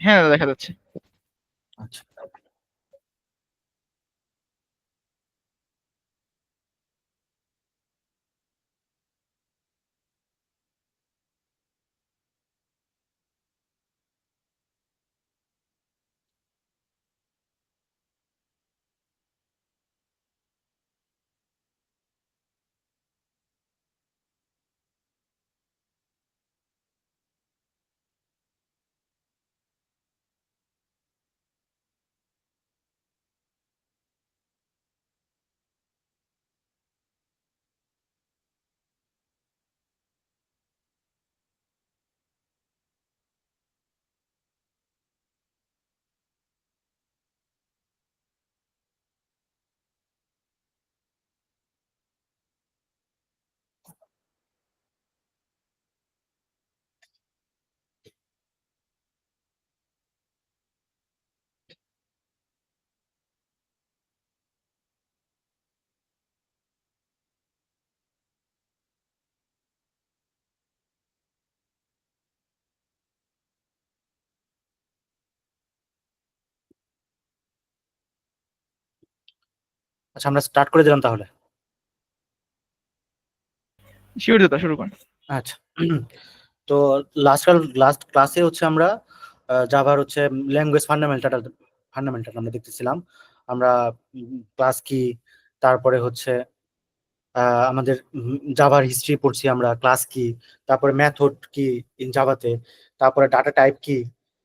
হ্যাঁ দাদা, দেখা যাচ্ছে। আচ্ছা আচ্ছা, আমরা স্টার্ট করে দিলাম তাহলে। শিওর দাদা, শুরু করেন। আচ্ছা, তো লাস্ট লাস্ট ক্লাসে হচ্ছে আমরা জাভার হচ্ছে ল্যাঙ্গুয়েজ ফান্ডামেন্টাল ফান্ডামেন্টাল আমরা দেখতেছিলাম। আমরা ক্লাস কি, তারপরে হচ্ছে আমাদের জাভার হিস্ট্রি পড়ছি আমরা, ক্লাস কি, তারপরে মেথড কি ইন জাভাতে, তারপরে ডাটা টাইপ কি,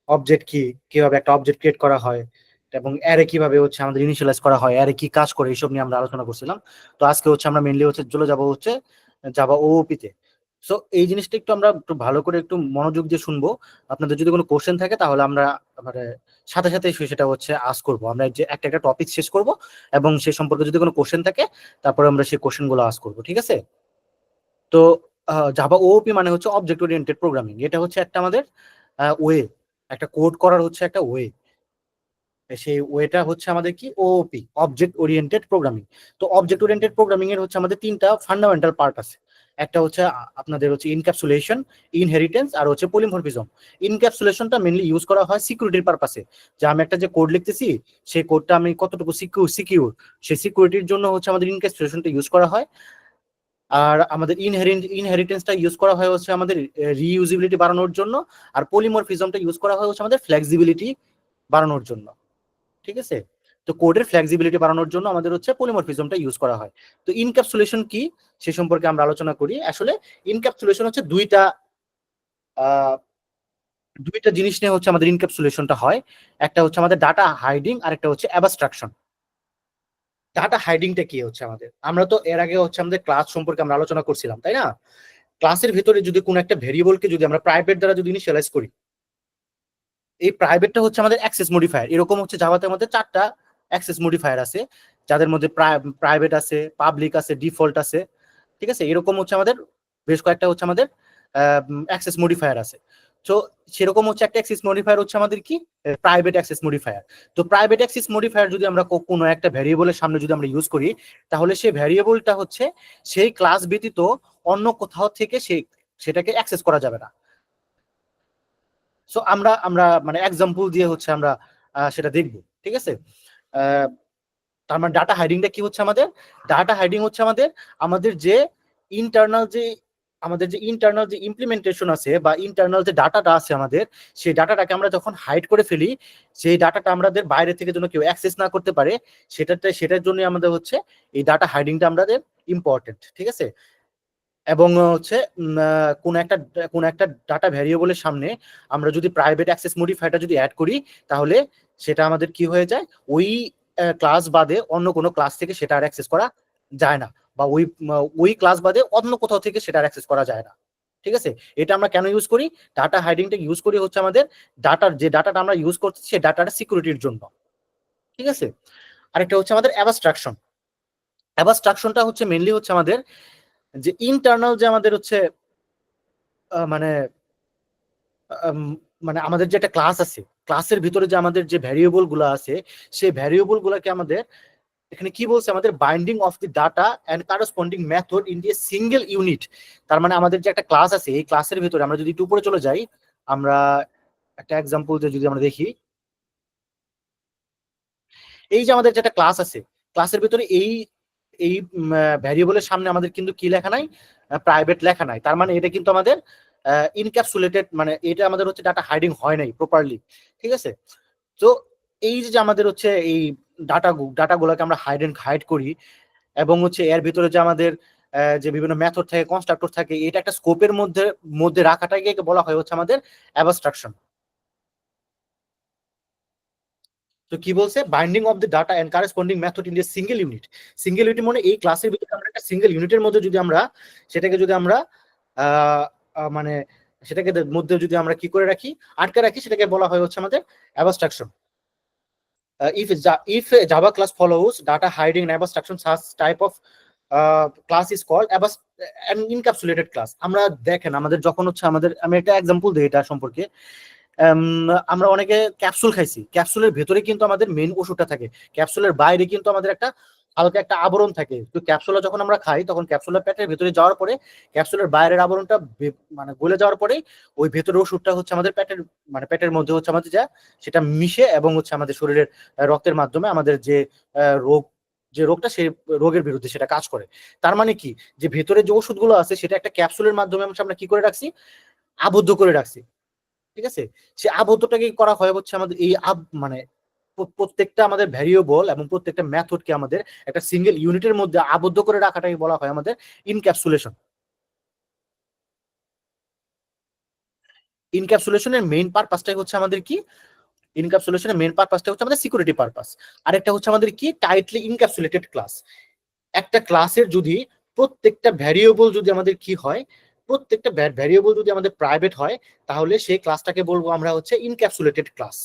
অবজেক্ট কি, কিভাবে একটা অবজেক্ট ক্রিয়েট করা হয়, এবং অ্যারে কিভাবে হচ্ছে আমাদের ইনিশিয়ালাইজ করা হয়, অ্যারে কি কাজ করে, এইসব নিয়ে আমরা আলোচনা করছিলাম। তো আজকে হচ্ছে আমরা মেনলি হচ্ছে চলে যাবো হচ্ছে জাভা ওওপি তে। সো এই জিনিসটা একটু আমরা একটু ভালো করে একটু মনোযোগ দিয়ে শুনবো। আপনাদের যদি কোনো কোশ্চেন থাকে তাহলে আমরা মানে সাথে সাথে সেটা হচ্ছে আস করবো। আমরা যে একটা একটা টপিক শেষ করব, এবং সে সম্পর্কে যদি কোনো কোশ্চেন থাকে তারপরে আমরা সেই কোশ্চেন গুলো আস করবো, ঠিক আছে? তো জাভা ওওপি মানে হচ্ছে অবজেক্ট ওরিয়েন্টেড প্রোগ্রামিং। এটা হচ্ছে একটা আমাদের ওয়ে, একটা কোড করার হচ্ছে একটা ওয়ে। সেই ওয়েটা হচ্ছে আমাদের কি, ওওপি, অবজেক্ট ওরিয়েন্টেড প্রোগ্রামিং। তো অবজেক্ট ওরিয়েন্টেড প্রোগ্রামিং এর হচ্ছে আমাদের তিনটা ফান্ডামেন্টাল পার্ট আছে। একটা হচ্ছে আপনাদের হচ্ছে ইনক্যাপসুলেশন, ইনহেরিটেন্স, আর হচ্ছে পলিমরফিজম। ইনক্যাপসুলেশনটা মেনলি ইউজ করা হয় সিকিউরিটির পারপাসে, যে আমি একটা যে কোড লিখতেছি সেই কোডটা আমি কতটুকু সিকিউর, সেই সিকিউরিটির জন্য হচ্ছে আমাদের ইনক্যাপসুলেশনটা ইউজ করা হয়। আর আমাদের ইনহেরিটেন্সটা ইউজ করা হয় হচ্ছে আমাদের রিইউজিবিলিটি বাড়ানোর জন্য। আর পলিমরফিজমটা ইউজ করা হয় হচ্ছে আমাদের ফ্লেক্সিবিলিটি বাড়ানোর জন্য, ঠিক আছে? তো কোডের ফ্লেক্সিবিলিটি বাড়ানোর জন্য আমাদের হচ্ছে পলিমরফিজমটা ইউজ করা হয়। তো ইনক্যাপসুলেশন কি সে সম্পর্কে আমরা আলোচনা করি। আসলে ইনক্যাপসুলেশন হচ্ছে দুইটা জিনিস নিয়ে হচ্ছে আমাদের ইনক্যাপসুলেশনটা হয়। একটা হচ্ছে আমাদের ডাটা হাইডিং, আর একটা হচ্ছে অ্যাবস্ট্রাকশন। ডাটা হাইডিংটা কি হচ্ছে আমাদের, আমরা তো এর আগে হচ্ছে আমাদের ক্লাস সম্পর্কে আমরা আলোচনা করছিলাম, তাই না? ক্লাসের ভিতরে যদি কোনো একটা ভেরিয়েবলকে যদি আমরা প্রাইভেট দ্বারা যদি ইনিশিয়ালাইজ করি, এই প্রাইভেটটা হচ্ছে আমাদের অ্যাক্সেস মডিফায়ার। এরকম হচ্ছে জাভাতে আমাদের 4টা অ্যাক্সেস মডিফায়ার আছে, যাদের মধ্যে প্রাইভেট আছে, পাবলিক আছে, ডিফল্ট আছে, ঠিক আছে? এরকম হচ্ছে আমাদের বেশ কয়েকটা হচ্ছে আমাদের অ্যাক্সেস মডিফায়ার আছে। তো সেরকম হচ্ছে একটা অ্যাক্সেস মডিফায়ার হচ্ছে আমাদের কি, প্রাইভেট অ্যাক্সেস মডিফায়ার। তো প্রাইভেট অ্যাক্সেস মডিফায়ার যদি আমরা কোনো একটা ভ্যারিয়েবলের সামনে যদি আমরা ইউজ করি, তাহলে সেই ভ্যারিয়েবলটা হচ্ছে সেই ক্লাস ব্যতীত অন্য কোথাও থেকে সেটাকে অ্যাক্সেস করা যাবে না। সো আমরা আমরা মানে এক্সাম্পল দিয়ে হচ্ছে আমরা সেটা দেখব, ঠিক আছে? আহ, তার মানে ডাটা হাইডিংটা কি হচ্ছে আমাদের, ডাটা হাইডিং হচ্ছে আমাদের আমাদের যে ইন্টারনাল যে ইন্টারনাল যে ইমপ্লিমেন্টেশন আছে, বা ইন্টারনাল যে ডাটাটা আছে আমাদের, সেই ডাটাটাকে আমরা যখন হাইড করে ফেলি, সেই ডাটাটা আমাদের বাইরে থেকে যেন কেউ অ্যাক্সেস না করতে পারে, সেটার জন্য আমাদের হচ্ছে এই ডাটা হাইডিংটা আমাদের ইম্পর্টেন্ট, ঠিক আছে? এবং হচ্ছে কোন একটা ডাটা ভ্যারিয়েবলের সামনে আমরা যদি প্রাইভেট অ্যাক্সেস মডিফায়ারটা যদি অ্যাড করি, তাহলে সেটা আমাদের কি হয়ে যায়, ওই ক্লাস বাদে অন্য কোনো ক্লাস থেকে সেটা আর অ্যাক্সেস করা যায় না, বা ওই ক্লাস বাদে অন্য কোথাও থেকে সেটা অ্যাক্সেস করা যায় না, ঠিক আছে? এটা আমরা কেন ইউজ করি, ডাটা হাইডিংটা ইউজ করি হচ্ছে আমাদের যে ডাটাটা আমরা ইউজ করছি সেই ডাটাটা সিকিউরিটির জন্য, ঠিক আছে? আরেকটা হচ্ছে আমাদের অ্যাবস্ট্রাকশন। অ্যাবস্ট্রাকশনটা হচ্ছে মেনলি হচ্ছে আমাদের যে ইন্টারনাল যে আমাদের হচ্ছে মানে আম, মানে আমাদের যে একটা ক্লাস আছে, ক্লাসের ভিতরে যে আমাদের যে ভ্যারিয়েবল গুলো আছে, সেই ভ্যারিয়েবল গুলাকে আমাদের এখানে কি বলছে, আমাদের binding of the data and corresponding method in the single unit. তার মানে আমাদের যে একটা ক্লাস আছে, এই ক্লাসের ভিতরে আমরা যদি একটু উপরে চলে যাই, আমরা একটা এক্সাম্পল যদি আমরা দেখি, এই যে আমাদের যেটা ক্লাস আছে, ক্লাসের ভিতরে এই এই ভ্যারিয়েবলের সামনে আমাদের কিন্তু কি লেখা নাই, প্রাইভেট লেখা নাই। তার মানে এটা কিন্তু আমাদের ইনক্যাপসুলেটেড, মানে এটা আমাদের হচ্ছে ডাটা হাইডিং হয় নাই প্রপারলি। ঠিক আছে, তো এই যে আমাদের হচ্ছে এই ডাটাগুলোকে আমরা হাইড করি, এবং হচ্ছে এর ভিতরে যে আমাদের যে বিভিন্ন মেথড থাকে, কনস্ট্রাক্টর থাকে, এটা একটা স্কোপের মধ্যে মধ্যে রাখাটাকে বলা হয় হচ্ছে আমাদের অ্যাবস্ট্রাকশন। তো কি বলছে, binding of the data and corresponding method in a single unit. Single unit মানে এই ক্লাসের ভিতরে আমরা একটা সিঙ্গেল ইউনিটের মধ্যে যদি আমরা সেটাকে যদি আমরা আহ, মানে সেটাকে মধ্যে যদি আমরা কি করে রাখি, আটকে রাখি, সেটাকে বলা হয় হচ্ছে আমাদের abstraction. If a Java class follows data hiding and abstraction, such type of class is called an encapsulated class. আমরা দেখেন আমাদের যখন হচ্ছে আমাদের, আমি একটা এক্সাম্পল দিই এটা সম্পর্কে। আমরা অনেকে ক্যাপসুল খাইছি, ক্যাপসুলের ভেতরে কিন্তু আমাদের মেইন ওষুধটা থাকে, ক্যাপসুলের বাইরে কিন্তু আমাদের একটা হালকা একটা আবরণ থাকে। তো ক্যাপসুলা যখন আমরা খাই তখন ক্যাপসুলের পেটের ভেতরে যাওয়ার পরে ক্যাপসুলের বাইরের আবরণটা মানে গলে যাওয়ার পরে ওই ভেতরের ওষুধটা হচ্ছে আমাদের পেটের, মানে পেটের মধ্যে হচ্ছে আমাদের যা সেটা মিশে এবং হচ্ছে আমাদের শরীরের রক্তের মাধ্যমে আমাদের যে রোগ, যে রোগটা, সেই রোগের বিরুদ্ধে সেটা কাজ করে। তার মানে কি, যে ভেতরে যে ওষুধগুলো আছে সেটা একটা ক্যাপসুলের মাধ্যমে আমরা কি করে রাখছি, আবদ্ধ করে রাখছি। ঠিক আছে, সে আবদ্ধটাকে করা হয় হচ্ছে আমাদের এই মানে প্রত্যেকটা আমাদের ভ্যারিয়েবল এবং প্রত্যেকটা মেথডকে আমাদের একটা সিঙ্গেল ইউনিটের মধ্যে আবদ্ধ করে রাখাটাকে বলা হয় আমাদের ইনক্যাপসুলেশন। ইনক্যাপসুলেশনের মেইন পারপাসটাই হচ্ছে আমাদের কি, ইনক্যাপসুলেশনের মেইন পারপাসটা হচ্ছে আমাদের সিকিউরিটি পারপাস। আরেকটা হচ্ছে আমাদের কি, টাইটলি ইনক্যাপসুলেটেড ক্লাস। একটা ক্লাসের যদি প্রত্যেকটা ভ্যারিয়েবল যদি আমাদের কি হয়, প্রত্যেকটা ভ্যারিয়েবল যদি আমাদের প্রাইভেট হয়, তাহলে সেই ক্লাসটাকে বলবো আমরা হচ্ছে ইনক্যাপসুলেটেড ক্লাস।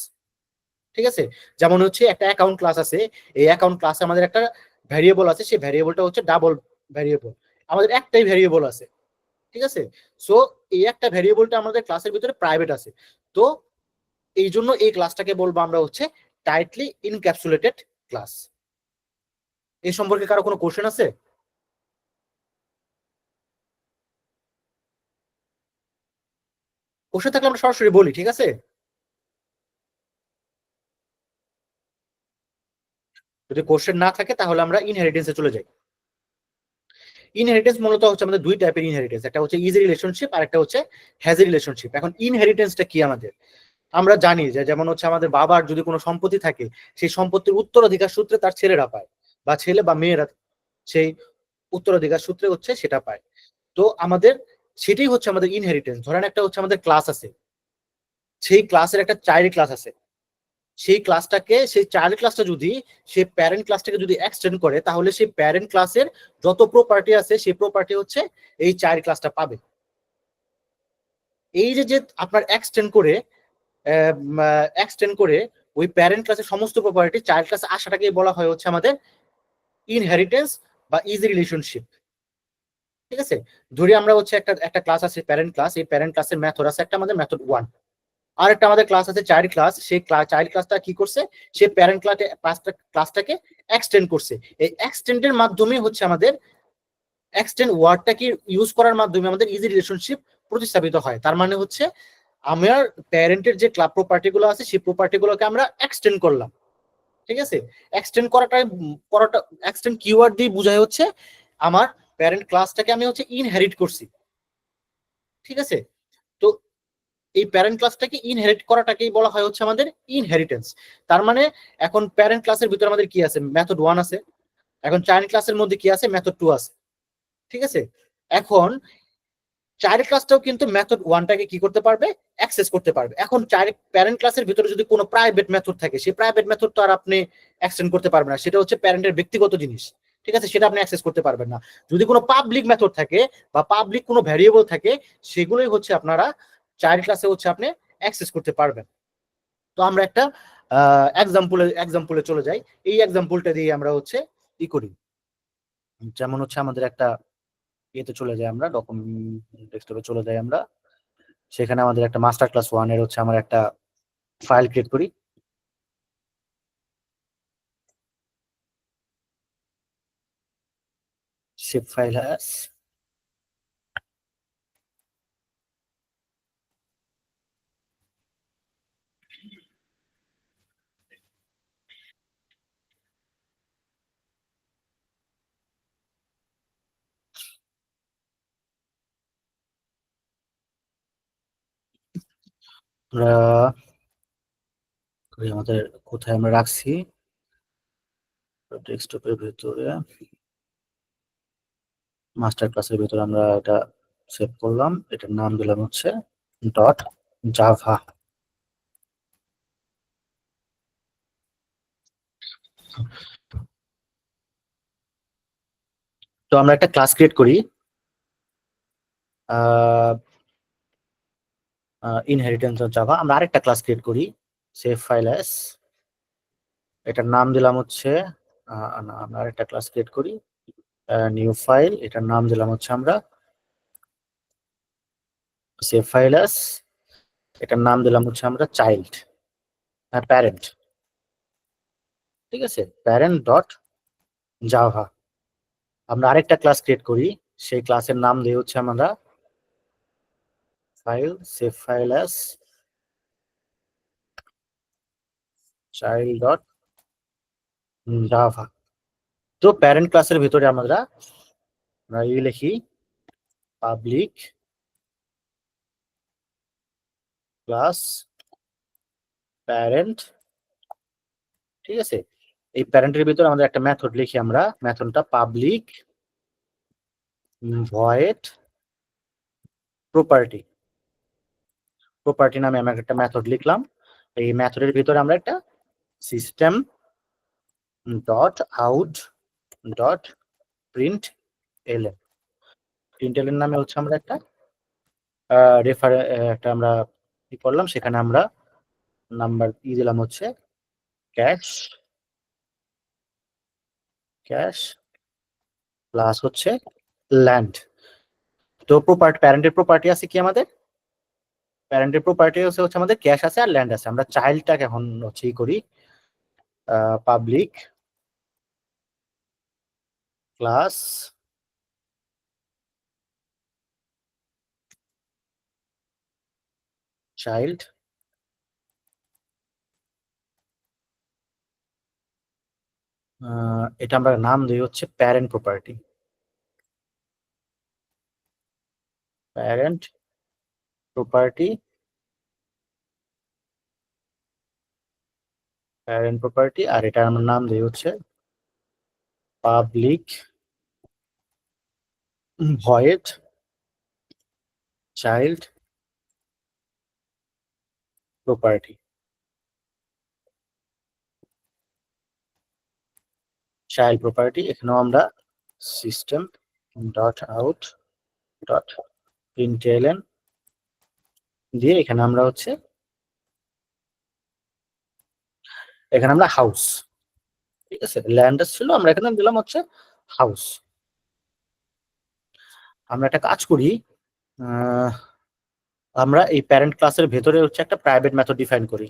ঠিক আছে, যেমন হচ্ছে একটা অ্যাকাউন্ট ক্লাস আছে, এই অ্যাকাউন্ট ক্লাসে আমাদের একটা ভ্যারিয়েবল আছে, সেই ভ্যারিয়েবলটা হচ্ছে ডাবল ভ্যারিয়েবল, আমাদের একটাই ভ্যারিয়েবল আছে। ঠিক আছে, সো এই একটা ভ্যারিয়েবলটা আমাদের ক্লাসের ভিতরে প্রাইভেট আছে। তো এই জন্য এই ক্লাসটাকে বলবো আমরা হচ্ছে টাইটলি ইনক্যাপসুলেটেড ক্লাস। এই সম্পর্কে কারো কোনো কোশ্চেন আছে? কোশ্চেন থাকলে আমরা সরাসরি বলি, ঠিক আছে। যদি কোশ্চেন না থাকে তাহলে আমরা ইনহেরিটেন্সে চলে যাই। ইনহেরিটেন্স মূলত হচ্ছে আমাদের দুই টাইপের ইনহেরিটেন্স, একটা হচ্ছে ইজি রিলেশনশিপ আর একটা হচ্ছে হ্যাজি রিলেশনশিপ। এখন ইনহেরিটেন্সটা কি আমাদের, আমরা জানি যে যেমন হচ্ছে আমাদের বাবার যদি কোনো সম্পত্তি থাকে, সেই সম্পত্তির উত্তরাধিকার সূত্রে তার ছেলেরা পায়, বা ছেলে বা মেয়েরা সেই উত্তরাধিকার সূত্রে হচ্ছে সেটা পায়। তো আমাদের সেটাই হচ্ছে আমাদের ইনহেরিটেন্স। ধরেন একটা হচ্ছে আমাদের ক্লাস আছে, সেই ক্লাসের একটা চাইল্ড ক্লাস আছে, সেই ক্লাসটাকে, সেই চাইল্ড ক্লাসটা যদি সেই প্যারেন্ট ক্লাসটাকে যদি এক্সটেন্ড করে, তাহলে সেই প্যারেন্ট ক্লাসের যত প্রপার্টি আছে সেই প্রপার্টি হচ্ছে এই চাইল্ড ক্লাসটা পাবে। এই যে যে আপনার এক্সটেন্ড করে ওই প্যারেন্ট ক্লাসের সমস্ত প্রপার্টি চাইল্ড ক্লাসে আসাটাকে বলা হয় হচ্ছে আমাদের ইনহেরিটেন্স বা ইজি রিলেশনশিপ। ঠিক আছে, ধরি আমরা হচ্ছে একটা একটা ক্লাস আছে প্যারেন্ট ক্লাস, এই প্যারেন্ট ক্লাসের মেথড আছে একটা আমাদের মেথড 1, আর একটা আমাদের ক্লাস আছে চাইল্ড ক্লাস, সেই চাইল্ড ক্লাসটা কি করছে, সে প্যারেন্ট ক্লাসটাকে এক্সটেন্ড করছে। এই এক্সটেন্ডের মাধ্যমে হচ্ছে আমাদের, এক্সটেন্ড ওয়ার্ডটাকে ইউজ করার মাধ্যমে আমাদের ইজি রিলেশনশিপ প্রতিস্থাপিত হয়। তার মানে হচ্ছে আমার প্যারেন্টের যে ক্লাব প্রপার্টি গুলো আছে সেই প্রপার্টি গুলোকে আমরা এক্সটেন্ড করলাম। ঠিক আছে, এক্সটেন্ড করাটা এক্সটেন্ড কিওয়ার্ড দিয়ে বোঝায় হচ্ছে আমার প্যারেন্ট ক্লাসটাকে আমি হচ্ছে ইনহেরিট করছি। ঠিক আছে, তো এই প্যারেন্ট ক্লাসটাকে ইনহেরিট করাটাকেই বলা হয় হচ্ছে আমাদের ইনহেরিটেন্স। তার মানে এখন প্যারেন্ট ক্লাসের ভিতরে আমাদের কি আছে, মেথড 1 আছে, এখন চাইল্ড ক্লাসের মধ্যে কি আছে, মেথড 2 আছে। ঠিক আছে, এখন চাইল্ড ক্লাসটাও কিন্তু মেথড 1টাকে কি করতে পারবে, অ্যাক্সেস করতে পারবে। এখন চাইল্ড প্যারেন্ট ক্লাসের ভিতরে যদি কোনো প্রাইভেট মেথড থাকে, সেই প্রাইভেট মেথড তো আর আপনি এক্সটেন্ড করতে পারবেন না, সেটা হচ্ছে প্যারেন্টের ব্যক্তিগত জিনিস। ঠিক আছে, সেটা আপনি অ্যাক্সেস করতে পারবেন না। যদি কোনো পাবলিক মেথড থাকে বা পাবলিক কোনো ভ্যারিয়েবল থাকে, সেগুলোই হচ্ছে আপনারা চাইল্ড ক্লাসে হচ্ছে আপনি অ্যাক্সেস করতে পারবেন। তো আমরা একটা এক্সাম্পলে চলে যাই। এই এক্সাম্পলটা দিয়ে আমরা হচ্ছে ই করি, যেমন হচ্ছে আমাদের একটা ইয়েতে চলে যাই, আমরা ডকুমেন্ট ডেস্কটপে চলে যাই আমরা, সেখানে আমাদের একটা মাস্টার ক্লাস 1 এর হচ্ছে আমরা একটা ফাইল ক্রিয়েট করি। শেপ ফাইল হ্যাস, আমরা আমাদের কোথায় আমরা রাখছি ডেস্কটপের ভেতরে, মাস্টার ক্লাসের ভেতরে আমরা এটা সেভ করলাম, এটার নাম দিলাম হচ্ছে ডট জাভা। তো আমরা একটা ক্লাস ক্রিয়েট করি ইনহেরিটেন্স অফ জাভা। আমরা আরেকটা ক্লাস ক্রিয়েট করি সেভ ফাইল অ্যাজ, এটার নাম দিলাম হচ্ছে না, আমরা আরেকটা ক্লাস ক্রিয়েট করি নিউ ফাইল, এটার নাম দিলাম হচ্ছে আমরা সেভ ফাইল অ্যাজ, এটার নাম দিলাম হচ্ছে আমরা চাইল্ড, প্যারেন্ট। ঠিক আছে, প্যারেন্ট ডট জাভা। আমরা আরেকটা ক্লাস ক্রিয়েট করি, সেই ক্লাসের নাম দিয়ে হচ্ছে আমরা file save file as child dot Java. তো প্যারেন্ট ক্লাসের ভিতরে আমরা লিখি পাবলিক ক্লাস প্যারেন্ট। ঠিক আছে, এই প্যারেন্টের ভিতরে আমাদের একটা মেথড লিখি, আমরা মেথডটা পাবলিক ভয়েড প্রপার্টি। প্রপার্টি নামে আমরা একটা মেথড লিখলাম। এই মেথডের ভিতরে আমরা একটা system dot out dot print LN, print LN নামে হচ্ছে আমরা একটা রেফার একটা আমরা কি করলাম, সেখানে আমরা নাম্বার দিলাম হচ্ছে ক্যাশ ক্যাশ প্লাস হচ্ছে ল্যান্ড। তো প্যারেন্টের প্রপার্টি আছে কি, আমাদের প্যারেন্টের প্রপার্টি হচ্ছে আমাদের ক্যাশ আছে আর ল্যান্ড আছে। আমরা চাইল্ডটাকে এখন হচ্ছে করি পাবলিক ক্লাস চাইল্ড, এটা আমরা নাম দিই হচ্ছে parent property, parent property, parent property. আর এটা আমরা নাম দিই হচ্ছে public void child property. Child property এখানেও আমরা system dot out dot println দিয়ে এখানে আমরা হচ্ছে এখানে আমরা হাউস, ঠিক আছে, ল্যান্ড ছিল, আমরা এখানে দিলাম হচ্ছে হাউস। আমরা একটা কাজ করি, আমরা এই প্যারেন্ট ক্লাসের ভেতরে হচ্ছে একটা প্রাইভেট মেথড ডিফাইন করি।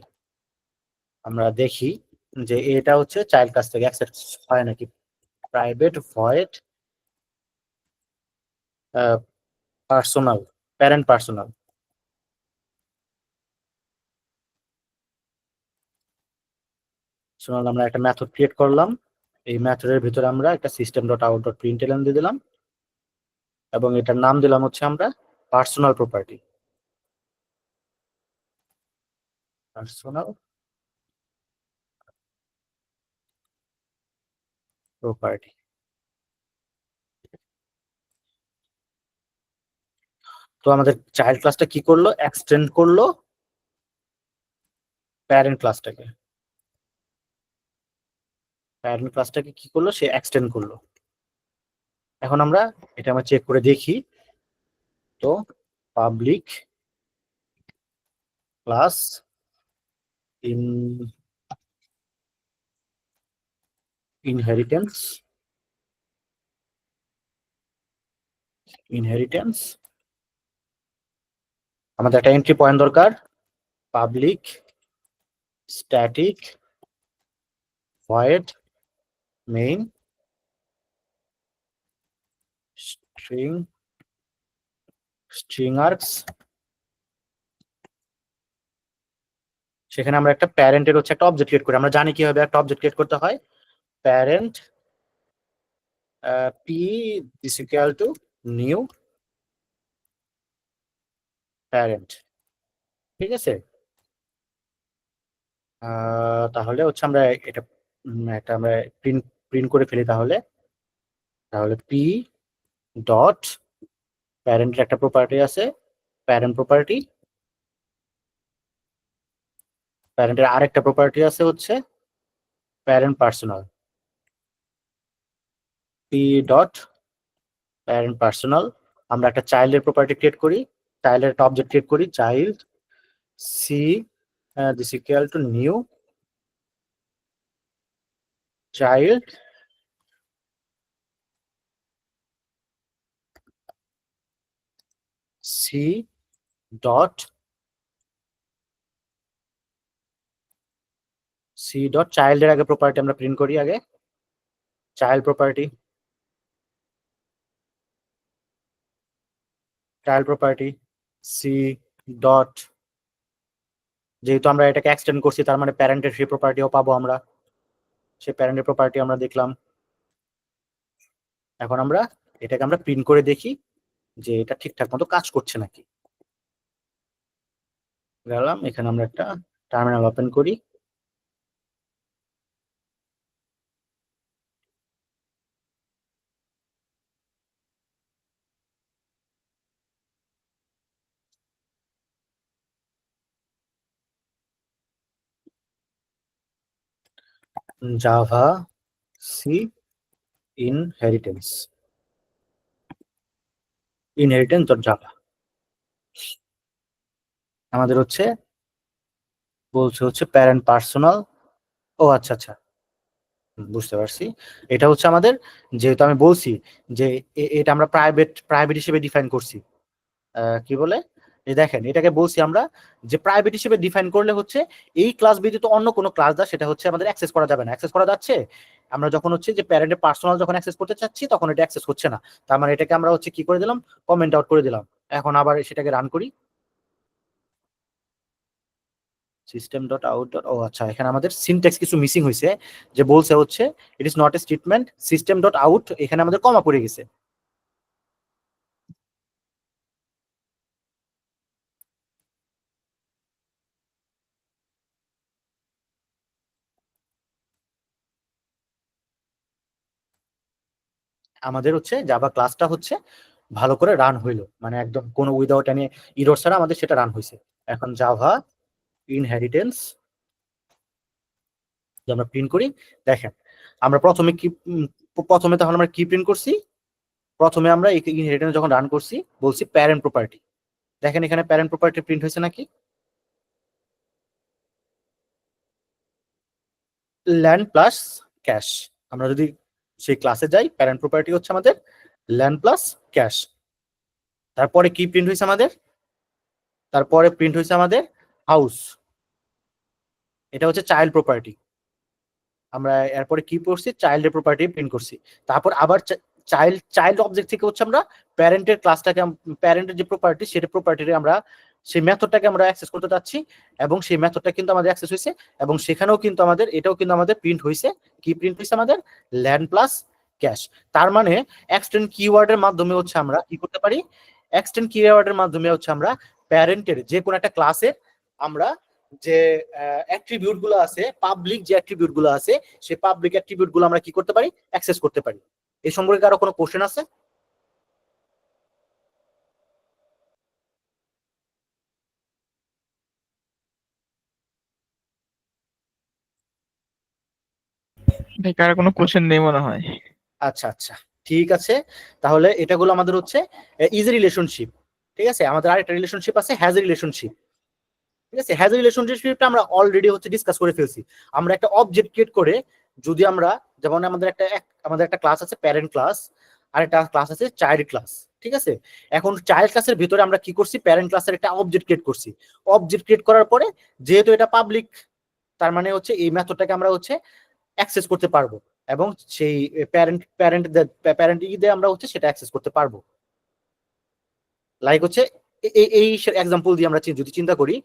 আমরা দেখি যে এটা হচ্ছে চাইল্ড ক্লাস থেকে অ্যাক্সেস হয় নাকি। Private void personal, parent personal. আমরা একটা মেথড ক্রিয়েট করলাম, এই মেথডের ভিতরে আমরা একটা system dot out dot println দিয়ে দিলাম এবং এটার নাম দিলাম হচ্ছে আমরা পার্সোনাল প্রপার্টি, পার্সোনাল প্রপার্টি। তো আমাদের চাইল্ড ক্লাসটা কি করলো, এক্সটেন্ড করলো প্যারেন্ট ক্লাসটাকে, প্যারেন্ট ক্লাসটাকে কি করলো, সে এক্সটেন্ড করলো। এখন আমরা এটা আমরা চেক করে দেখি। তো পাবলিক ক্লাস ইনহেরিটেন্স ইনহেরিটেন্স আমাদের একটা এন্ট্রি পয়েন্ট দরকার, public static void main string string arcs. সেখানে আমরা একটা প্যারেন্টের হচ্ছে একটা অবজেক্ট ক্রিয়েট করি। আমরা জানি কিভাবে একটা অবজেক্ট ক্রিয়েট করতে হয়, parent p is equal to new parent. ঠিক আছে, তাহলে হচ্ছে আমরা এটা একটা আমরা প্রিন্ট প্রিন্ট করে ফেলি তাহলে। তাহলে পি ডট প্যারেন্টের একটা প্রপার্টি আছে, প্যারেন্ট প্রপার্টি। প্যারেন্টের আরেকটা প্রপার্টি আছে হচ্ছে parent personal. P dot parent personal. আমরা একটা চাইল্ডের প্রপার্টি ক্রিয়েট করি, চাইল্ডের একটা অবজেক্ট ক্রিয়েট করি, child C this equal to new child C dot চাইল্ডের আগে প্রপার্টি আমরা প্রিন্ট করি, আগে চাইল্ড প্রপার্টি, সি ডট, যেহেতু আমরা এটাকে এক্সটেন্ড করছি তার মানে প্যারেন্টের সেই প্রপার্টিও পাবো আমরা, সেই প্যারেন্টের প্রপার্টি আমরা দেখলাম। এখন আমরা এটাকে আমরা প্রিন্ট করে দেখি যে এটা ঠিকঠাক মতো কাজ করছে নাকি। গেলাম এখানে, আমরা একটা টার্মিনাল ওপেন করি, javac inheritance dot Java. আমাদের হচ্ছে বলছে হচ্ছে প্যারেন্ট পার্সোনাল। ও আচ্ছা আচ্ছা, বুঝতে পারছি। এটা হচ্ছে আমাদের, যেহেতু আমি বলছি যে এটা আমরা প্রাইভেট হিসেবে ডিফাইন করছি, কি বলে এই দেখেন, এটাকে বলছি আমরা যে প্রাইভেট হিসেবে ডিফাইন করলে হচ্ছে এই ক্লাস ব্যতীত অন্য কোনো ক্লাস দা সেটা হচ্ছে আমাদের অ্যাক্সেস করা যাবে না। অ্যাক্সেস করা যাচ্ছে, আমরা যখন হচ্ছে যে প্যারেন্টের পার্সোনাল যখন অ্যাক্সেস করতে চাচ্ছি তখন এটা অ্যাক্সেস হচ্ছে না। তার মানে এটাকে আমরা হচ্ছে কি করে দিলাম, কমেন্ট আউট করে দিলাম। এখন আবার সেটাকে রান করি, সিস্টেম ডট আউট ডট, ও আচ্ছা, এখানে আমাদের সিনট্যাক্স কিছু মিসিং হয়েছে, যে বলছে হচ্ছে it is not a statement system dot out, এখানে আমাদের কমা পড়ে গেছে। আমাদের হচ্ছে জাভা ক্লাসটা হচ্ছে ভালো করে রান হইলো, মানে একদম কোনো উইদাউট এনি ইরর ছাড়া আমাদের সেটা রান হয়েছে। এখন জাভা ইনহেরিটেন্স আমরা প্রিন্ট করি, দেখেন আমরা প্রথমে কি প্রথমে তখন আমরা কি প্রিন্ট করছি, প্রথমে আমরা ইনহেরিটেন্স যখন রান করছি বলছি প্যারেন্ট প্রপার্টি। দেখেন এখানে প্যারেন্ট প্রপার্টি প্রিন্ট হয়েছে নাকি, ল্যান্ড প্লাস ক্যাশ। আমরা যদি সেই ক্লাসে যাই, প্যারেন্ট প্রপার্টি হচ্ছে আমাদের ল্যান্ড প্লাস ক্যাশ। তারপরে কি প্রিন্ট হয়েছে আমাদের, তারপরে প্রিন্ট হয়েছে আমাদের হাউস, এটা হচ্ছে চাইল্ড প্রপার্টি। আমরা এরপরে কি করছি, চাইল্ডের প্রপার্টি প্রিন্ট করছি। তারপর আবার চাইল্ড অবজেক্ট থেকে হচ্ছে আমরা প্যারেন্টের ক্লাসটাকে, প্যারেন্টের যে প্রপার্টি সেটা প্রপার্টিতে আমরা সেই মেথডটাকে আমরা অ্যাক্সেস করতে চাচ্ছি, এবং সেই মেথডটা কিন্তু আমাদের অ্যাক্সেস হয়েছে, এবং সেখানেও কিন্তু আমাদের এটাও কিন্তু আমাদের প্রিন্ট হয়েছে। কি প্রিন্ট হয়েছে আমাদের, ল্যান্ড প্লাস ক্যাশ। তার মানে এক্সটেন্ড কিওয়ার্ডের মাধ্যমে হচ্ছে আমরা কি করতে পারি, এক্সটেন্ড কিওয়ার্ডের মাধ্যমে হচ্ছে আমরা প্যারেন্টের যে কোনো একটা ক্লাসের আমরা যে অ্যাট্রিবিউট গুলো আছে, পাবলিক যে অ্যাট্রিবিউট গুলো আছে, সেই পাবলিক অ্যাট্রিবিউট গুলো আমরা কি করতে পারি, অ্যাক্সেস করতে পারি। এই সম্পর্কে আরো কোনো কোশ্চেন আছে? ভাই কার কোনো কোশ্চেন নেই মনে হয়। আচ্ছা আচ্ছা, ঠিক আছে। তাহলে এটাগুলো আমাদের হচ্ছে ইজ রিলেশনশিপ। ঠিক আছে, আমাদের আরেকটা রিলেশনশিপ আছে হ্যাজ রিলেশনশিপ। ঠিক আছে, হ্যাজ রিলেশনশিপটা আমরা অলরেডি হচ্ছে ডিসকাস করে ফেলছি। আমরা একটা অবজেক্ট ক্রিয়েট করে, যদি আমরা, যেমন আমাদের একটা ক্লাস আছে প্যারেন্ট ক্লাস, আর একটা ক্লাস আছে চাইল্ড ক্লাস। ঠিক আছে, এখন চাইল্ড ক্লাসের ভিতরে আমরা কি করছি, প্যারেন্ট ক্লাসের একটা অবজেক্ট ক্রিয়েট করছি। অবজেক্ট ক্রিয়েট করার পরে যেহেতু এটা পাবলিক, তার মানে হচ্ছে এই মেথডটাকে আমরা হচ্ছে অ্যাক্সেস করতে পারবো, এবং সেই প্যারেন্ট দিয়ে আমরা হচ্ছে সেটা অ্যাক্সেস করতে পারবো। লাইক হচ্ছে এই এক্সাম্পল দিয়ে আমরা যদি চিন্তা করি,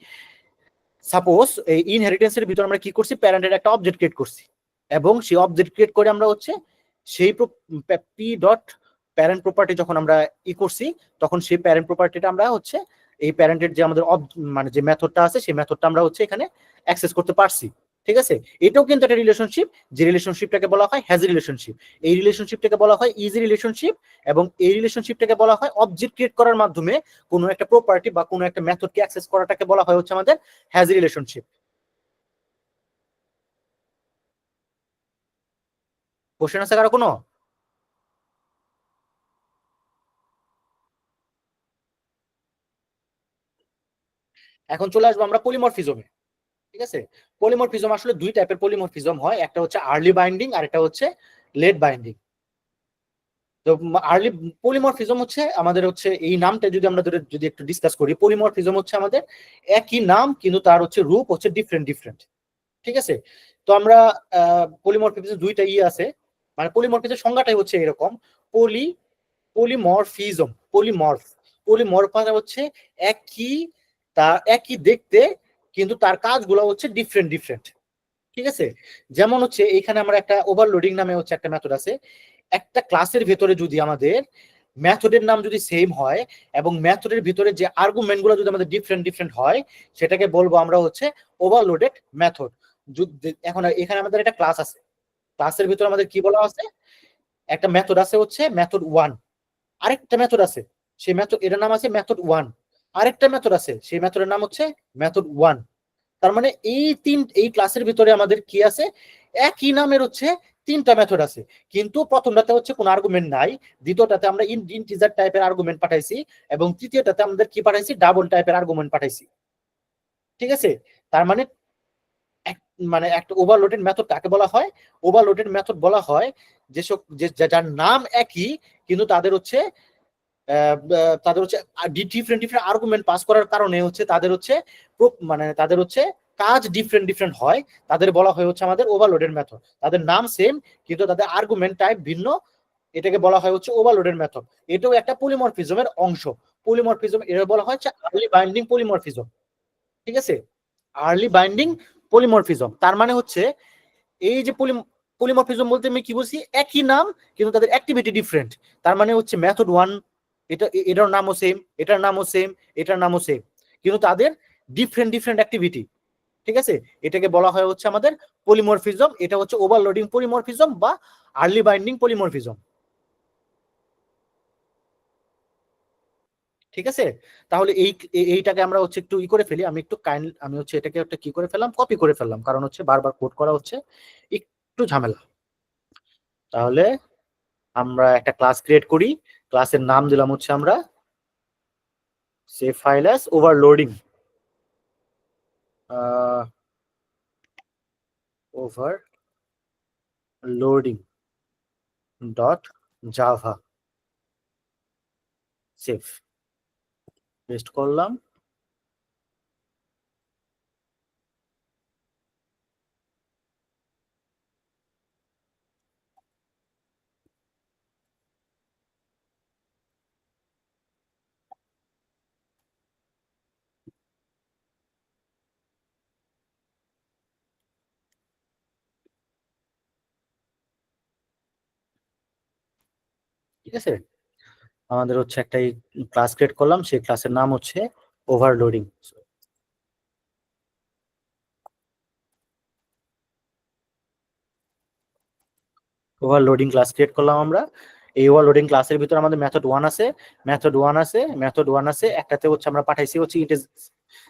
সাপোজ এই ইনহেরিটেন্সের ভিতর আমরা কি করছি, প্যারেন্টের একটা অবজেক্ট ক্রিয়েট করছি, এবং সেই অবজেক্ট ক্রিয়েট করে আমরা হচ্ছে সেই পি ডট প্যারেন্ট প্রপার্টি যখন আমরা করছি, তখন সেই প্যারেন্ট প্রপার্টিটা আমরা হচ্ছে এই প্যারেন্টের যে আমাদের মানে যে মেথডটা আছে সেই মেথডটা আমরা হচ্ছে এখানে অ্যাক্সেস করতে পারছি। ঠিক আছে, এটাও কিন্তু একটা রিলেশনশিপ, যে রিলেশনশিপটাকে বলা হয় হ্যাজ রিলেশনশিপ। এই রিলেশনশিপটাকে বলা হয় ইজি রিলেশনশিপ, এবং এই রিলেশনশিপটাকে বলা হয় অবজেক্ট ক্রিয়েট করার মাধ্যমে কোনো একটা প্রপার্টি বা কোনো একটা মেথডকে অ্যাক্সেস করাটাকে বলা হয় হচ্ছে আমাদের হ্যাজ রিলেশনশিপ। কোশ্চেন আছে কারো কোনো? এখন চলে আসবো আমরা পলিমরফিজমে। ঠিক আছে, পলিমরফিজম আসলে দুই টাইপের পলিমরফিজম হয়, একটা হচ্ছে আর্লি বাইন্ডিং আর একটা হচ্ছে লেট বাইন্ডিং। তো আর্লি পলিমরফিজম হচ্ছে আমাদের হচ্ছে এই নামটা যদি আমরা যদি একটু ডিসকাস করি, পলিমরফিজম হচ্ছে আমাদের একই নাম কিন্তু তার হচ্ছে রূপ হচ্ছে ডিফারেন্ট ডিফারেন্ট। ঠিক আছে, তো আমরা পলিমরফিজম দুইটা আছে, মানে পলিমরফিজমের সংজ্ঞাটাই হচ্ছে এরকম। পলি পলিমরফিজম, পলিমরফ মানে হচ্ছে একই, তার একই দেখতে কিন্তু তার কাজগুলো হচ্ছে ডিফারেন্ট ডিফারেন্ট। ঠিক আছে, যেমন হচ্ছে এখানে আমরা একটা ওভারলোডিং নামে হচ্ছে একটা মেথড আছে। একটা ক্লাসের ভেতরে যদি আমাদের মেথডের নাম যদি সেম হয় এবং মেথডের ভিতরে যে আর্গুমেন্ট গুলো যদি আমাদের ডিফারেন্ট ডিফারেন্ট হয়, সেটাকে বলবো আমরা হচ্ছে ওভারলোডেড মেথড। এখন এখানে আমাদের একটা ক্লাস আছে, ক্লাসের ভিতরে আমাদের কি বলা আছে, একটা মেথড আছে হচ্ছে মেথড ওয়ান, আরেকটা মেথড আছে সেই মেথড, এটার নাম আছে মেথড ওয়ান, আরেকটা মেথড আছে সেই মেথডের নাম হচ্ছে মেথড ওয়ান। তার মানে এই ক্লাসের ভিতরে আমাদের কি আছে, একই নামের হচ্ছে তিনটা মেথড আছে, কিন্তু প্রথমটাতে হচ্ছে কোনো আর্গুমেন্ট নাই, দ্বিতীয়টাতে আমরা ইন্টিজার টাইপের আর্গুমেন্ট পাঠাইছি, এবং তৃতীয়টাতে আমাদের কি পাঠাইছি, ডাবল টাইপের আর্গুমেন্ট পাঠাইছি। ঠিক আছে, তার মানে মানে একটা ওভারলোডেড মেথড কাকে বলা হয়, ওভারলোডেড মেথড বলা হয় যেসব যার নাম একই কিন্তু তাদের হচ্ছে ডিফারেন্ট ডিফারেন্ট আর্গুমেন্ট পাস করার কারণে হচ্ছে তাদের হচ্ছে মানে তাদের হচ্ছে কাজ ডিফারেন্ট ডিফারেন্ট হয়, তাদের বলা হয় হচ্ছে আমাদের ওভারলোডেড মেথড। তাদের নাম সেম কিন্তু তাদের আর্গুমেন্ট টাইপ ভিন্ন, এটাকে বলা হয় হচ্ছে ওভারলোডেড মেথড। এটাও একটা পলিমরফিজমের অংশ। পলিমরফিজম এটা বলা হয় হচ্ছে আর্লি বাইন্ডিং পলিমরফিজম। ঠিক আছে, আর্লি বাইন্ডিং পলিমরফিজম তার মানে হচ্ছে এই যে পলিমরফিজম বলতে আমি কি বলছি, একই নাম কিন্তু তাদের অ্যাক্টিভিটি ডিফারেন্ট। তার মানে হচ্ছে মেথড ওয়ান, এটার নামও সেম, এটার নামও সেম, এটার নামও সেম, কিন্তু তাদের ডিফারেন্ট ডিফারেন্ট অ্যাক্টিভিটি। ঠিক আছে, এটাকে বলা হয় হচ্ছে আমাদের পলিমরফিজম। এটা হচ্ছে ওভারলোডিং পলিমরফিজম বা আর্লি বাইন্ডিং পলিমরফিজম। ঠিক আছে, তাহলে এইটাকে আমরা হচ্ছে একটু ই করে ফেলি, আমি একটু আমি হচ্ছে এটাকে একটা কি করে ফেললাম, কপি করে ফেললাম, কারণ হচ্ছে বারবার কোড করা হচ্ছে একটু ঝামেলা। তাহলে আমরা একটা ক্লাস ক্রিয়েট করি, ক্লাসের নাম দিলাম হচ্ছে আমরা save file as overloading, overloading dot Java, save, paste করলাম। ঠিক আছে, আমাদের হচ্ছে একটা ক্লাস ক্রিয়েট করলাম, সেই ক্লাসের নাম হচ্ছে ওভারলোডিং। ওভারলোডিং ক্লাস ক্রিয়েট করলাম আমরা। এই ওভারলোডিং ক্লাসের ভিতরে আমাদের মেথড ওয়ান আছে, মেথড ওয়ান আছে, একটাতে হচ্ছে আমরা পাঠাইছি হচ্ছে ইট ইজ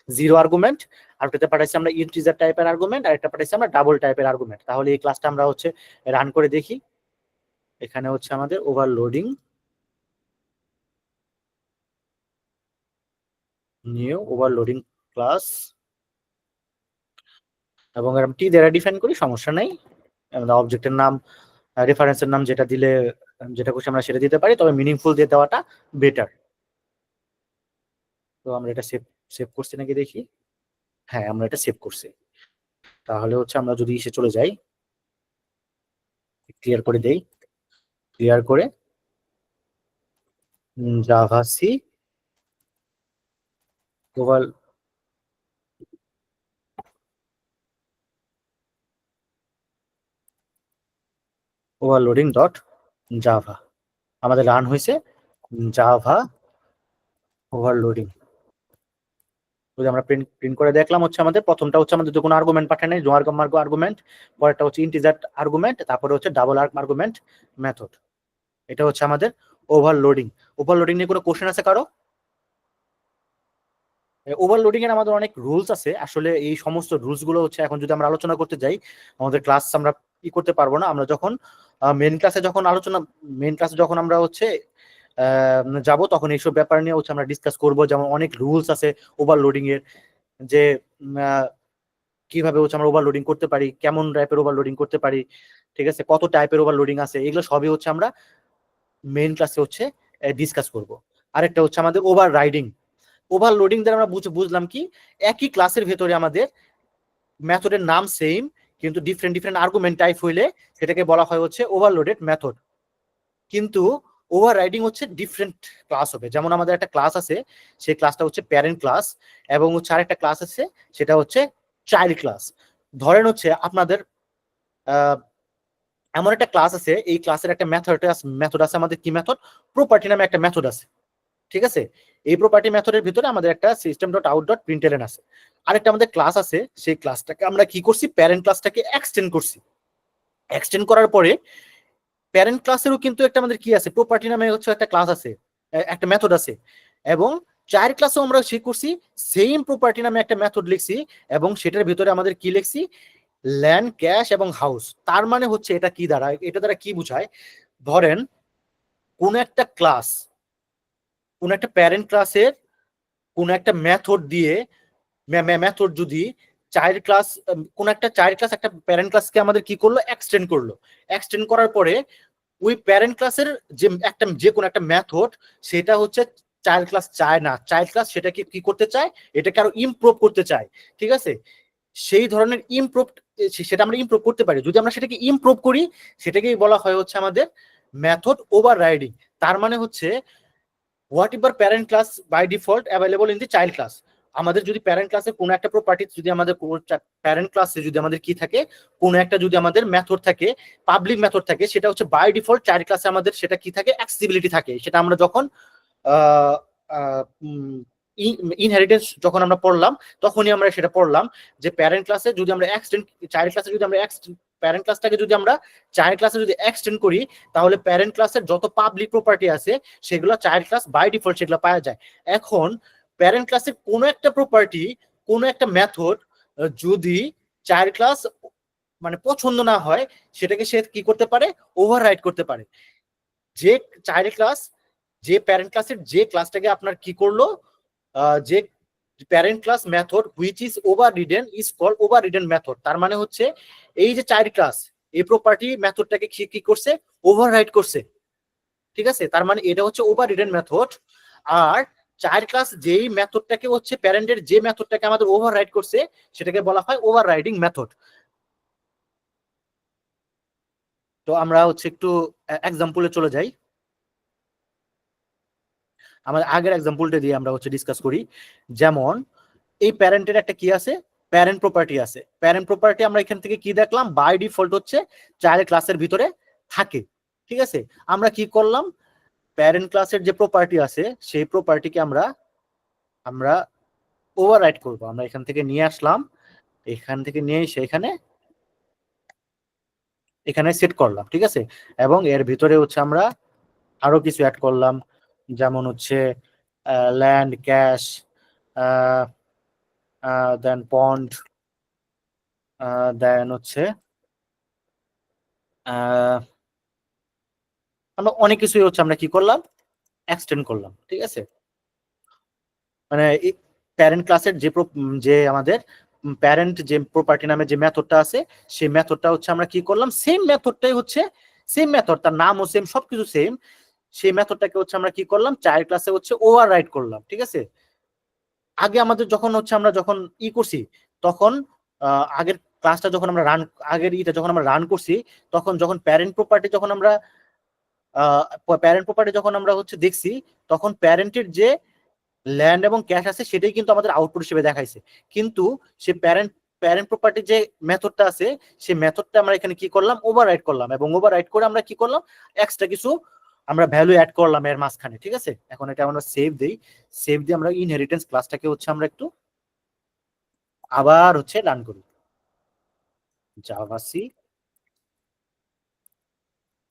জিরো আর্গুমেন্ট, আরেকটাতে পাঠাইছি আমরা ইন্টিজার টাইপের আর্গুমেন্ট, আর একটা পাঠাইছি আমরা ডাবল টাইপের আর্গুমেন্ট। তাহলে এই ক্লাসটা আমরা হচ্ছে রান করে দেখি। এখানে হচ্ছে আমাদের ওভারলোডিং নিউ ওভারলোডিং ক্লাস, এবং এরকম টি দ্বারা ডিফাইন করি, সমস্যা নাই। অবজেক্টের নাম, রেফারেন্সের নাম যেটা দিলে, যেটা খুশি আমরা সেটা দিতে পারি, তবে মিনিংফুল দিয়ে দেওয়াটা বেটার। তো আমরা এটা সেভ সেভ করছি নাকি দেখি, হ্যাঁ আমরা এটা সেভ করছি। তাহলে হচ্ছে আমরা যদি এসে চলে যাই, ক্লিয়ার করে দেই, ক্লিয়ার করে javac over overloading dot Java, আমাদের রান হয়েছে জাভা ওভারলোডিং। যদি আমরা প্রিন্ট করে দেখলাম হচ্ছে আমাদের প্রথমটা হচ্ছে আমাদের কোনো আর্গুমেন্ট পাঠায় নাই, জোয়ার মার্গ আর্গুমেন্ট, পরেরটা হচ্ছে ইন্টিজার আর্গুমেন্ট, তারপরে হচ্ছে ডাবল আর্গুমেন্ট মেথড। এটা হচ্ছে আমাদের ওভারলোডিং। ওভারলোডিং নিয়ে কোনো কোশ্চেন আছে কারো? ওভারলোডিং এর আমাদের অনেক রুলস আছে, আসলে এই সমস্ত রুলস গুলো হচ্ছে এখন যদি আমরা আলোচনা করতে যাই আমাদের ক্লাস আমরা কি করতে পারবো না। আমরা যখন মেন ক্লাসে যখন আমরা হচ্ছে যাব তখন এইসব ব্যাপার নিয়ে হচ্ছে আমরা ডিসকাস করব, যেমন অনেক রুলস আছে ওভারলোডিং এর, যে কিভাবে হচ্ছে আমরা ওভারলোডিং করতে পারি, কেমন টাইপের ওভারলোডিং করতে পারি, ঠিক আছে, কত টাইপের ওভারলোডিং আছে, এগুলো সবই হচ্ছে আমরা মেইন ক্লাসে হচ্ছে ডিসকাস করব। আরেকটা হচ্ছে আমাদের ওভার রাইডিং। ওভারলোডিং দ্বারা আমরা বুঝলাম কি, একই ক্লাসের ভেতরে আমাদের মেথডের নাম সেম কিন্তু ডিফারেন্ট ডিফারেন্ট আর্গুমেন্ট টাইপ হইলে সেটাকে বলা হয় হচ্ছে ওভারলোডেড মেথড। কিন্তু ওভার রাইডিং হচ্ছে ডিফারেন্ট ক্লাস হবে, যেমন আমাদের একটা ক্লাস আছে, সেই ক্লাসটা হচ্ছে প্যারেন্ট ক্লাস, এবং হচ্ছে আরেকটা ক্লাস আছে সেটা হচ্ছে চাইল্ড ক্লাস। ধরেন হচ্ছে আপনাদের এমন একটা ক্লাস আছে, এই ক্লাসের একটা মেথড আছে আমাদের, কি মেথড? প্রপার্টি নামে একটা মেথড আছে, ঠিক আছে। এই প্রপার্টি মেথডের ভিতরে আমাদের একটা সিস্টেম ডট আউট ডট প্রিন্টএলএন আছে। আরেকটা আমাদের ক্লাস আছে, সেই ক্লাসটাকে আমরা কি করছি, প্যারেন্ট ক্লাসটাকে এক্সটেন্ড করছি। এক্সটেন্ড করার পরে প্যারেন্ট ক্লাসেরও কিন্তু একটা আমাদের কি আছে, প্রপার্টি নামে হচ্ছে একটা ক্লাস আছে, একটা মেথড আছে। এবং চাইল্ড ক্লাসেও আমরা কি করছি, সেম প্রপার্টি নামে একটা মেথড লিখছি, এবং সেটার ভিতরে আমাদের কি লিখছি, ল্যান্ড, ক্যাশ এবং হাউস। তার মানে হচ্ছে এটা কি দাঁড়ায়, এটা দ্বারা কি বোঝায়, ধরেন কোন একটা ক্লাস, কোন একটা প্যারেন্ট ক্লাসের কোন একটা মেথড দিয়ে, মেথড যদি চাইল্ড ক্লাস, কোন একটা চাইল্ড ক্লাস একটা প্যারেন্ট ক্লাসকে আমাদের কি করলো, এক্সটেন্ড করলো। এক্সটেন্ড করার পরে ওই প্যারেন্ট ক্লাসের যে কোনো একটা মেথড, সেটা হচ্ছে চাইল্ড ক্লাস চায় না, চাইল্ড ক্লাস সেটাকে কি করতে চায়, এটাকে আরো ইমপ্রুভ করতে চায়, ঠিক আছে। সেই ধরনের ইমপ্রুভ, সেটা আমরা ইমপ্রুভ করতে পারি, যদি আমরা সেটাকে ইমপ্রুভ করি সেটাকেই বলা হয় হচ্ছে আমাদের মেথড ওভার রাইডিং। তার মানে হচ্ছে whatever parent class by default available in the child class, আমাদের যদি প্যারেন্ট ক্লাসে কোনো একটা প্রপার্টি, যদি আমাদের প্যারেন্ট ক্লাসে যদি আমাদের কি থাকে, কোনো একটা যদি আমাদের মেথড থাকে, পাবলিক মেথড থাকে, সেটা হচ্ছে বাই ডিফল্ট চাইল্ড ক্লাসে আমাদের সেটা কি থাকে, অ্যাক্সেসিবিলিটি থাকে। সেটা আমরা যখন ইনহেরিটেন্স যখন আমরা পড়লাম তখনই আমরা সেটা পড়লাম, যে প্যারেন্ট ক্লাসে যদি আমরা এক্সটেন্ড, চাইল্ড ক্লাসে যদি আমরা প্যারেন্ট ক্লাসটাকে যদি আমরা চাইল্ড ক্লাসে যদি এক্সটেন্ড করি, তাহলে প্যারেন্ট ক্লাসের যত পাবলিক প্রপার্টি আছে সেগুলো চাইল্ড ক্লাস বাই ডিফল্ট সেগুলো পাওয়া যায়। এখন প্যারেন্ট ক্লাসের কোনো একটা প্রপার্টি, কোনো একটা মেথড যদি চাইল্ড ক্লাস মানে পছন্দ না হয়, সেটাকে সে কি করতে পারে, ওভাররাইড করতে পারে। যে চাইল্ড ক্লাস, যে প্যারেন্ট ক্লাসের যে ক্লাসটাকে আপনার কি করলো, যে parent class method which is overridden is called overridden method. তার মানে হচ্ছে এই যে চাইল্ড ক্লাস এই প্রপার্টি মেথডটাকে কি করছে, ওভাররাইড করছে, ঠিক আছে। তার মানে এটা হচ্ছে ওভাররিডেন মেথড। আর চাইল্ড ক্লাস যেই মেথডটাকে হচ্ছে প্যারেন্টের যে মেথডটাকে আমাদের ওভাররাইড করছে সেটাকে বলা হয় ওভাররাইডিং মেথড। তো আমরা হচ্ছে একটু এক্সাম্পলে চলে যাই। আমাদের আগের এক্সাম্পলটা দিয়ে আমরা হচ্ছে ডিসকাস করি। যেমন এই প্যারেন্টের একটা কি আছে, প্যারেন্ট প্রপার্টি আছে। প্যারেন্ট প্রপার্টি আমরা এখান থেকে কি দেখলাম, বাই ডিফল্ট হচ্ছে চাইল্ড ক্লাসের ভিতরে থাকে, ঠিক আছে। আমরা কি করলাম, প্যারেন্ট ক্লাসের যে প্রপার্টি আছে সেই প্রপার্টিকে আমরা আমরা ওভাররাইড করব। আমরা এখান থেকে নিয়ে আসলাম, এখান থেকে নিয়ে এসে এখানে সেট করলাম, ঠিক আছে। এবং এর ভিতরে হচ্ছে আমরা আরো কিছু অ্যাড করলাম, যেমন হচ্ছে ল্যান্ড, ক্যাশ, দেন পন্ড, দেন হচ্ছে আমরা অনেক কিছুই হচ্ছে আমরা কি করলাম, এক্সটেন্ড করলাম, ঠিক আছে। মানে প্যারেন্ট ক্লাসের যে আমাদের প্যারেন্ট যে প্রপার্টি নামে যে মেথডটা আছে সেই মেথডটা হচ্ছে আমরা কি করলাম, সেম মেথডটাই হচ্ছে সেম মেথড, তার নামও সেম, সবকিছু সেম। সেই মেথডটাকে হচ্ছে আমরা কি করলাম, চাইল্ড ক্লাসে হচ্ছে ওভাররাইড করলাম, ঠিক আছে। আগে আমাদের যখন হচ্ছে আমরা যখন করছি তখন আগের ক্লাসটা যখন আমরা আগের যখন আমরা রান করছি, তখন যখন প্যারেন্ট প্রপার্টি যখন আমরা হচ্ছে দেখছি, তখন প্যারেন্টের যে ল্যান্ড এবং ক্যাশ আছে সেটাই কিন্তু আমাদের আউটপুট হিসেবে দেখাইছে। কিন্তু সে প্যারেন্ট প্রপার্টির যে মেথডটা আছে সেই মেথডটা আমরা এখানে কি করলাম, ওভাররাইড করলাম, এবং ওভাররাইড করে আমরা কি করলাম, এক্সট্রা কিছু আমরা ভ্যালু অ্যাড করলাম এর মাঝখানে, ঠিক আছে। এখন এটা আমরা সেভ দেই, সেভ দিয়ে আমরা ইনহেরিটেন্স ক্লাসটাকে হচ্ছে আমরা একটু আবার হচ্ছে রান করি javac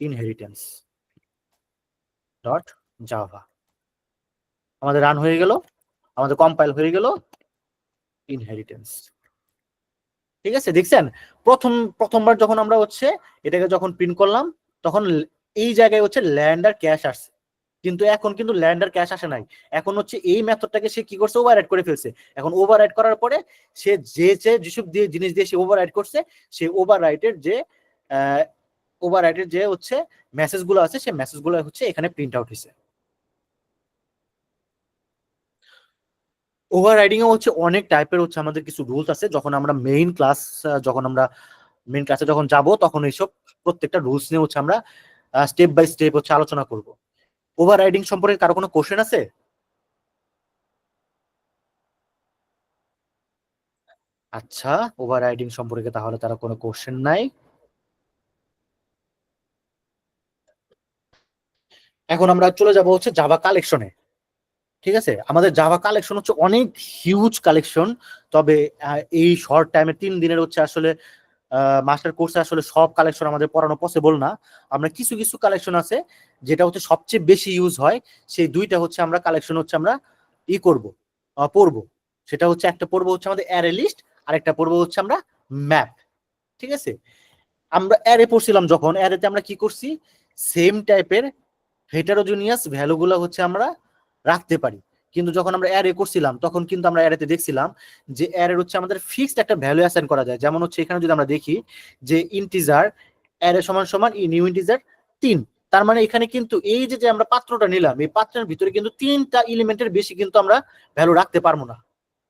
inheritance dot Java, আমাদের রান হয়ে গেল, আমাদের কম্পাইল হয়ে গেল ইনহেরিটেন্স। ঠিক আছে, দেখছেন প্রথমবার যখন আমরা হচ্ছে এটাকে যখন প্রিন্ট করলাম তখন এই জায়গায় হচ্ছে ল্যান্ড আর ক্যাশ আসছে, কিন্তু এখন কিন্তু ল্যান্ড আর ক্যাশ আসে নাই। এখন হচ্ছে এই মেথডটাকে সে কি করছে, ওভাররাইড করে ফেলছে। এখন ওভাররাইড করার পরে সে যেসব দিয়ে জিনিস দিয়ে সে ওভাররাইড করছে, সেই ওভাররাইটের যে হচ্ছে মেসেজগুলো আছে, সেই মেসেজগুলো হচ্ছে এখানে প্রিন্ট আউট হয়েছে। ওভাররাইডিং এ হচ্ছে অনেক টাইপের হচ্ছে আমাদের কিছু রুলস আছে। যখন আমরা মেইন ক্লাসে যখন যাব তখন এইসব প্রত্যেকটা রুলস নিয়ে হচ্ছে আমরা স্টেপ বাই স্টেপ হচ্ছে আলোচনা করব। ওভাররাইডিং সম্পর্কে কারো কোনো কোশ্চেন আছে? আচ্ছা, ওভাররাইডিং সম্পর্কে তাহলে তারা কোনো কোশ্চেন নাই। এখন আমরা চলে যাব হচ্ছে জাভা কালেকশনে। ঠিক আছে, আমাদের জাভা কালেকশন হচ্ছে অনেক হিউজ কালেকশন। তবে এই শর্ট টাইমে 3 দিনের হচ্ছে আসলে মাস্টার কোর্সে আসলে সব কালেকশন আমাদের পড়ানো পসিবল না। আমরা কিছু কিছু কালেকশন আছে যেটা হচ্ছে সবচেয়ে বেশি ইউজ হয়, সেই দুইটা হচ্ছে আমরা কালেকশন হচ্ছে আমরা করব, পড়বো। সেটা হচ্ছে একটা পড়বো হচ্ছে আমাদের অ্যারে লিস্ট, আর একটা পড়বো হচ্ছে আমরা ম্যাপ। ঠিক আছে, আমরা অ্যারে পড়ছিলাম, যখন অ্যারেতে আমরা কি করছি, সেম টাইপের হেটারোজিনিয়াস ভ্যালুগুলো হচ্ছে আমরা রাখতে পারি। কিন্তু যখন আমরা অ্যারে করছিলাম তখন কিন্তু আমরা অ্যারেতে দেখছিলাম যে অ্যারের হচ্ছে আমাদের ফিক্সড একটা ভ্যালু অ্যাসাইন করা যায়। যেমন হচ্ছে এখানে যদি আমরা দেখি যে ইন্টিজার অ্যারে সমান সমান নিউ ইন্টিজার 3, তার মানে এখানে কিন্তু এই যে আমরা পাত্রটা নিলাম, এই পাত্রের ভিতরে কিন্তু 3টা এলিমেন্টের বেশি কিন্তু আমরা ভ্যালু রাখতে পারবো না।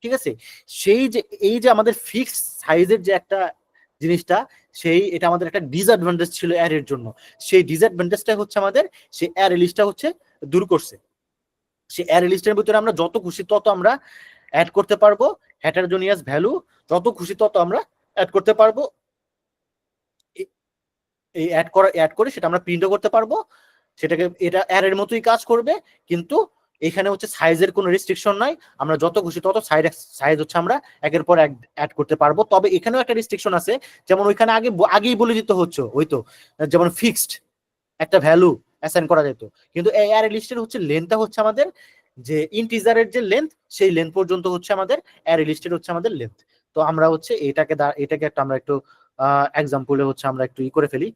ঠিক আছে, এই যে আমাদের ফিক্সড সাইজের যে একটা জিনিসটা, এটা আমাদের একটা ডিসঅ্যাডভান্টেজ ছিল অ্যারের জন্য। সেই ডিসঅ্যাডভান্টেজটা হচ্ছে আমাদের সেই অ্যারে লিস্টটা হচ্ছে দূর করছে। সেই অ্যারে লিস্টের ভিতরে আমরা যত খুশি তত আমরা অ্যাড করতে পারবো, হেটারোজিনিয়াস ভ্যালু যত খুশি তত আমরা অ্যাড করতে পারবো। এই অ্যাড করে সেটা আমরা প্রিন্টও করতে পারবো, সেটাকে এটা অ্যারের মতোই কাজ করবে। কিন্তু এখানে হচ্ছে সাইজের কোনো রেস্ট্রিকশন নাই, আমরা যত খুশি তত সাইজ হচ্ছে আমরা একের পর এক অ্যাড করতে পারবো। তবে এখানেও একটা রেস্ট্রিকশন আছে, যেমন ওইখানে আগেই বলে দিতে হচ্ছে হয়তো, যেমন ফিক্সড একটা ভ্যালু অ্যাসাইন করা যেত। কিন্তু এই অ্যারে লিস্টের হচ্ছে লেন্থটা হচ্ছে আমাদের যে ইন্টিজারের যে লেন্থ, সেই লেন্থ পর্যন্ত হচ্ছে আমাদের অ্যারে লিস্টের হচ্ছে আমাদের লেন্থ। তো আমরা হচ্ছে এটাকে একটা আমরা একটু এক্সাম্পলে হচ্ছে আমরা একটু করে ফেলি।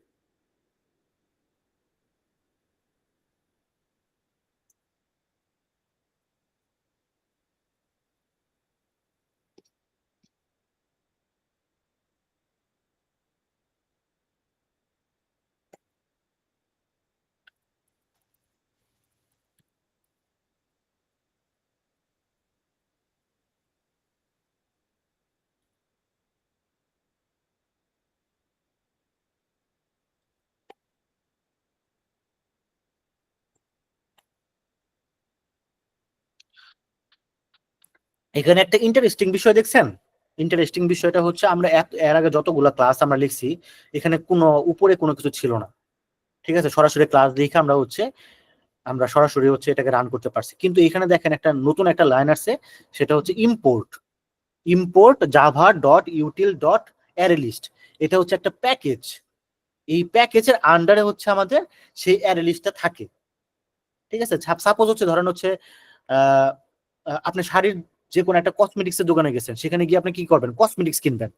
এখানে একটা ইন্টারেস্টিং বিষয় দেখছেন। ইন্টারেস্টিং বিষয়টা হচ্ছে আমরা এর আগে যতগুলা ক্লাস আমরা লিখছি, এখানে কোনো উপরে কোনো কিছু ছিল না। ঠিক আছে, সরাসরি ক্লাস লিখে আমরা সরাসরি হচ্ছে এটাকে রান করতে পারছি। কিন্তু এখানে দেখেন একটা নতুন একটা লাইন আছে, সেটা হচ্ছে import Java dot util dot array list. এটা হচ্ছে একটা প্যাকেজ, এই প্যাকেজের আন্ডারে হচ্ছে আমাদের সেই অ্যারে লিস্টটা থাকে। ঠিক আছে, সাপোজ হচ্ছে ধরেন হচ্ছে আহ আপনি শাড়ির যে কোনো একটা কসমেটিক্স এর দোকানে গেছেন, সেখানে গিয়ে আপনি কি করবেন, কসমেটিক্স কিনবেন।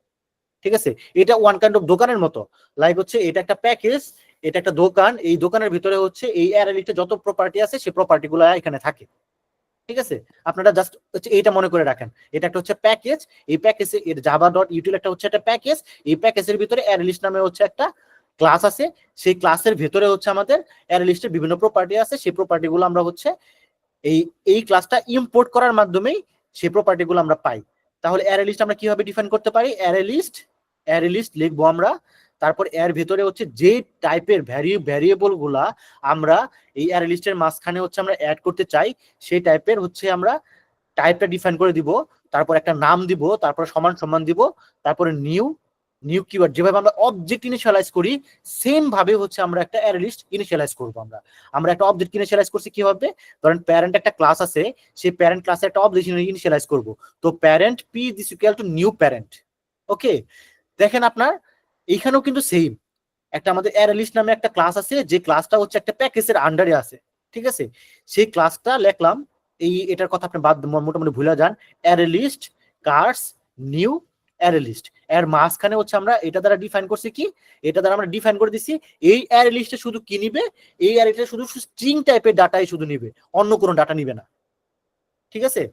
ঠিক আছে, এটা ওয়ান কাইন্ড অফ দোকানের মতো, লাইক হচ্ছে এটা একটা প্যাকেজ, এটা একটা দোকান, এই দোকানের ভিতরে হচ্ছে এই অ্যারে লিস্টে যত প্রপার্টি আছে সেই প্রপার্টি গুলো এখানে থাকে। ঠিক আছে, আপনারা জাস্ট হচ্ছে এইটা মনে করে রাখেন, এটা একটা হচ্ছে প্যাকেজ। এই প্যাকেজে এর জাভা ডট ইউটিল একটা হচ্ছে একটা প্যাকেজ, এই প্যাকেজের ভিতরে অ্যারে লিস্ট নামে হচ্ছে একটা ক্লাস আছে। সেই ক্লাসের ভিতরে হচ্ছে আমাদের অ্যারে লিস্টের বিভিন্ন প্রপার্টি আছে, সেই প্রপার্টি গুলো আমরা হচ্ছে এই এই ক্লাসটা ইম্পোর্ট করার মাধ্যমেই সেই প্রপার্টি গুলো আমরা পাই। তাহলে অ্যারে লিস্ট আমরা কিভাবে ডিফাইন করতে পারি, অ্যারে লিস্ট লিখবো আমরা, তারপর এর ভিতরে হচ্ছে যে টাইপের ভ্যারিয়েবল গুলা আমরা এই অ্যারে লিস্টের মাঝখানে হচ্ছে আমরা অ্যাড করতে চাই, সেই টাইপের হচ্ছে আমরা টাইপটা ডিফাইন করে দিব, তারপর একটা নাম দিব, তারপর সমান সমান দিব, তারপরে নিউ নিউ কিওয়ার্ড যেভাবে আমরা অবজেক্ট ইনিশিয়ালাইজ করি সেম ভাবে হচ্ছে আমরা একটা অ্যারে লিস্ট ইনিশিয়ালাইজ করব। আমরা একটা অবজেক্ট ইনিশিয়ালাইজ করছি কি হবে, ধরেন প্যারেন্ট একটা ক্লাস আছে, সেই প্যারেন্ট ক্লাসে একটা অবজেক্ট ইনিশিয়ালাইজ করব। তো parent P this equal to new parent. Okay, দেখেন আপনার এইখানেও কিন্তু সেম একটা আমাদের অ্যারে লিস্ট নামে একটা ক্লাস আছে, যে ক্লাসটা হচ্ছে একটা প্যাকেজের আন্ডারে আছে। ঠিক আছে, সেই ক্লাসটা লিখলাম, এটার কথা আপনি বাদ মোটামুটি ভুলে যান, array list cars new array list. এর মাঝখানে হচ্ছে আমরা এটা দ্বারা ডিফাইন করছি কি, এটা দ্বারা আমরা ডিফাইন করে দিছি এই অ্যারে লিস্টে শুধু কি নিবে, এই অ্যারেটা শুধু স্ট্রিং টাইপের ডাটাই শুধু নিবে, অন্য কোনো ডাটা নিবে না। ঠিক আছে,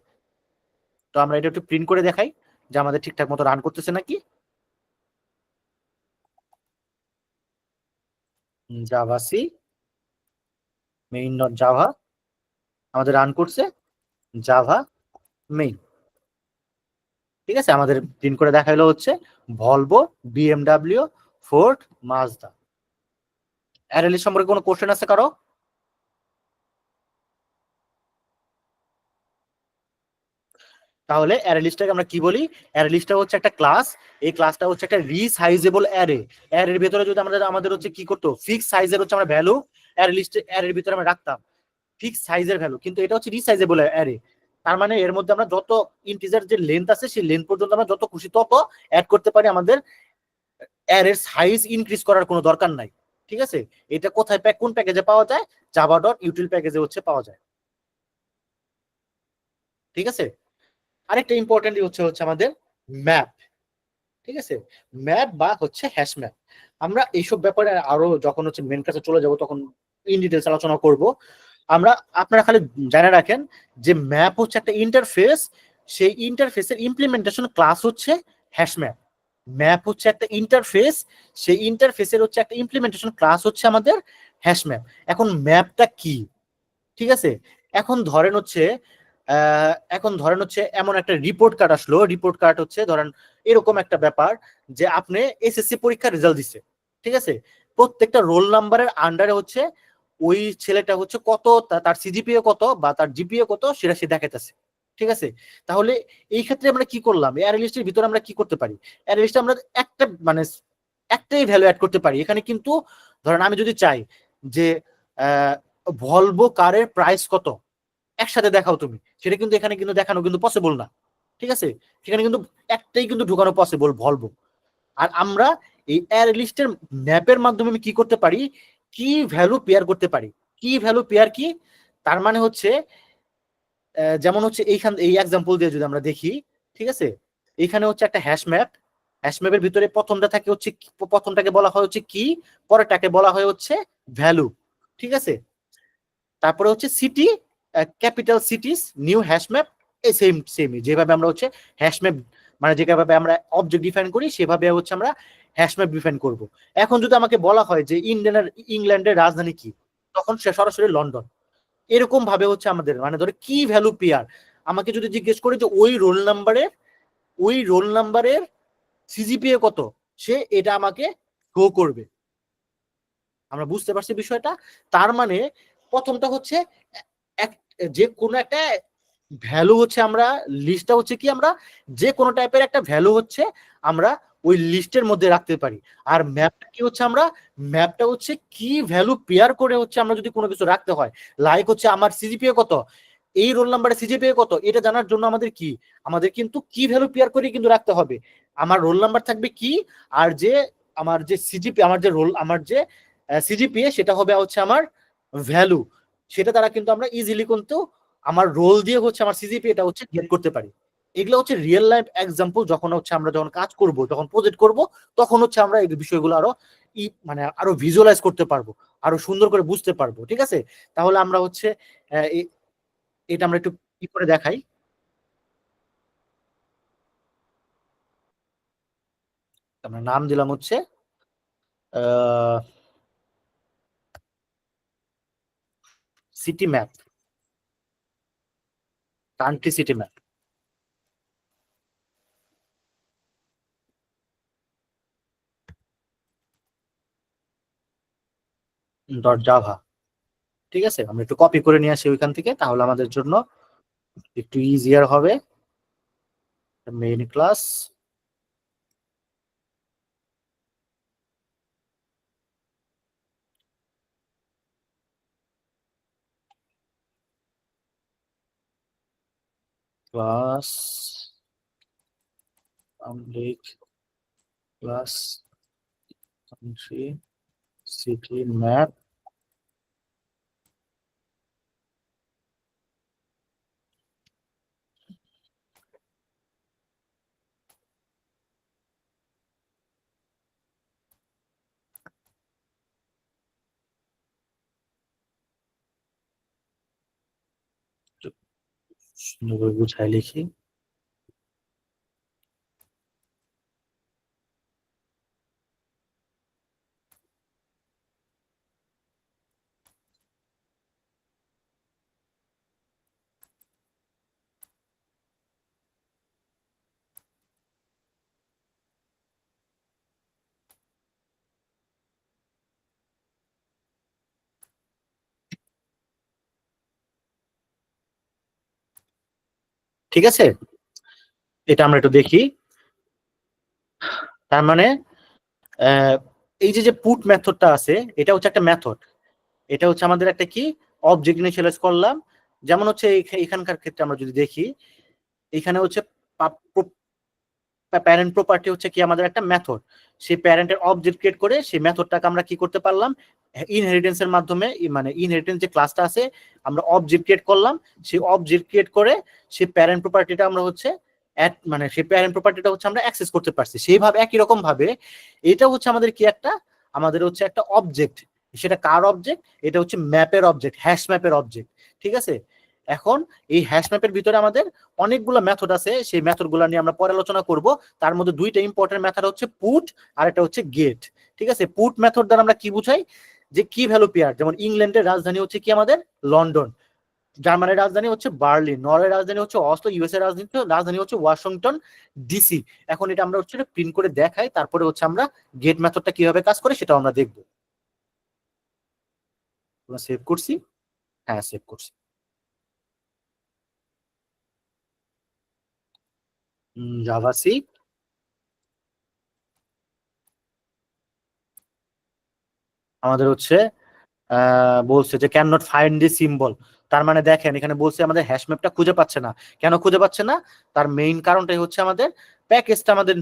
তো আমরা এটা একটু প্রিন্ট করে দেখাই যে আমাদের ঠিকঠাক মতো রান করতেছে নাকি। Javac main dot Java আমাদের রান করছে, জাভা মেইন। ঠিক আছে, আমাদের প্রিন্ট করে দেখাইলো হচ্ছে Volvo, BMW, Ford, Mazda. Array list সম্পর্কে কোনো কোশ্চেন আছে কারো? তাহলে অ্যারে লিস্টটাকে আমরা কি বলি, অ্যারে লিস্টটা হচ্ছে একটা ক্লাস, এই ক্লাসটা হচ্ছে একটা রিসাইজেবল অ্যারে। অ্যারের ভিতরে যদি আমাদের হচ্ছে কি করতো, ফিক্স সাইজের হচ্ছে আমরা ভ্যালু অ্যারে লিস্টে অ্যারের ভিতরে আমরা রাখতাম, ফিক্স সাইজের ভ্যালু, কিন্তু এটা হচ্ছে রিসাইজেবল অ্যারে। তার মানে এর মধ্যে আমরা যত ইন্টিজার যে লেন্থ আছে সেই লেন্থ পর্যন্ত আমরা যত খুশি তত অ্যাড করতে পারি, আমাদের অ্যারের সাইজ ইনক্রিজ করার কোনো দরকার নাই। ঠিক আছে, এটা কোথায় কোন প্যাকেজে পাওয়া যায়, জাভা ডট ইউটিল প্যাকেজে হচ্ছে পাওয়া যায়। ঠিক আছে, আরেকটা ইম্পর্টেন্ট হচ্ছে হচ্ছে আমাদের ম্যাপ। ঠিক আছে, ম্যাপ বা হচ্ছে হ্যাশ ম্যাপ। আমরা এইসব ব্যাপারে আরো যখন হচ্ছে মেন ক্লাসে চলে যাব তখন ইন ডিটেলস আলোচনা করব। আমরা আপনারা খালি জানা রাখেন যে ম্যাপ হচ্ছে একটা ইন্টারফেস, সেই ইন্টারফেসের ইমপ্লিমেন্টেশন ক্লাস হচ্ছে হ্যাশ ম্যাপ। ম্যাপ হচ্ছে একটা ইন্টারফেস, সেই ইন্টারফেসের হচ্ছে একটা ইমপ্লিমেন্টেশন ক্লাস হচ্ছে আমাদের হ্যাশ ম্যাপ। এখন ম্যাপটা কি, ঠিক আছে, এখন ধরেন হচ্ছে এমন একটা রিপোর্ট কার্ড আসলো, রিপোর্ট কার্ড হচ্ছে ধরেন এরকম একটা ব্যাপার যে আপনি এসএসসি পরীক্ষার রেজাল্ট দিছে। ঠিক আছে, প্রত্যেকটা রোল নাম্বারের আন্ডারে হচ্ছে ওই ছেলেটা হচ্ছে কত, তার সিজিপিএ কত বা তার জিপিএ কত সেটা সে দেখাইতেছে। ঠিক আছে, তাহলে এই ক্ষেত্রে আমরা কি করলাম, অ্যারে লিস্টের ভিতরে আমরা কি করতে পারি, অ্যারে লিস্টে আমরা একটা মানে একটাই ভ্যালু অ্যাড করতে পারি। এখানে কিন্তু ধরেন আমি যদি চাই যে ভলভো কারের প্রাইস কত একসাথে দেখাও তুমি, সেটা কিন্তু এখানে কিন্তু দেখানো কিন্তু পসিবল না। ঠিক আছে, সেখানে কিন্তু একটাই কিন্তু ঢুকানো পসিবল, ভলভো। আর আমরা এই অ্যারে লিস্টের ম্যাপের মাধ্যমে আমি কি করতে পারি, কি ভ্যালু পেয়ার করতে পারি। কি ভ্যালু পেয়ার কি, তার মানে হচ্ছে যেমন হচ্ছে এই এক্সাম্পল দিয়ে যদি আমরা দেখি, ঠিক আছে, এইখানে হচ্ছে একটা হ্যাশ ম্যাপ, হ্যাশ ম্যাপের ভিতরে প্রথমটা থাকে হচ্ছে প্রথমটাকে বলা হয় হচ্ছে কি, পরেরটাকে বলা হয় হচ্ছে ভ্যালু। ঠিক আছে, তারপরে হচ্ছে city, capital cities, new hash map, এই সেম সেম যেভাবে আমরা হচ্ছে হ্যাশ ম্যাপ মানে যেভাবে আমরা অবজেক্ট ডিফাইন করি সেভাবে হচ্ছে আমরা হ্যাশ ম্যাপ ডিফাইন করব। এখন যদি আমাকে বলা হয় যে ইংল্যান্ডের রাজধানী কি, তখন সে সরাসরি লন্ডন। এরকম ভাবে হচ্ছে আমাদের মানে ধরে কি ভ্যালু পেয়ার, আমাকে যদি জিজ্ঞেস করি যে ওই রোল নাম্বারের সিজিপিএ কত, সে এটা আমাকে শো করবে। আমরা বুঝতে পারছি বিষয়টা। তার মানে প্রথমটা হচ্ছে যে কোনো একটা ভ্যালু হচ্ছে আমরা লিস্টটা হচ্ছে কি, আমরা যে কোনো টাইপের একটা ভ্যালু হচ্ছে আমরা ওই লিস্টের মধ্যে রাখতে পারি। আর ম্যাপটা কি হচ্ছে, আমরা ম্যাপটা হচ্ছে কি ভ্যালু পেয়ার করে হচ্ছে আমরা যদি কোনো কিছু রাখতে হয়, লাইক হচ্ছে আমার সিজিপিএ কত, এই রোল নাম্বারে সিজিপিএ কত, এটা জানার জন্য আমাদের কিন্তু কি ভ্যালু পেয়ার করে কিন্তু রাখতে হবে। আমার রোল নাম্বার থাকবে কি, আর যে আমার যে সিজিপি আমার যে সিজিপিএ সেটা হবে হচ্ছে আমার ভ্যালু। সেটা দ্বারা কিন্তু আমরা ইজিলি কিন্তু আমার রোল দিয়ে হচ্ছে আমার সিজিপি এটা হচ্ছে গেট করতে পারি। এগুলো হচ্ছে রিয়েল লাইফ এক্সাম্পল, যখন কাজ করব, যখন প্রজেক্ট করব, তখন হচ্ছে আমরা এই বিষয়গুলো আরো মানে আরো ভিজুয়ালাইজ করতে পারবো, আরো সুন্দর করে বুঝতে পারবো। ঠিক আছে, তাহলে আমরা হচ্ছে এটা আমরা একটু কি করে দেখাই। আমরা নাম দিলাম হচ্ছে city map, country city map dot Java. ঠিক আছে, আমরা একটু কপি করে নিয়ে আসি ওইখান থেকে, তাহলে আমাদের জন্য একটু ইজিয়ার হবে। Main class class public class country city map সুন্দর করে গুছাই লিখি। ঠিক আছে, এটা আমরা একটু দেখি। তার মানে আহ, এই যে যে পুট মেথডটা আছে, এটা হচ্ছে একটা মেথড। এটা হচ্ছে আমাদের একটা কি অবজেক্ট ইনিশিয়ালাইজ করলাম। যেমন হচ্ছে এখানকার ক্ষেত্রে আমরা যদি দেখি, এখানে হচ্ছে প্যারেন্ট প্রপার্টি হচ্ছে কি আমাদের একটা মেথড। সেই প্যারেন্টের অবজেক্ট ক্রিয়েট করে সেই মেথডটাকে আমরা কি করতে পারলাম, ইনহেরিটেন্সের মাধ্যমে, মানে ইনহেরিটেন্স যে ক্লাসটা আছে আমরা অবজেক্ট ক্রিয়েট করলাম। সেই অবজেক্ট ক্রিয়েট করে সেই প্যারেন্ট প্রপার্টিটা আমরা হচ্ছে মানে সেই প্যারেন্ট প্রপার্টিটা হচ্ছে আমরা অ্যাক্সেস করতে পারছি। সেইভাবে একই রকম ভাবে এটা হচ্ছে আমাদের কি একটা, আমাদের হচ্ছে একটা অবজেক্ট। সেটা কার অবজেক্ট? এটা হচ্ছে ম্যাপের অবজেক্ট, হ্যাশ ম্যাপের অবজেক্ট। ঠিক আছে, এখন এই হ্যাশ ম্যাপের ভিতরে আমাদের অনেকগুলো মেথড আছে, সেই মেথড গুলো নিয়ে আমরা পরে আলোচনা করব। তার মধ্যে দুইটা ইম্পর্টেন্ট মেথড হচ্ছে পুট আর একটা হচ্ছে গেট। ঠিক আছে, পুট মেথড দ্বারা আমরা কি বুঝাই, যে কি ভ্যালু পেয়ার, যেমন ইংল্যান্ডের রাজধানী হচ্ছে কি আমাদের লন্ডন, জার্মানির রাজধানী হচ্ছে বার্লিন, নরওয়ের রাজধানী হচ্ছে অসলো, ইউএস এর রাজধানী হচ্ছে ওয়াশিংটন ডিসি। এখন এটা আমরা হচ্ছে প্রিন্ট করে দেখাই, তারপরে হচ্ছে আমরা গেট মেথডটা কিভাবে কাজ করে সেটাও আমরা দেখবো। সেভ করছি, হ্যাঁ সেভ করছি। জাভাসি আমাদের হচ্ছে বলছে যে can not find the symbol. তার মানে দেখেন এখানে বলছে আমাদের হ্যাশ ম্যাপটা খুঁজে পাচ্ছে না। কেন খুঁজে পাচ্ছে না? তার মেইন কারণটাই হচ্ছে আমাদের প্যাকেজটা আমাদের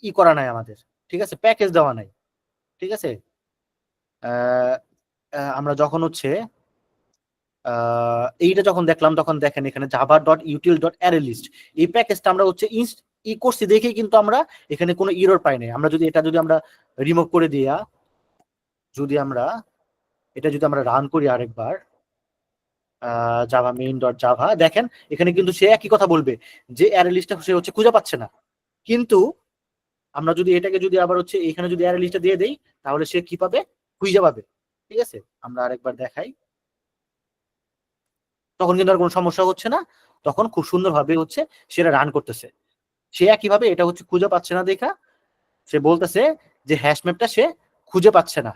ই করা নাই আমাদের। ঠিক আছে, প্যাকেজ দেওয়া নাই। ঠিক আছে, আহ, আমরা যখন হচ্ছে এইটা যখন দেখলাম, তখন দেখেন এখানে Java dot util dot array list, এই প্যাকেজটা আমরা হচ্ছে ই করছি দেখেই কিন্তু আমরা এখানে কোনো ইরর পাই নাই। আমরা যদি এটা যদি আমরা রিমুভ করে দিয়া, যদি আমরা এটা যদি আমরা রান করি আরেকবার, জাভা মেইন ডট জাভা, দেখেন এখানে কিন্তু সে একই কথা বলবে যে অ্যারে লিস্টটা সে হচ্ছে খুঁজে পাচ্ছে না। কিন্তু আমরা যদি এটাকে যদি আবার হচ্ছে এখানে যদি অ্যারে লিস্টটা দিয়ে দেই, তাহলে সে কি পাবে, খুঁজে পাবে। ঠিক আছে, আমরা আরেকবার দেখাই, তখন কিন্তু আর কোনো সমস্যা হচ্ছে না। তখন খুব সুন্দরভাবে হচ্ছে সেটা রান করতেছে। সে একইভাবে এটা হচ্ছে খুঁজে পাচ্ছে না দেখা সে বলতেছে যে হ্যাশ ম্যাপটা সে খুঁজে পাচ্ছে না,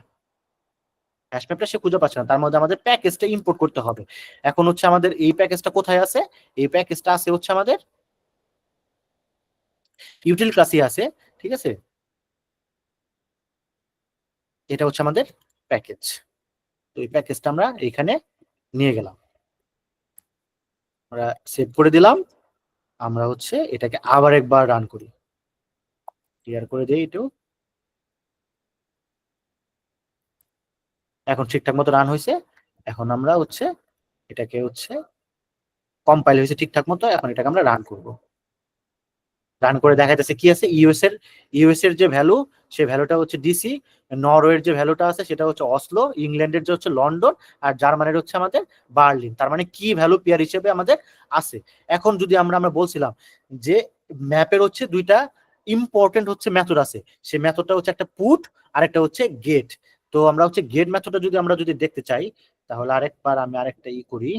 হ্যাশ ম্যাপটা সে খুঁজে পাচ্ছে না। তার মধ্যে আমাদের প্যাকেজটা ইম্পোর্ট করতে হবে। এখন হচ্ছে আমাদের এই প্যাকেজটা কোথায় আছে? এই প্যাকেজটা আছে হচ্ছে আমাদের ইউটিল ক্লাসই আছে। ঠিক আছে, এটা হচ্ছে আমাদের প্যাকেজ। তো এই প্যাকেজটা আমরা এখানে নিয়ে গেলাম, আমরা সেভ করে দিলাম। আমরা হচ্ছে এটাকে আবার একবার রান করি, ক্লিয়ার করে দিই একটু। এখন ঠিকঠাক মতো রান হয়েছে। এখন আমরা হচ্ছে এটাকে হচ্ছে কম্পাইল হয়েছে ঠিকঠাক মতো, এখন এটাকে আমরা রান করব। রান করে দেখা যাচ্ছে কি আছে, ইউএস এর যে ভ্যালু, সেই ভ্যালুটা হচ্ছে ডিসি, নরওয়ের যে ভ্যালুটা আছে সেটা হচ্ছে অসলো, ইংল্যান্ডের যে হচ্ছে লন্ডন, আর জার্মানির হচ্ছে আমাদের বার্লিন। তার মানে কি ভ্যালু পেয়ার হিসেবে আমাদের আছে। এখন যদি আমরা আমরা বলছিলাম যে ম্যাপের হচ্ছে দুইটা ইম্পর্টেন্ট হচ্ছে মেথড আছে, সেই মেথডটা হচ্ছে একটা পুট আর একটা হচ্ছে গেট। তো আমরা হচ্ছে গেট মেথডটা যদি আমরা যদি দেখতে চাই, তাহলে আরেকবার আমি আরেকটা করি,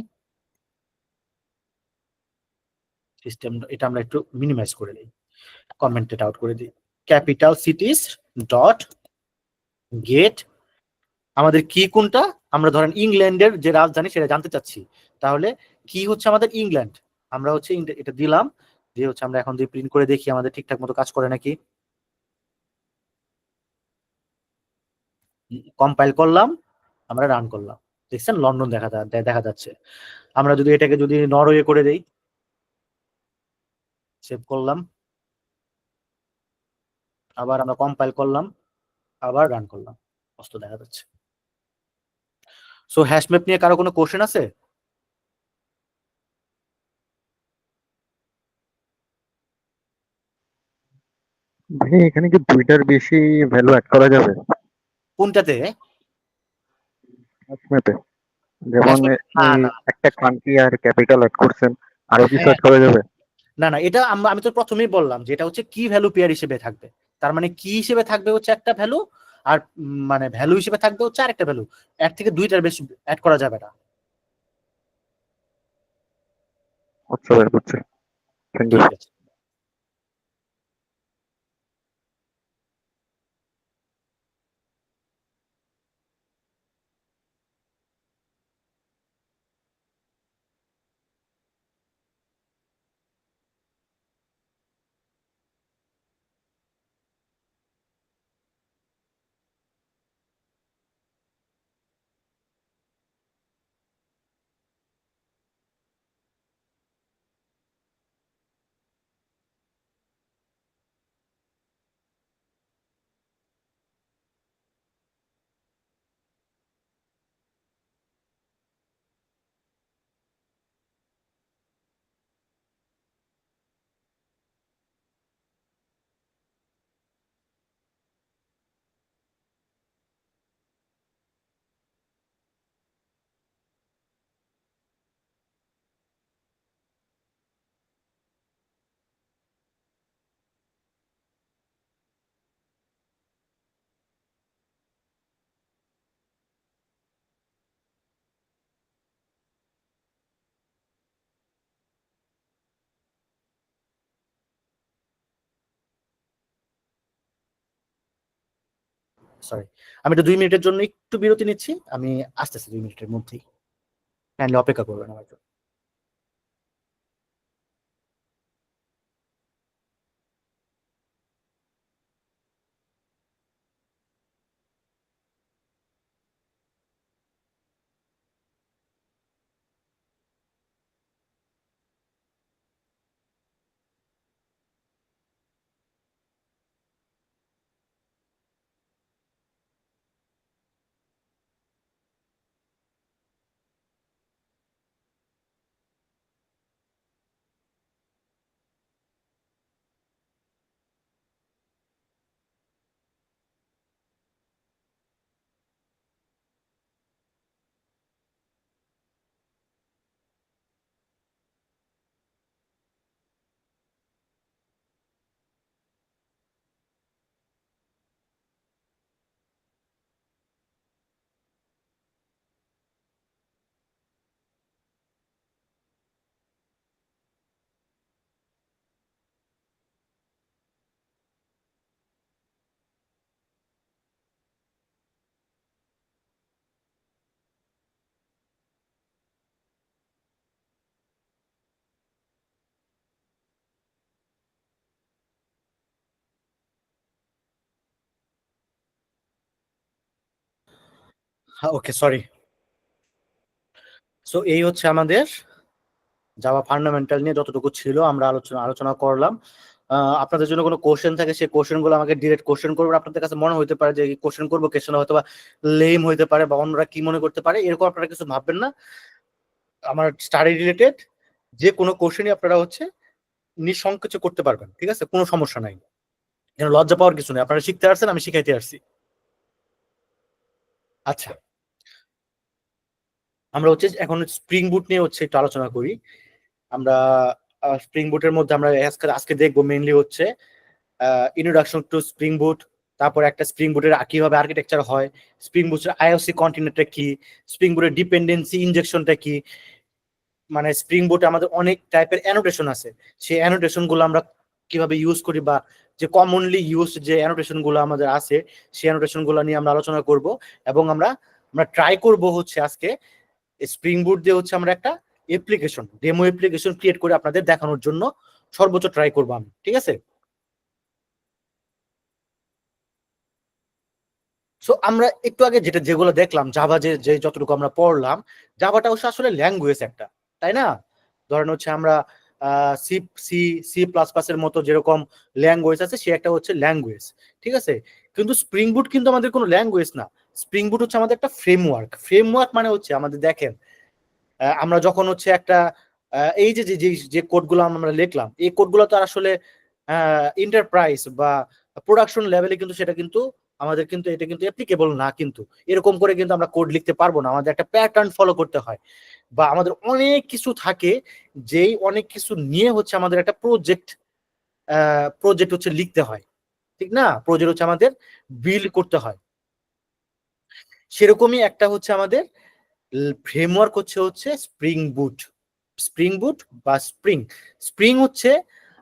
সিস্টেম এটা আমরা একটু মিনিমাইজ করে দিই, কমেন্টেড আউট করে দিই। ক্যাপিটাল সিটিজ ডট গেট, আমাদের কি কোনটা, আমরা ধরেন ইংল্যান্ডের যে রাজধানী সেটা জানতে চাচ্ছি। তাহলে কি হচ্ছে আমাদের ইংল্যান্ড, আমরা হচ্ছে এটা দিলাম, দিয়ে হচ্ছে আমরা এখন দিয়ে প্রিন্ট করে দেখি আমাদের ঠিকঠাক মতো কাজ করে নাকি। কম্পাইল করলাম, আমরা রান করলাম, দেখছেন লন্ডন দেখা যাচ্ছে। আমরা যদি এটাকে যদি নরওয়ে করে দেই, সেভ করলাম, আবার আমরা কম্পাইল করলাম, আবার রান করলাম, স্পষ্ট দেখা যাচ্ছে। সো হ্যাশ ম্যাপ নিয়ে কারো কোনো কোশ্চেন আছে? ভাই এখানে কি দুইটার বেশি ভ্যালু অ্যাড করা যাবে কোনটাতে? হ্যাশ ম্যাপে? যেমন হ্যাশ ম্যাপ না এই না একটা কান্ট্রি আর ক্যাপিটাল অ্যাড করছেন, আরো কিছু হ্যাঁ অ্যাড করা যাবে? না না, এটা আমি তো প্রথমেই বললাম যে এটা হচ্ছে কি ভ্যালু পেয়ার হিসেবে থাকবে। তার মানে কি হিসেবে থাকবে হচ্ছে একটা ভ্যালু, আর মানে ভ্যালু হিসেবে থাকবে হচ্ছে আরেকটা ভ্যালু। এর থেকে দুইটার বেশি অ্যাড করা যাবে না। আচ্ছা ভাই, বুঝছি। Thank you. ঠিক আছে। সরি, আমি একটু 2 মিনিটের জন্য একটু বিরতি নিচ্ছি, আমি আসতেছি 2 মিনিটের মধ্যেই, কাইন্ডলি অপেক্ষা করবেন আমার জন্য। হ্যাঁ, ওকে, সরি। সো এই হচ্ছে আমাদের জাভা ফান্ডামেন্টাল নিয়ে যতটুকু ছিল আমরা আলোচনা করলাম। আপনাদের জন্য কোনো কোশ্চেন থাকে সেই কোশ্চেন গুলো আমাকে ডিরেক্ট কোশ্চেন করবেন। আপনাদের কাছে মনে হতে পারে যে কোশ্চেন করবো, কোশ্চেন হয়তো বা লেম হইতে পারে বা অন্যরা কি মনে করতে পারে, এরকম আপনারা কিছু ভাববেন না। আমার স্টাডি রিলেটেড যে কোনো কোশ্চেনই আপনারা হচ্ছে নিঃসংকোচে করতে পারবেন, ঠিক আছে, কোনো সমস্যা নাই। লজ্জা পাওয়ার কিছু নেই, আপনারা শিখতে আসছেন, আমি শিখাইতে আসছি। আচ্ছা, আমরা হচ্ছে এখন স্প্রিং বুট নিয়ে হচ্ছে একটু আলোচনা করি। আমরা স্প্রিং বুটের মধ্যে আমরা আজকে দেখবো মেইনলি হচ্ছে ইন্ট্রোডাকশন টু স্প্রিং বুট, তারপর একটা স্প্রিং বুটের কিভাবে আর্কিটেকচার হয়, স্প্রিং বুটের আইওসি কন্টেনারটা কি, স্প্রিং বুটের ডিপেন্ডেন্সি ইনজেকশনটা কি, মানে স্প্রিং বুটে আমাদের অনেক টাইপের অ্যানোটেশন আছে, সেই অ্যানোটেশন গুলো আমরা কিভাবে ইউজ করি, বা যে কমনলি ইউজ যে অ্যানোটেশন গুলো আমাদের আছে সেই অ্যানোটেশন গুলো নিয়ে আমরা আলোচনা করব। এবং আমরা আমরা ট্রাই করব হচ্ছে আজকে স্প্রিং বুট দিয়ে হচ্ছে আমরা একটা অ্যাপ্লিকেশন, ডেমো অ্যাপ্লিকেশন ক্রিয়েট করে আপনাদের দেখানোর জন্য সর্বোচ্চ ট্রাই করবো আমি, ঠিক আছে? সো আমরা একটু আগে যেগুলো দেখলাম, জাভা যে যতটুকু আমরা পড়লাম, জাভাটা হচ্ছে আসলে ল্যাঙ্গুয়েজ একটা, তাই না? ধরেন হচ্ছে আমরা C C C plus plus এর মতো যেরকম ল্যাঙ্গুয়েজ আছে, সে একটা হচ্ছে ল্যাঙ্গুয়েজ, ঠিক আছে। কিন্তু স্প্রিং বুট কিন্তু আমাদের কোনো ল্যাঙ্গুয়েজ না, স্প্রিং বুট হচ্ছে আমাদের একটা ফ্রেমওয়ার্ক। ফ্রেমওয়ার্ক মানে হচ্ছে আমাদের দেখেন, আমরা যখন হচ্ছে একটা এই যে যে যে কোডগুলো আমরা লিখলাম, এই কোডগুলো তো আর আসলে এন্টারপ্রাইজ বা প্রোডাকশন লেভেলে কিন্তু সেটা কিন্তু আমাদের কিন্তু এটা কিন্তু অ্যাপ্লিকেবল না, কিন্তু এরকম করে কিন্তু আমরা কোড লিখতে পারবো না, আমাদের একটা প্যাটার্ন ফলো করতে হয়, বা আমাদের অনেক কিছু থাকে, যেই অনেক কিছু নিয়ে হচ্ছে আমাদের একটা প্রজেক্ট হচ্ছে লিখতে হয়, ঠিক না? প্রজেক্ট হচ্ছে আমাদের বিল্ড করতে হয়। সেরকমই একটা হচ্ছে আমাদের ফ্রেমওয়ার্ক হচ্ছে হচ্ছে স্প্রিং বুট। স্প্রিং বুট বা স্প্রিং, স্প্রিং হচ্ছে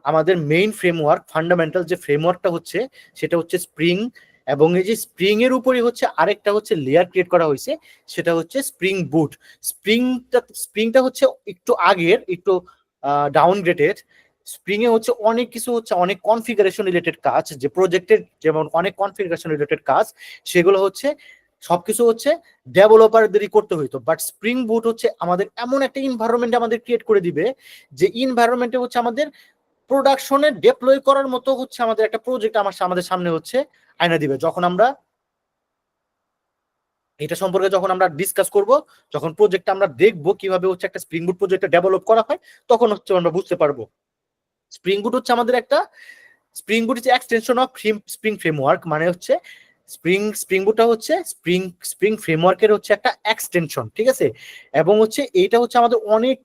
আমাদের মেইন ফ্রেমওয়ার্ক, ফান্ডামেন্টাল যে ফ্রেমওয়ার্কটা হচ্ছে সেটা হচ্ছে স্প্রিং। এবং এই যে স্প্রিং এর উপরই হচ্ছে আরেকটা হচ্ছে লেয়ার ক্রিয়েট করা হয়েছে, সেটা হচ্ছে স্প্রিং বুট। স্প্রিংটা হচ্ছে একটু আগের, একটু ডাউনগ্রেডেড। স্প্রিং এ হচ্ছে অনেক কিছু হচ্ছে, অনেক কনফিগারেশন রিলেটেড কাজ, যে প্রজেক্টের যেমন অনেক কনফিগারেশন রিলেটেড কাজ, সেগুলো হচ্ছে সবকিছু হচ্ছে ডেভেলপারদেরই করতে হইতো। বাট স্প্রিং বুট হচ্ছে আমাদের এমন একটা ইনভায়রনমেন্ট আমাদের ক্রিয়েট করে দিবে, যে ইনভায়রনমেন্টে হচ্ছে আমাদের প্রোডাকশনে ডেপ্লয় করার মতো হচ্ছে আমাদের একটা প্রজেক্ট আমাদের সামনে হচ্ছে আয়না দিবে। যখন আমরা এটা সম্পর্কে যখন আমরা ডিসকাস করব, যখন প্রজেক্টটা আমরা দেখবো কিভাবে হচ্ছে একটা স্প্রিং বুট প্রজেক্টটা ডেভেলপ করা হয়, তখন হচ্ছে আমরা বুঝতে পারবো। স্প্রিং বুট হচ্ছে আমাদের একটা, স্প্রিং বুট হচ্ছে এক্সটেনশন অফ স্প্রিং ফ্রেমওয়ার্ক, মানে হচ্ছে স্প্রিং বুটটা হচ্ছে স্প্রিং ফ্রেমওয়ার্কের হচ্ছে একটা এক্সটেনশন, ঠিক আছে। এবং হচ্ছে এইটা হচ্ছে আমাদের অনেক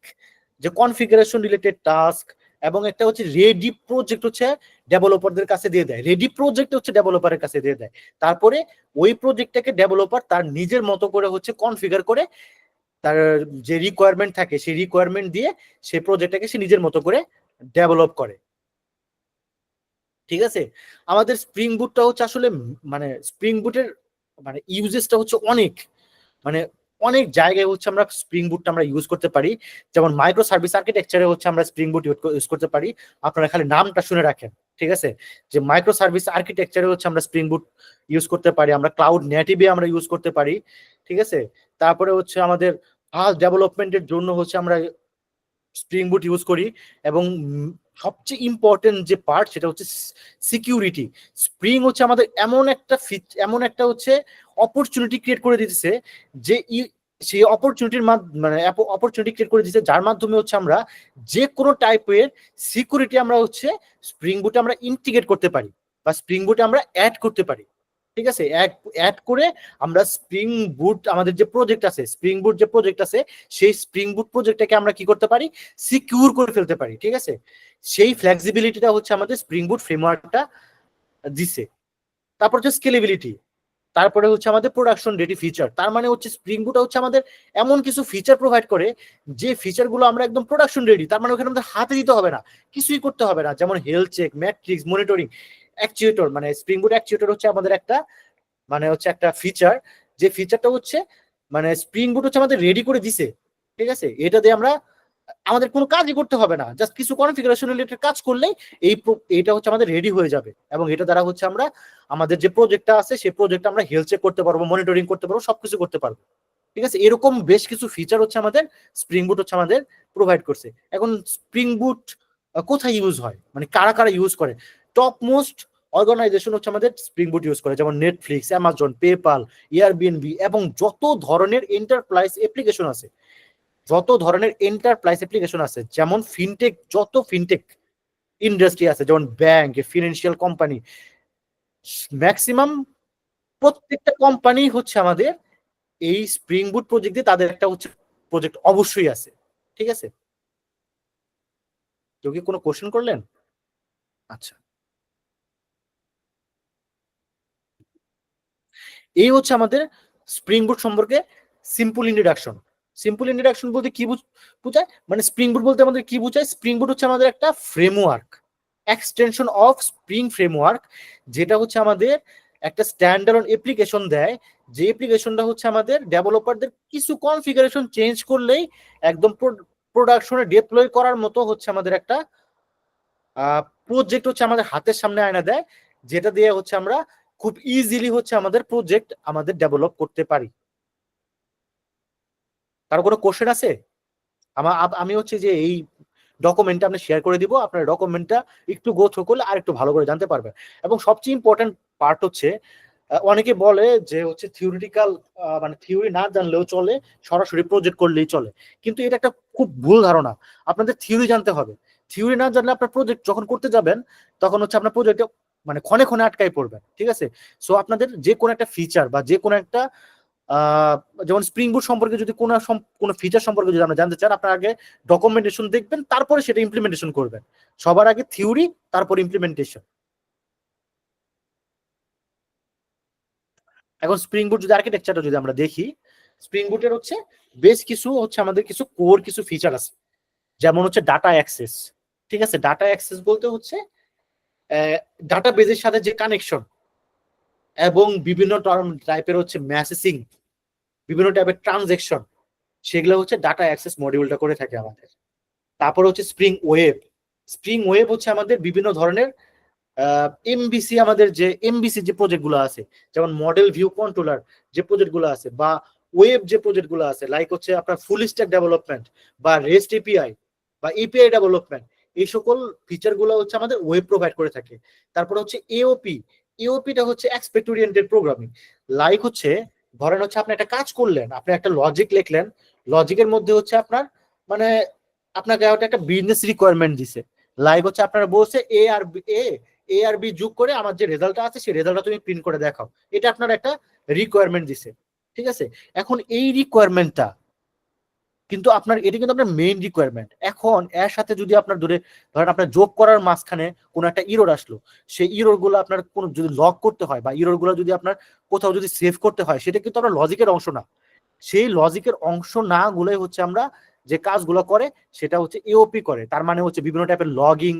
যে কনফিগারেশন রিলেটেড টাস্ক, এবং একটা হচ্ছে রেডি প্রজেক্ট হচ্ছে ডেভেলপারদের কাছে দিয়ে দেয়, রেডি প্রজেক্ট হচ্ছে ডেভেলপারের কাছে দিয়ে দেয়। তারপরে ওই প্রজেক্টটাকে ডেভেলপার তার নিজের মতো করে হচ্ছে কনফিগার করে, তার যে রিকোয়ারমেন্ট থাকে সেই রিকোয়ারমেন্ট দিয়ে সেই প্রজেক্টটাকে সে নিজের মতো করে ডেভেলপ করে, ঠিক আছে। আমাদের স্প্রিং বুটটা হচ্ছে আসলে মানে স্প্রিং বুটের মানে ইউজেসটা হচ্ছে অনেক, মানে অনেক জায়গায় হচ্ছে আমরা স্প্রিং বুটটা আমরা ইউজ করতে পারি। যেমন মাইক্রো সার্ভিস আর্কিটেকচারে হচ্ছে আমরা স্প্রিং বুট ইউজ করতে পারি। আপনারা খালি নামটা শুনে রাখেন, ঠিক আছে, যে মাইক্রো সার্ভিস আর্কিটেকচারে হচ্ছে আমরা স্প্রিং বুট ইউজ করতে পারি, আমরা ক্লাউড নেটিভে আমরা ইউজ করতে পারি, ঠিক আছে। তারপরে হচ্ছে আমাদের ফাস্ট ডেভেলপমেন্টের জন্য হচ্ছে আমরা স্প্রিং বুট ইউজ করি। এবং সবচেয়ে ইম্পর্টেন্ট যে পার্ট সেটা হচ্ছে সিকিউরিটি। স্প্রিং হচ্ছে আমাদের এমন একটা হচ্ছে অপরচুনিটি ক্রিয়েট করে দিতেছে, যে সেই অপরচুনিটির মানে অপরচুনিটি ক্রিয়েট করে দিতেছে, যার মাধ্যমে হচ্ছে আমরা যে কোনো টাইপের সিকিউরিটি আমরা হচ্ছে স্প্রিং বুটে আমরা ইন্টিগ্রেট করতে পারি, বা স্প্রিং বুটে আমরা অ্যাড করতে পারি, ঠিক আছে। অ্যাড করে আমরা স্প্রিং বুট আমাদের যে প্রজেক্ট আছে, স্প্রিং বুট যে প্রজেক্ট আছে, সেই স্প্রিং বুট প্রজেক্টটাকে আমরা কি করতে পারি, সিকিউর করে ফেলতে পারি, ঠিক আছে। সেই ফ্লেক্সিবিলিটিটা হচ্ছে আমাদের স্প্রিং বুট ফ্রেমওয়ার্কটা দিছে। তারপর হচ্ছে স্কেলেবিলিটি, তারপরে হচ্ছে আমাদের প্রোডাকশন রেডি ফিচার। তার মানে হচ্ছে স্প্রিং বুট হচ্ছে আমাদের এমন কিছু ফিচার প্রোভাইড করে, যে ফিচারগুলো আমরা একদম প্রোডাকশন রেডি, তার মানে ওখানে আমাদের হাতে দিতে হবে না, কিছুই করতে হবে না। যেমন health check, matrix, monitoring, actuator. মানে স্প্রিং বুট অ্যাকচুয়েটর হচ্ছে আমাদের একটা, মানে হচ্ছে একটা ফিচার, যে ফিচারটা হচ্ছে মানে স্প্রিং বুট হচ্ছে আমাদের রেডি করে দিছে, ঠিক আছে। এটা দিয়ে আমরা আমাদের কোনো কাজই করতে হবে না, জাস্ট কিছু কনফিগারেশন রিলেটেড কাজ করলেই এইটা হচ্ছে আমাদের রেডি হয়ে যাবে। এবং এটা দ্বারা হচ্ছে আমরা আমাদের যে প্রজেক্টটা আছে সেই প্রজেক্টটা আমরা হেলথ চেক করতে পারবো, মনিটরিং করতে পারবো, সবকিছু করতে পারবো, ঠিক আছে। এরকম বেশ কিছু ফিচার হচ্ছে আমাদের স্প্রিং বুট হচ্ছে আমাদের প্রোভাইড করছে। এখন স্প্রিং বুট কোথায় ইউজ হয়, মানে কারা কারা ইউজ করে? টপ মোস্ট অর্গানাইজেশন হচ্ছে আমাদের স্প্রিং বুট ইউজ করে, যেমন নেটফ্লিক্স, অ্যামাজন, পেপাল, এয়ারবিএনবি, এবং যত ধরনের এন্টারপ্রাইজ অ্যাপ্লিকেশন আছে, যেমন যত ফিনটেক ইন্ডাস্ট্রি আছে, যেমন ব্যাংক, ফিনান্সিয়াল কোম্পানি, ম্যাক্সিমাম প্রত্যেকটা কোম্পানি হচ্ছে আমাদের এই স্প্রিং বুট প্রজেক্ট দিয়ে তাদের একটা হচ্ছে প্রজেক্ট অবশ্যই আছে, ঠিক আছে। কেউ কি কোনো কোশ্চেন করলেন? আচ্ছা, এই হচ্ছে আমাদের স্প্রিং বুট সম্পর্কে সিম্পল ইন্ট্রোডাকশন। সিম্পল ইন্ট্রোডাকশন বলতে কি বোঝায়, মানে স্প্রিং বুট বলতে আমাদের কি বোঝায়? স্প্রিং বুট হচ্ছে আমাদের একটা framework, extension of spring framework, যেটা হচ্ছে আমাদের একটা স্ট্যান্ডার্ড অ্যাপ্লিকেশন দেয়, যে অ্যাপ্লিকেশনটা হচ্ছে আমাদের ডেভেলপারদের কিছু কনফিগারেশন চেঞ্জ করলেই একদম প্রোডাকশনে ডিপ্লয় করার মতো হচ্ছে আমাদের একটা প্রজেক্ট হচ্ছে আমাদের হাতের সামনে আয়না দেয়, যেটা দিয়ে হচ্ছে আমরা খুব ইজিলি হচ্ছে আমাদের প্রজেক্ট আমাদের ডেভেলপ করতে পারি। কারো কোনো কোশ্চেন আছে? আমি হচ্ছে যে এই ডকুমেন্টটা আপনি শেয়ার করে দিব, আপনার ডকুমেন্টটা একটু গো থ্রু করলে আর একটু ভালো করে জানতে পারবেন। এবং সবচেয়ে ইম্পর্টেন্ট পার্ট হচ্ছে অনেকে বলে যে হচ্ছে থিওরিটিক্যাল মানে থিওরি না জানলেও চলে, সরাসরি প্রজেক্ট করলেই চলে, কিন্তু এটা একটা খুব ভুল ধারণা। আপনাদের থিওরি জানতে হবে। থিওরি না জানলে আপনার প্রজেক্ট যখন করতে যাবেন তখন হচ্ছে আপনার প্রজেক্টে মানে ক্ষণে ক্ষণে আটকাই পড়বেন, ঠিক আছে? সো আপনাদের যে কোনো একটা ফিচার বা যে কোনো একটা যেমন স্প্রিং বুট সম্পর্কে যদি কোনো ফিচার সম্পর্কে যদি আমরা জানতে চান, আপনার আগে ডকুমেন্টেশন দেখবেন, তারপরে সেটা ইমপ্লিমেন্টেশন করবেন। সবার আগে থিওরি, তারপর ইমপ্লিমেন্টেশন। এখন স্প্রিং বুট যদি আর্কিটেকচারটা যদি আমরা দেখি, স্প্রিং বুটের হচ্ছে বেশ কিছু হচ্ছে আমাদের কিছু কোর কিছু ফিচার আছে, যেমন হচ্ছে ডাটা অ্যাক্সেস। ঠিক আছে, ডাটা অ্যাক্সেস বলতে হচ্ছে ডাটা বেজের সাথে যে কানেকশন এবং বিভিন্ন টাইপের হচ্ছে মেসেজিং, বিভিন্ন টাইপের ট্রানজেকশন, সেগুলো হচ্ছে ডাটা অ্যাক্সেস মডিউলটা করে থাকে আমাদের। তারপর হচ্ছে স্প্রিং ওয়েব। স্প্রিং ওয়েব হচ্ছে আমাদের বিভিন্ন ধরনের এমবিসি, আমাদের যে এমবিসি যে প্রজেক্টগুলো আছে, যেমন মডেল ভিউ কন্ট্রোলার যে প্রজেক্টগুলো আছে, বা ওয়েব যে প্রজেক্টগুলো আছে, লাইক হচ্ছে আপনার ফুল স্ট্যাক ডেভেলপমেন্ট বা রেস্ট এপিআই বা এপিআই ডেভেলপমেন্ট, এই সকল ফিচারগুলো হচ্ছে আমাদের ওয়েব প্রোভাইড করে থাকে। তারপর হচ্ছে এওপি। এওপিটা হচ্ছে এক্সপেক্ট ওরিয়েন্টেড প্রোগ্রামিং। লাইক হচ্ছে ধরেন হচ্ছে আপনি একটা কাজ করলেন, আপনি একটা লজিক লিখলেন, লজিকের মধ্যে হচ্ছে আপনার মানে আপনাকে একটা বিজনেস রিকোয়ারমেন্ট দিছে, লাইক হচ্ছে আপনারা বলছে এ আর বি যোগ করে আমার যে রেজাল্টটা আছে সেই রেজাল্টটা তুমি প্রিন্ট করে দেখাও, এটা আপনার একটা রিকোয়ারমেন্ট দিছে, ঠিক আছে? এখন এই রিকোয়ারমেন্টটা কিন্তু আপনার, এটা কিন্তু আপনার মেইন রিকোয়ারমেন্ট। এখন এর সাথে যদি আপনার ধরেন আপনার যোগ করার মাঝখানে কোনো একটা ইরর আসলো, সেই ইরর গুলো আপনার কোনো যদি লক করতে হয় বা ইরর গুলো যদি আপনার কোথাও যদি সেভ করতে হয়, সেটা কিন্তু আপনার লজিকের অংশ না। সেই লজিকের অংশ না গুলোই হচ্ছে আমরা যে কাজগুলো করে সেটা হচ্ছে এওপি করে। তার মানে হচ্ছে বিভিন্ন টাইপের লগিং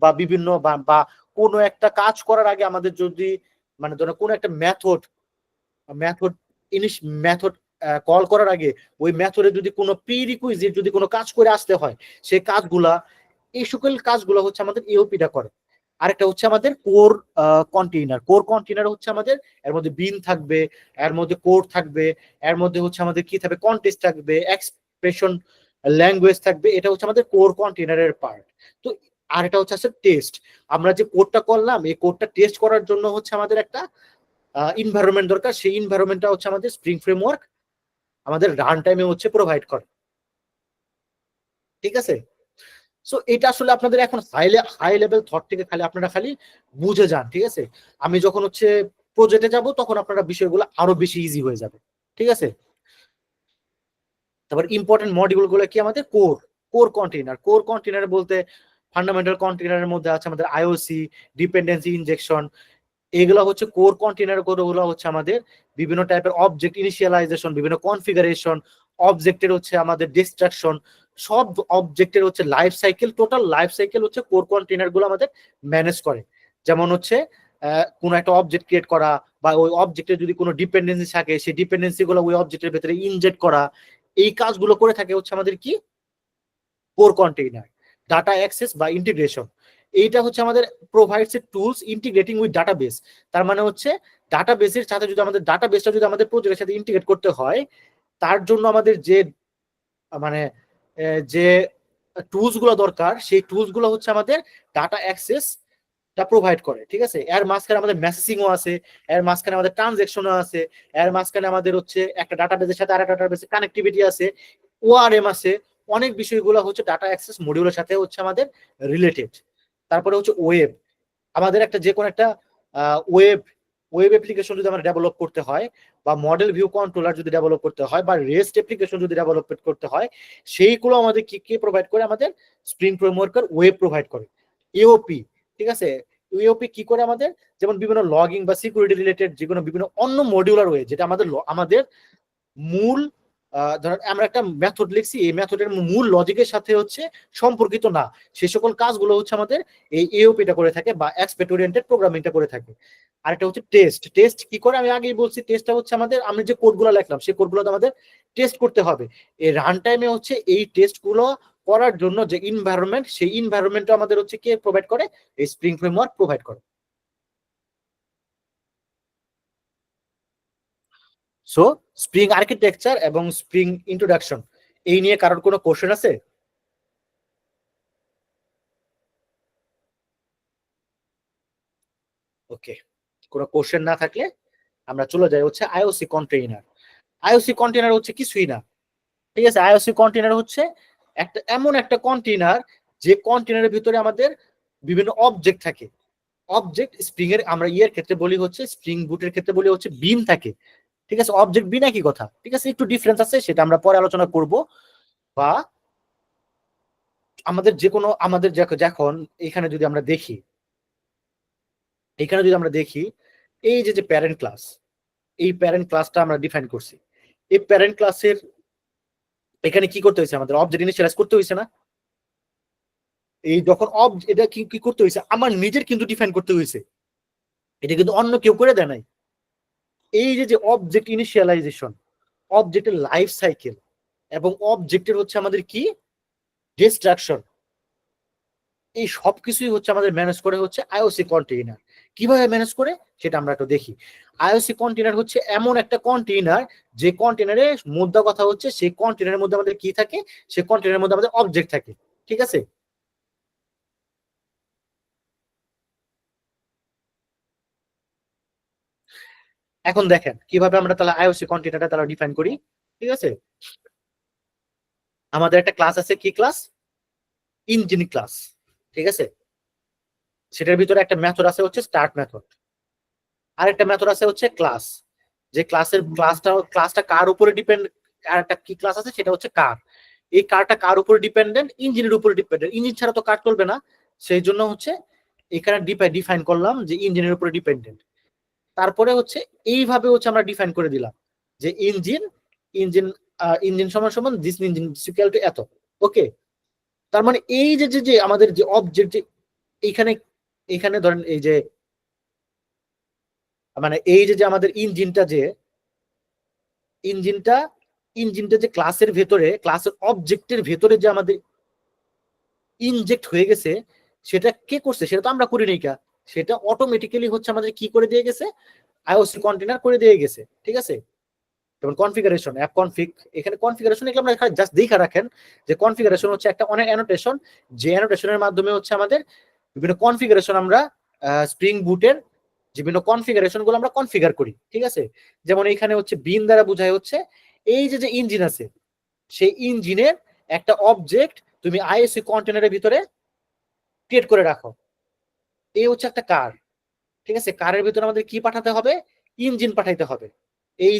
বা বিভিন্ন বা কোনো একটা কাজ করার আগে আমাদের যদি মানে ধরো কোনো একটা মেথড মেথড মেথড কল করার আগে ওই মেথডে যদি কোনো প্রি রিকুইজিট যদি কোনো কাজ করে আসতে হয়, সেই কাজগুলা, এই সকল কাজগুলো হচ্ছে আমাদের এওপিটা করে। আরেকটা হচ্ছে আমাদের কোর কন্টেইনার। কোর কন্টেইনার হচ্ছে আমাদের, এর মধ্যে বিন থাকবে, এর মধ্যে কোড থাকবে, এর মধ্যে হচ্ছে আমাদের কি থাকবে, কন্টেক্সট থাকবে, এক্সপ্রেশন ল্যাঙ্গুয়েজ থাকবে, এটা হচ্ছে আমাদের কোর কন্টেইনারের পার্ট। তো আর এটা হচ্ছে টেস্ট। আমরা যে কোডটা করলাম, এই কোডটা টেস্ট করার জন্য হচ্ছে আমাদের একটা ইনভায়রনমেন্ট দরকার। সেই ইনভায়রনমেন্টটা হচ্ছে আমাদের স্প্রিং ফ্রেমওয়ার্ক আমাদের রান টাইমে হচ্ছে প্রোভাইড করে, ঠিক আছে? সো এটা আসলে আপনাদের এখন হাই লেভেল থট থেকে আপনারা খালি বুঝে যান, ঠিক আছে? আমি যখন হচ্ছে প্রজেক্টে যাব তখন আপনারা বিষয়গুলো আরো বেশি ইজি হয়ে যাবে, ঠিক আছে? তারপর ইম্পর্টেন্ট মডিউল গুলো কি আমাদের কোর কন্টেইনার। কোর কন্টেইনার বলতে ফান্ডামেন্টাল কন্টেইনারের মধ্যে আছে আমাদের আইওসি, ডিপেন্ডেন্সি ইনজেকশন। এগুলো হচ্ছে কোর কন্টেইনার গুলো হচ্ছে আমাদের বিভিন্ন টাইপের অবজেক্ট ইনিশিয়ালাইজেশন, বিভিন্ন কনফিগারেশন, অবজেক্টের হচ্ছে আমাদের ডিস্ট্রাকশন, সব অবজেক্টের হচ্ছে life cycle, total life cycle হচ্ছে কোর কন্টেইনার গুলো আমাদের ম্যানেজ করে। যেমন হচ্ছে কোনো একটা অবজেক্ট ক্রিয়েট করা, বা ওই অবজেক্টের যদি কোনো ডিপেন্ডেন্সি থাকে সেই ডিপেন্ডেন্সি গুলো ওই অবজেক্টের ভেতরে ইনজেক্ট করা, এই কাজগুলো করে থাকে হচ্ছে আমাদের কি কোর কন্টেইনার। ডাটা অ্যাক্সেস বা ইন্টিগ্রেশন, এইটা হচ্ছে আমাদের provides a tools integrating with database. তার মানে হচ্ছে ডাটাবেসের সাথে যদি আমাদের ডাটাবেসটা যদি আমাদের প্রজেক্টের সাথে ইন্টিগ্রেট করতে হয়, তার জন্য আমাদের যে মানে যে টুলস গুলো দরকার, সেই টুলস গুলো হচ্ছে আমাদের ডাটা অ্যাক্সেস টা প্রোভাইড করে, ঠিক আছে? এর মাঝখানে আমাদের মেসেজিংও আছে, এর মাঝখানে আমাদের ট্রানজেকশনও আছে, এর মাঝখানে আমাদের হচ্ছে একটা ডাটাবেসের সাথে আরেকটা ডাটাবেসের কানেক্টিভিটি আছে, ওআরএম আছে। অনেক বিষয়গুলো হচ্ছে ডাটা অ্যাক্সেস মডিউলের সাথে হচ্ছে আমাদের রিলেটেড। তারপরে হচ্ছে ওয়েব। আমাদের একটা যে কোনো একটা ওয়েব ওয়েব অ্যাপ্লিকেশন যদি আমরা ডেভেলপ করতে হয়, বা মডেল ভিউ কন্ট্রোলার যদি ডেভেলপ করতে হয়, বা রেস্ট অ্যাপ্লিকেশন যদি ডেভেলপমেন্ট করতে হয়, সেইগুলো আমাদের কি কি প্রোভাইড করে? আমাদের স্প্রিং ফ্রেমওয়ার্কের ওয়েব প্রোভাইড করে এওপি, ঠিক আছে? ইউওপি কি করে আমাদের, যেমন বিভিন্ন লগিং বা সিকিউরিটি রিলেটেড যেগুলো বিভিন্ন অন্য মডিউলার ওয়ে, যেটা আমাদের আমাদের মূল ধরেন আমরা একটা মেথড লিখছি, এই মেথডের মূল লজিকের সাথে হচ্ছে সম্পর্কিত না, সে সকল কাজগুলো হচ্ছে আমাদের এই এওপিটা করে থাকে, বা এক্সপেক্ট ওরিয়েন্টেড প্রোগ্রামিংটা করে থাকে। আরেকটা হচ্ছে টেস্ট। টেস্ট কি করে আমি আগেই বলছি, টেস্টটা হচ্ছে আমাদের, আমি যে কোডগুলো লিখলাম সেই কোডগুলো আমাদের টেস্ট করতে হবে। এই রান টাইমে হচ্ছে এই টেস্টগুলো করার জন্য যে ইনভায়রনমেন্ট, সেই ইনভায়রনমেন্টটা আমাদের হচ্ছে কে প্রোভাইড করে? এই স্প্রিং ফ্রেমওয়ার্ক প্রোভাইড করে। সো স্প্রিং আর্কিটেকচার এবং স্প্রিং ইন্ট্রোডাকশন, এই নিয়ে কারোর কোনো কোশ্চেন আছে? কোনো কোশ্চেন না থাকলে আমরা চলে যাই হচ্ছে আইওসি কন্টেইনার। আইওসি কন্টেইনার হচ্ছে কিছুই না, ঠিক আছে। আইওসি কন্টেইনার হচ্ছে একটা এমন একটা কন্টেইনার যে কন্টেইনারের ভিতরে আমাদের বিভিন্ন অবজেক্ট থাকে। অবজেক্ট স্প্রিং এর আমরা ইয়ের ক্ষেত্রে বলি হচ্ছে, স্প্রিং বুটের ক্ষেত্রে বলি হচ্ছে বিন থাকে, ঠিক আছে। অবজেক্ট বিন একই কথা, ঠিক আছে, একটু ডিফারেন্স আছে, সেটা আমরা পরে আলোচনা করব। বা আমাদের যে কোনো আমাদের যখন এখানে যদি আমরা দেখি, এই যে প্যারেন্ট ক্লাস, এই প্যারেন্ট ক্লাসটা আমরা ডিফাইন করছি। এই প্যারেন্ট ক্লাসের এখানে কি করতে হয়েছে, আমাদের অবজেক্ট ইনিশিয়ালাইজ করতে হয়েছে না। এই যখন এটা কি করতে হয়েছে, আমার নিজের কিন্তু ডিফাইন করতে হয়েছে, এটা কিন্তু অন্য কেউ করে দেয় নাই। এই যে অবজেক্ট ইনিশিয়ালাইজেশন, অবজেক্টের লাইফ সাইকেল এবং অবজেক্টের হচ্ছে আমাদের কি ডিস্ট্রাকশন, এই সবকিছুই হচ্ছে আমাদের ম্যানেজ করে হচ্ছে আইওসি কন্টেইনার। কিভাবে ম্যানেজ করে সেটা আমরা একটু দেখি। আইওসি কন্টেইনার হচ্ছে এমন একটা কন্টেইনার যে কন্টেইনারে মুদ্রা কথা হচ্ছে সেই কন্টেইনারের মধ্যে আমাদের কি থাকে, সেই কন্টেইনারের মধ্যে আমাদের অবজেক্ট থাকে, ঠিক আছে। এখন দেখেন কিভাবে আমরা তাহলে আইওসি কন্টেইনারটা তাহলে ডিফাইন করি, ঠিক আছে। আমাদের একটা ক্লাস আছে, কি ক্লাস, ইঞ্জিন ক্লাস, ঠিক আছে। সেটার ভিতরে একটা মেথড আছে হচ্ছে স্টার্ট মেথড, আর একটা মেথড আছে হচ্ছে ক্লাস। যে ক্লাসটা কার উপরে ডিপেন্ড, আর একটা কি ক্লাস আছে সেটা হচ্ছে কার। এই কারটা কার উপরে ডিপেন্ডেন্ট, ইঞ্জিনের উপরে ডিপেন্ডেন্ট। ইঞ্জিন ছাড়া তো কার চলবে না, সেই জন্য হচ্ছে এখানে ডিফাইন করলাম যে ইঞ্জিনের উপরে ডিপেন্ডেন্ট। তারপরে হচ্ছে এইভাবে হচ্ছে আমরা ডিফাইন করে দিলাম যে ইঞ্জিন ইঞ্জিন ইঞ্জিন সমান সমান দিস ইঞ্জিন ইকুয়াল টু এত, ওকে। তার মানে এই যে আমাদের যে অবজেক্ট, যে এইখানে এখানে ধরেন এই যে মানে এই যে আমাদের ইঞ্জিনটা ইঞ্জিনটা ইঞ্জিনটা যে ক্লাসের ভেতরে, ক্লাসের অবজেক্টের ভেতরে যে আমাদের ইনজেক্ট হয়ে গেছে, সেটা কে করছে, সেটা তো আমরা করি নাই, সেটা অটোমেটিক্যালি হচ্ছে আমাদের কি করে দিয়ে গেছে, আইওসি কন্টেইনার করে দিয়ে গেছে, ঠিক আছে। যেমন কনফিগারেশন, অ্যাপ কনফিগ, এখানে কনফিগারেশন এগুলো আমরা জাস্ট দেখা রাখেন যে কনফিগারেশন হচ্ছে একটা অনেক অ্যানোটেশন, যে অ্যানোটেশনের মাধ্যমে হচ্ছে আমাদের বিভিন্ন কনফিগারেশন আমরা স্প্রিং বুটের বিভিন্ন কনফিগারেশন গুলো আমরা কনফিগার করি, ঠিক আছে। যেমন এখানে হচ্ছে বিন দ্বারা বোঝায় হচ্ছে এই যে ইঞ্জিন আছে, সেই ইঞ্জিনের একটা অবজেক্ট তুমি আইওসি কন্টেইনারের ভিতরে ক্রিয়েট করে রাখো। এই হচ্ছে একটা কার, ঠিক আছে। কারের ভিতরে আমাদের কি পাঠাতে হবে, ইঞ্জিন পাঠাইতে হবে। এই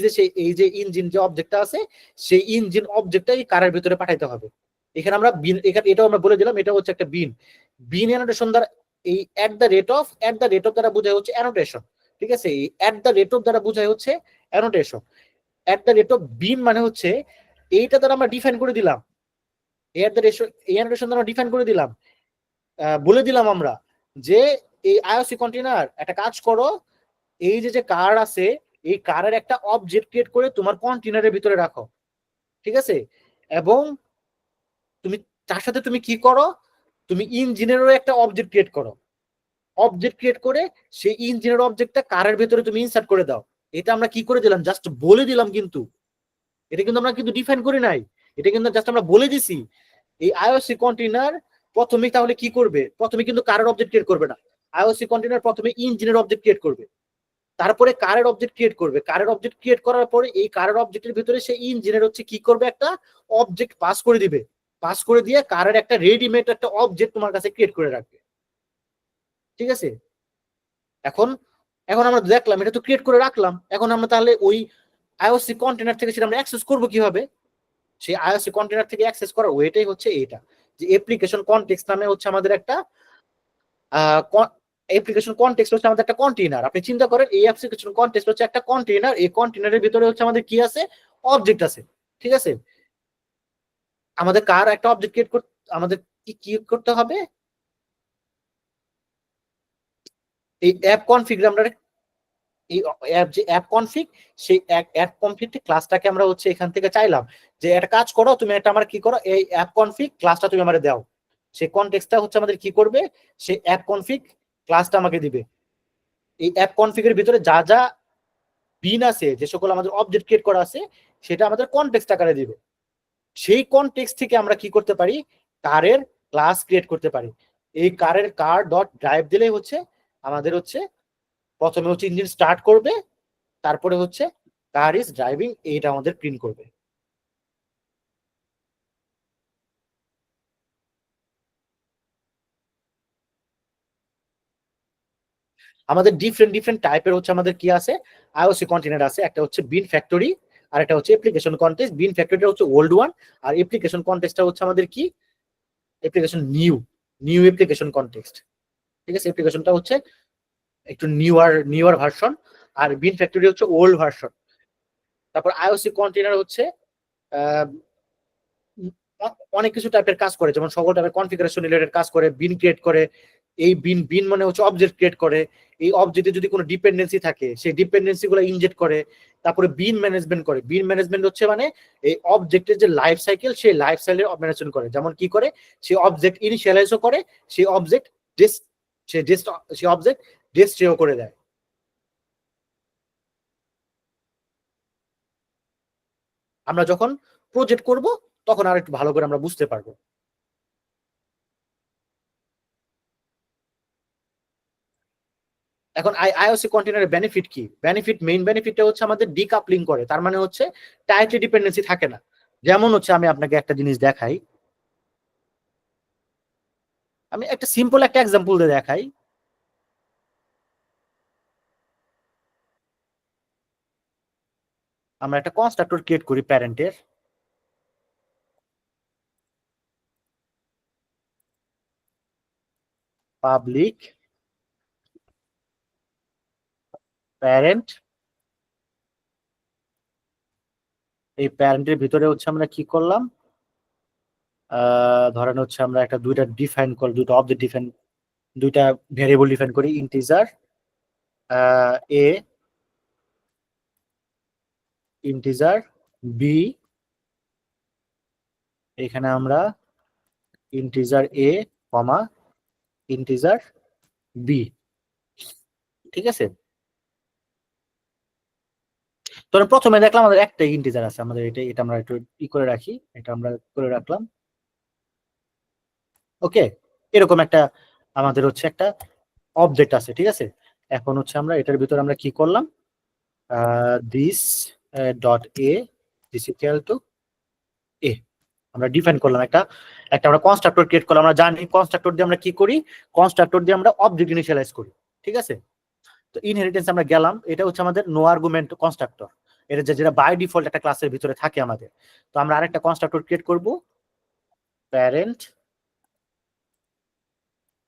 যে ইঞ্জিন যে অবজেক্টটা আছে, সেই ইঞ্জিন অবজেক্টটা এই কারের ভিতরে পাঠাইতে হবে। এখানে আমরা বিন, এখানে এটাও আমরা বলে দিলাম, এটা হচ্ছে একটা বিন। বিন অ্যানোটেশন দ্বারা এই এট দ্য রেট অফ দ্বারা বোঝায় হচ্ছে অ্যানোটেশন, ঠিক আছে। এই এট দ্য রেট অফ দ্বারা বোঝায় হচ্ছে annotation. At the rate of bean মানে হচ্ছে এইটা দ্বারা আমরা ডিফাইন করে দিলাম, এট দ্য রেট এই অ্যানোটেশন দ্বারা ডিফাইন করে দিলাম, বলে দিলাম আমরা যে এই আইওসি কন্টেইনার একটা কাজ করো, এই যে কার আছে, এই কারের একটা অবজেক্ট ক্রিয়েট করে তোমার কন্টেইনারের ভিতরে রাখো, ঠিক আছে। এবং তুমি তার সাথে তুমি কি করো, তুমি ইঞ্জিনেরও একটা অবজেক্ট ক্রিয়েট করো। অবজেক্ট ক্রিয়েট করে সেই ইঞ্জিনের অবজেক্টটা কারের ভিতরে তুমি ইনসার্ট করে দাও। এটা আমরা কি করে দিলাম, জাস্ট বলে দিলাম, কিন্তু এটা কিন্তু আমরা কিন্তু ডিফাইন করি নাই, এটা কিন্তু জাস্ট আমরা বলে দিছি। এই আইওসি কন্টেইনার প্রথমে তাহলে কি করবে, প্রথমে কিন্তু কারের অবজেক্ট ক্রিয়েট করবে না। আইওসি কন্টেইনার প্রথমে ইঞ্জিনের অবজেক্ট ক্রিয়েট করবে, তারপরে কারের অবজেক্ট ক্রিয়েট করবে। কারের অবজেক্ট ক্রিয়েট করার পরে এই কারের অবজেক্টের ভিতরে সেই ইঞ্জিনের হচ্ছে কি করবে, একটা অবজেক্ট পাস করে দিবে। পাস করে দিয়ে কারের একটা রেডিমেড একটা অবজেক্ট তোমার কাছে ক্রিয়েট করে রাখবে, ঠিক আছে। এখন এখন আমরা দেখলাম এটা তো ক্রিয়েট করে রাখলাম, এখন আমরা তাহলে ওই আইওসি কন্টেইনার থেকে সেটা আমরা অ্যাক্সেস করব কিভাবে। সেই আইওসি কন্টেইনার থেকে অ্যাক্সেস করার ওয়েটাই হচ্ছে এইটা, যে অ্যাপ্লিকেশন কনটেক্সট নামে হচ্ছে আমাদের একটা অ্যাপ্লিকেশন কনটেক্সট হচ্ছে আমাদের একটা কন্টেইনার। আপনি চিন্তা করেন এই অ্যাপ্লিকেশন কনটেক্সট হচ্ছে একটা কন্টেইনার, এই কন্টেইনারের ভিতরে হচ্ছে আমাদের কি আছে, অবজেক্ট আছে, ঠিক আছে। আমাদের কার একটা অবজেক্ট ক্রিয়েট করতে আমাদের কি করতে হবে, এই অ্যাপ কনফিগ আমরা এই অ্যাপ যে অ্যাপ কনফিগ, সেই অ্যাপ কনফিগ ক্লাসটাকে আমরা হচ্ছে এখান থেকে চাইলাম যে একটা কাজ করো, তুমি একটা আমার কি করো, এই অ্যাপ কনফিগ ক্লাসটা তুমি আমাদের দাও। সেই কনটেক্সটটা হচ্ছে আমাদের কি করবে, সেই অ্যাপ কনফিগ ক্লাসটা আমাকে দিবে। এই অ্যাপ কনফিগের ভিতরে যা যা বিন আছে, যে সকল আমাদের অবজেক্ট ক্রিয়েট করা আছে, সেটা আমাদের কনটেক্সট আকারে দিবে। সেই কনটেক্সট থেকে আমরা কি করতে পারি, কারের ক্লাস ক্রিয়েট করতে পারি। এই কারের কার ডট ড্রাইভ দিলেই হচ্ছে আমাদের হচ্ছে প্রথমে হচ্ছে ইঞ্জিন স্টার্ট করবে, তারপরে হচ্ছে কার ইজ ড্রাইভিং এইটা আমাদের প্রিন্ট করবে। আমাদের ডিফারেন্ট ডিফারেন্ট টাইপের হচ্ছে আমাদের কি আছে, আইওসি কন্টেনার আছে। একটা হচ্ছে বিন ফ্যাক্টরি, আর একটা হচ্ছে অ্যাপ্লিকেশন কন্টেক্সট। বিন ফ্যাক্টরিটা হচ্ছে ওল্ড ওয়ান, আর অ্যাপ্লিকেশন কন্টেক্সটটা হচ্ছে আমাদের কি, application new, new application context. ঠিক আছে, অ্যাপ্লিকেশনটা হচ্ছে একটু নিউয়ার ভার্সন, আর বিন ফ্যাক্টরি হচ্ছে ওল্ড ভার্সন। তারপর আইওসি কন্টেনার হচ্ছে আহ, অনেক কিছু টাইপের কাজ করে, যেমন সকল টাইপের কনফিগারেশন রিলেটেড কাজ করে, বিন ক্রিয়েট করে। এই বিন বিন মানে হচ্ছে অবজেক্ট ক্রিয়েট করে। এই অবজেক্টে যদি কোনো ডিপেন্ডেন্সি থাকে সেই ডিপেন্ডেন্সি গুলো ইনজেক্ট করে। তারপরে বিন ম্যানেজমেন্ট করে। বিন ম্যানেজমেন্ট হচ্ছে মানে এই অবজেক্টের যে লাইফ সাইকেল, সেই লাইফ সাইকেল ম্যানেজমেন্ট করে। যেমন কি করে, সেই অবজেক্ট ইনিশিয়ালাইজও করে, সেই অবজেক্ট ডিস সে ডিস সেই অবজেক্ট ডিস্ট্রিও করে দেয়। আমরা যখন প্রজেক্ট করব তখন আর একটু ভালো করে আমরা বুঝতে পারবো। এখন আইওসি কন্টেনারের বেনিফিট কি? বেনিফিট, মেইন বেনিফিটটা হচ্ছে আমাদের ডিকাপলিং করে। তার মানে হচ্ছে টাইটলি ডিপেন্ডেন্সি থাকে না। যেমন হচ্ছে আমি আপনাকে একটা জিনিস দেখাই, আমি একটা সিম্পল একটা এক্সাম্পল দিয়ে দেখাই। আমরা একটা কনস্ট্রাক্টর ক্রিয়েট করি প্যারেন্টের, পাবলিক প্যারেন্ট। এই প্যারেন্টের ভিতরে হচ্ছে আমরা কি করলাম, ধরেন হচ্ছে আমরা একটা দুইটা ডিফাইন করি, দুটো অবজেক্ট ডিফাইন, দুইটা ভেরিয়েবল ডিফাইন করি, ইন্টিজার এ, ইন্টিজার বি। এখানে আমরা ইন্টিজার এ কমা ইন্টিজার বি। ঠিক আছে, ধরেন প্রথমে দেখলাম আমাদের একটা ইন্টিজার আছে, আমাদের এটা এটা আমরা একটু ই করে রাখি, এটা আমরা করে রাখলাম। ওকে, এরকম একটা আমাদের হচ্ছে একটা অবজেক্ট আছে। ঠিক আছে, এখন হচ্ছে আমরা এটার ভিতরে আমরা কি করলাম, this dot A this equal to A, আমরা ডিফাইন করলাম একটা একটা আমরা কনস্ট্রাক্টর ক্রিয়েট করলাম। আমরা জানি কনস্ট্রাক্টর দিয়ে আমরা কি করি, কনস্ট্রাক্টর দিয়ে আমরা অবজেক্ট ইনিশিয়ালাইজ করি। ঠিক আছে, তো ইনহেরিটেন্স আমরা গেলাম, এটা হচ্ছে আমাদের নো আর্গুমেন্ট কনস্ট্রাক্টর, এটা যেটা বাই ডিফল্ট একটা ক্লাসের ভিতরে থাকে আমাদের। তো আমরা আরেকটা কনস্ট্রাক্টর ক্রিয়েট করব, parent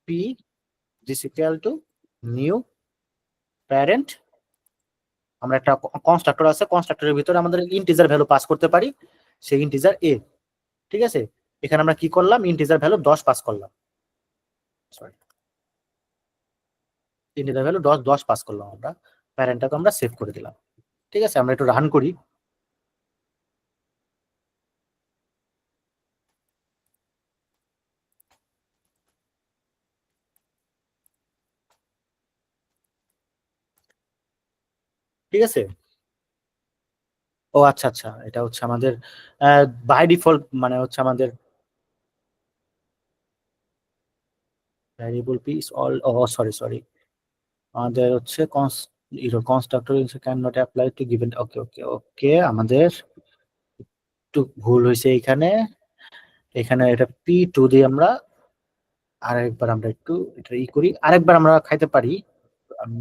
P this equal to new parent. আমরা একটা কনস্ট্রাক্টর আছে, কনস্ট্রাক্টরের ভিতরে আমাদের ইন্টিজার ভ্যালু পাস করতে পারি, সেই ইন্টিজার এ। ঠিক আছে, এখানে আমরা কি করলাম, ইন্টিজার ভ্যালু 10 পাস করলাম, সরি ইন্টিজার ভ্যালু 10 10 পাস করলাম আমরা। প্যারেন্টটাকে আমরা সেভ করে দিলাম। ঠিক আছে, আমরা একটু রান করি। ঠিক আছে, ও আচ্ছা আচ্ছা, এটা হচ্ছে আমাদের বাই ডিফল্ট, মানে হচ্ছে আমাদের variable P is all, oh sorry sorry, আমাদের হচ্ছে constructor can not apply to given. Okay okay okay, আমাদের একটু ভুল হয়েছে এখানে। এখানে এটা পি টু দিয়ে আমরা আরেকবার আমরা একটু এটা ই করি, আরেকবার আমরা খাইতে পারি। আমি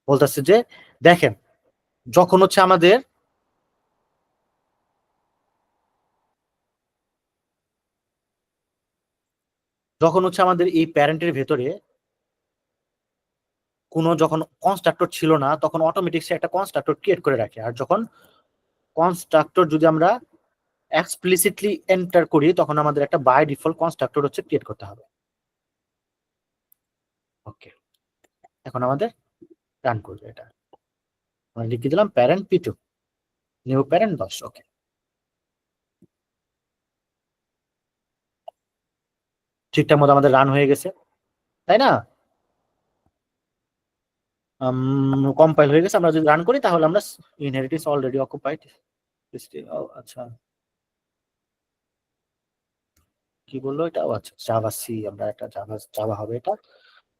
বলতেছি যে দেখেন, যখন হচ্ছে আমাদের এই প্যারেন্টের ভেতরে কোনো যখন কনস্ট্রাক্টর ছিল না, তখন অটোমেটিক সে একটা কনস্ট্রাক্টর ক্রিয়েট করে রাখে। আর যখন কনস্ট্রাক্টর যদি আমরা এক্সপ্লিসিটলি এন্টার করি, তখন আমাদের একটা বাই ডিফল্ট কনস্ট্রাক্টর হচ্ছে ক্রিয়েট করতে হবে। ওকে, এখন আমাদের রান করবে এটা, আমরা লিখে দিলাম প্যারেন্ট পি2 নিউ প্যারেন্ট 10। ওকে, ঠিকঠাক মতো আমাদের রান হয়ে গেছে, তাই না? কম্পাইল হয়ে গেছে। আমরা যদি রান করি তাহলে আমরা ইনহেরিটেন্স অলরেডি অকুপাইড। আচ্ছা, কি বললো এটা? আচ্ছা, জাভা সি, আমরা একটা জাভা জাভা হবে এটা।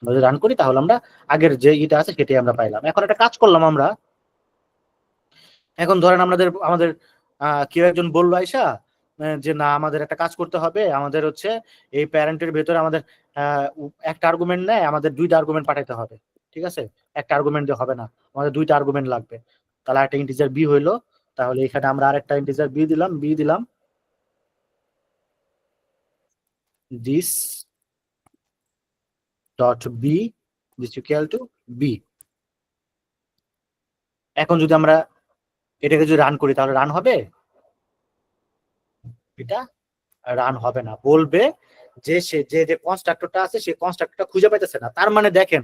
যদি রান করি তাহলে আমরা আগের যে ইটা আছে সেটাই আমরা পাইলাম। এখন একটা কাজ করলাম আমরা, এখন ধরেন আমাদের কেউ একজন বললো আইসা যে না আমাদের একটা কাজ করতে হবে, আমাদের হচ্ছে এই প্যারেন্টের ভেতরে আমাদের একটা আর্গুমেন্ট নেয়, আমাদের 2টা আর্গুমেন্ট পাঠাইতে হবে। ঠিক আছে, একটা আর্গুমেন্ট দিয়ে হবে না, আমাদের 2টা আর্গুমেন্ট লাগবে। তাহলে একটা ইন্টিজার বি হইলো, তাহলে এখানে আমরা আরেকটা ইন্টিজার বি দিলাম this dot b is equal to b। এখন যদি আমরা এটাকে যদি রান করি তাহলে রান হবে? এটা রান হবে না, বলবে যে সে যে কনস্ট্রাক্টরটা আছে সেই কনস্ট্রাক্টরটা খুঁজে পাইতেছে না। তার মানে দেখেন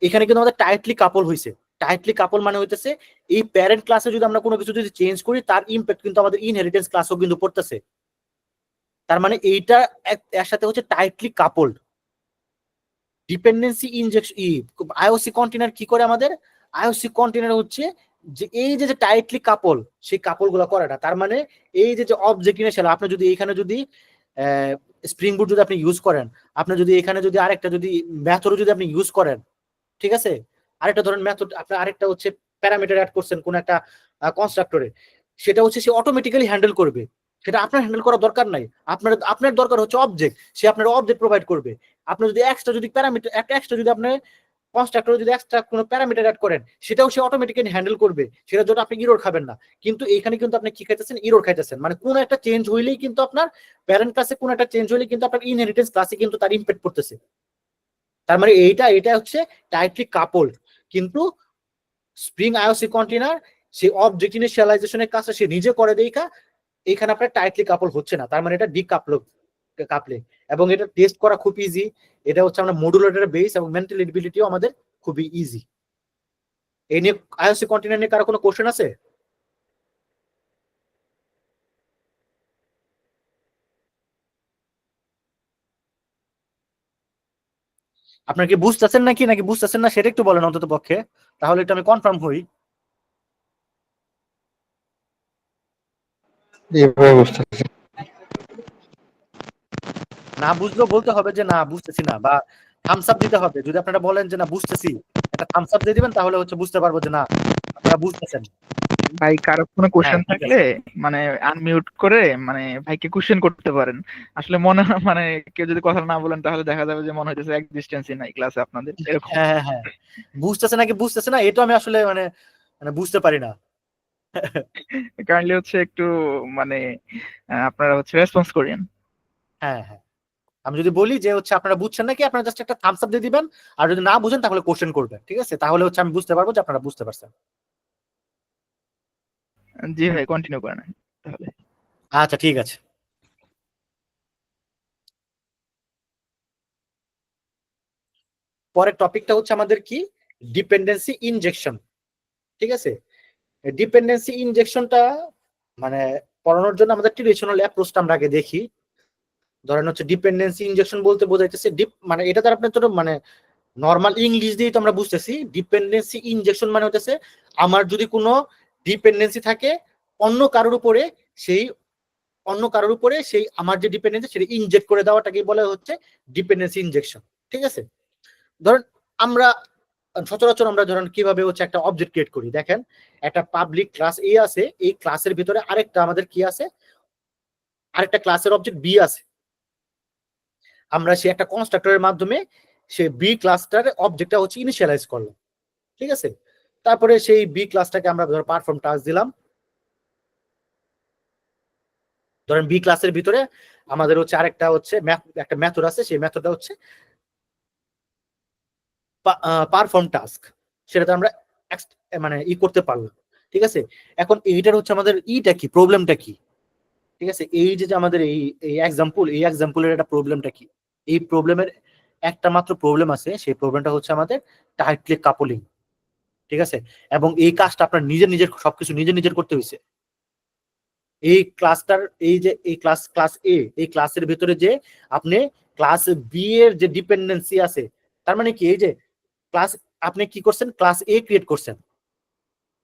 এখানে কিন্তু আমাদের টাইটলি কাপল হইছে। টাইটলি কাপল মানে হইতেছে এই প্যারেন্ট ক্লাসে যদি আমরা কোনো কিছু যদি চেঞ্জ করি তার ইমপ্যাক্ট কিন্তু আমাদের ইনহেরিটেন্স ক্লাসও কিন্তু পড়তেছে। তার মানে এইটা এর সাথে হচ্ছে tightly coupled. Dependency injection IOC container কি করে আমাদের? আইওসি কন্টেইনার হচ্ছে যে এই যে টাইটলি কাপল, সেই কাপল গুলো করে না। তার মানে এই যে অবজেক্ট ইনিশিয়াল, আপনি যদি এখানে যদি স্প্রিং বুট যদি আপনি ইউজ করেন, আপনি যদি এখানে যদি আরেকটা যদি মেথড যদি আপনি ইউজ করেন, ঠিক আছে, আরেকটা ধরেন মেথড আপনি আরেকটা হচ্ছে প্যারামিটার অ্যাড করছেন কোন একটা কনস্ট্রাক্টরে, সেটা হচ্ছে সে অটোমেটিক্যালি হ্যান্ডেল করবে, সেটা আপনার হ্যান্ডেল করার দরকার নাই। আপনার দরকার হচ্ছে অবজেক্ট, সে আপনার অবজেক্ট প্রোভাইড করবে। আপনি যদি এক্সট্রা যদি প্যারামিটার একটা এক্সট্রা যদি আপনি কনস্ট্রাক্টরে যদি এক্সট্রা কোনো প্যারামিটার অ্যাড করেন, সেটাও সে অটোমেটিক্যালি হ্যান্ডেল করবে, সেটার জন্য আপনি ইরর খাবেন না। কিন্তু এখানে কিন্তু আপনি কি খাইতেছেন? ইরর খাইতেছেন। মানে কোন একটা চেঞ্জ হইলেই কিন্তু আপনার প্যারেন্ট ক্লাসে কোন একটা চেঞ্জ হইলেই কিন্তু আপনার ইনহেরিটেন্স ক্লাসে কিন্তু তার ইমপ্যাক্ট পড়তেছে। তার মানে এটা হচ্ছে টাইটলি কাপলড। কিন্তু স্প্রিং আইওসি কন্টেইনার সেই অবজেক্ট ইনিশিয়ালাইজেশনের কাজটা সে নিজে করে দেখা এখানে আপনার টাইটলি কাপল হচ্ছে না। তার মানে এটা কাপলে এবং এটা টেস্ট করা খুব ইজি। এটা হচ্ছে আমরা মডুলার বেস এবং মেন্টালিটিও আমাদের খুবই ইজি। এই নিয়ে আইওসি কন্টেইনার নিয়ে কারো কোনো কোশ্চেন আছে? আপনার কি বুঝতেছেন নাকি বুঝতেছেন না সেটা একটু বলেন অন্তত পক্ষে, তাহলে একটু আমি কনফার্ম হই। এভাবে বুঝতেছি। না বুঝলেও বলতে হবে যে না বুঝতেছি না, বা থামস আপ দিতে হবে। যদি আপনারা বলেন যে না বুঝতেছি, একটা থামস আপ দিয়ে দিবেন, তাহলে হচ্ছে বুঝতে পারবো যে না আপনারা বুঝতেছেন। ভাই কারো কোনো হ্যাঁ কোশ্চেন ঠিক থাকলে আছে। মানে আনমিউট করে মানে ভাইকে কোশ্চেন করতে পারেন। আসলে মনে হয় মানে কেউ যদি কথা না বলেন তাহলে দেখা যাবে যে মনে হইতেছে এক্সিস্টেন্সই নাই ক্লাসে আপনাদের, এরকম। হ্যাঁ বুঝতেছে না এটা আমি আসলে মানে মানে বুঝতে পারি না। কাইন্ডলি হচ্ছে একটু মানে আপনারা হচ্ছে রেসপন্স করেন। হ্যাঁ আমি যদি বলি যে হচ্ছে আপনারা বুঝছেন নাকি, আপনারা জাস্ট একটা থামস আপ দিয়ে দিবেন, আর যদি না বুঝেন তাহলে কোশ্চেন করবেন, ঠিক আছে? তাহলে হচ্ছে আমি বুঝতে পারবো যে আপনারা বুঝতে পারছেন। জি ভাই, কন্টিনিউ করেন তাহলে। আচ্ছা ঠিক আছে। পরের টপিকটা হচ্ছে আমাদের কি? Dependency injection. ঠিক আছে, ডিপেন্ডেন্সি ইনজেকশনটা মানে পড়ানোর জন্য আমাদের ট্রেডিশনাল অ্যাপ্রোচটা আমরা আগে দেখি। ধরেন হচ্ছে ডিপেন্ডেন্সি ইনজেকশন বলতে বোঝাইতেছে মানে এটা তো আপনার তো মানে নর্মাল ইংলিশ দিয়েই তো আমরা বুঝতেছি। ডিপেন্ডেন্সি ইনজেকশন মানে হচ্ছে আমার যদি কোনো ডিপেন্ডেন্সি থাকে অন্য কারোর উপরে, সেই সেই আমার যে ডিপেন্ডেন্সি সেটা ইনজেক্ট করে দেওয়াটাকে বলা হচ্ছে ডিপেন্ডেন্সি ইনজেকশন। ঠিক আছে, ধরেন আমরা সচরাচর আমরা ধরেন কিভাবে হচ্ছে একটা অবজেক্ট ক্রিয়েট করি। দেখেন একটা পাবলিক ক্লাস এ আছে, এই ক্লাসের ভিতরে আরেকটা আমাদের কি আছে, আরেকটা ক্লাসের অবজেক্ট বি আছে। আমরা সে একটা কনস্ট্রাক্টরের মাধ্যমে সে বি ক্লাসটার অবজেক্টটা হচ্ছে ইনিশিয়ালাইজ করলাম। ঠিক আছে, তারপরে সেই বি ক্লাসটাকে আমরা ধর পারফর্ম টাস্ক দিলাম। ধরেন বি ক্লাসের ভিতরে আমাদের হচ্ছে আরেকটা হচ্ছে একটা মেথড আছে, সেই মেথডটা হচ্ছে পারফর্ম টাস্ক, সেটাতে আমরা মানে করতে পারলাম। ঠিক আছে, এখন এইটার হচ্ছে আমাদের কি প্রবলেমটা কি? ঠিক আছে, এই যে আমাদের এই এক্সাম্পলের একটা প্রবলেমটা কি? এই প্রবলেমের একটা মাত্র প্রবলেম আছে, সেই প্রবলেমটা হচ্ছে আমাদের টাইটলি কাপলিং। ঠিক আছে, এবং এই কাজটা আপনার নিজের সবকিছু নিজের করতে হয়েছে। এই ক্লাসটার এই যে এই ক্লাস এ, এই ক্লাসের ভিতরে যে আপনি ক্লাস বি এর যে ডিপেন্ডেন্সি আছে, তার মানে কি এই যে ক্লাস আপনি কি করছেন, ক্লাস এ ক্রিয়েট করছেন,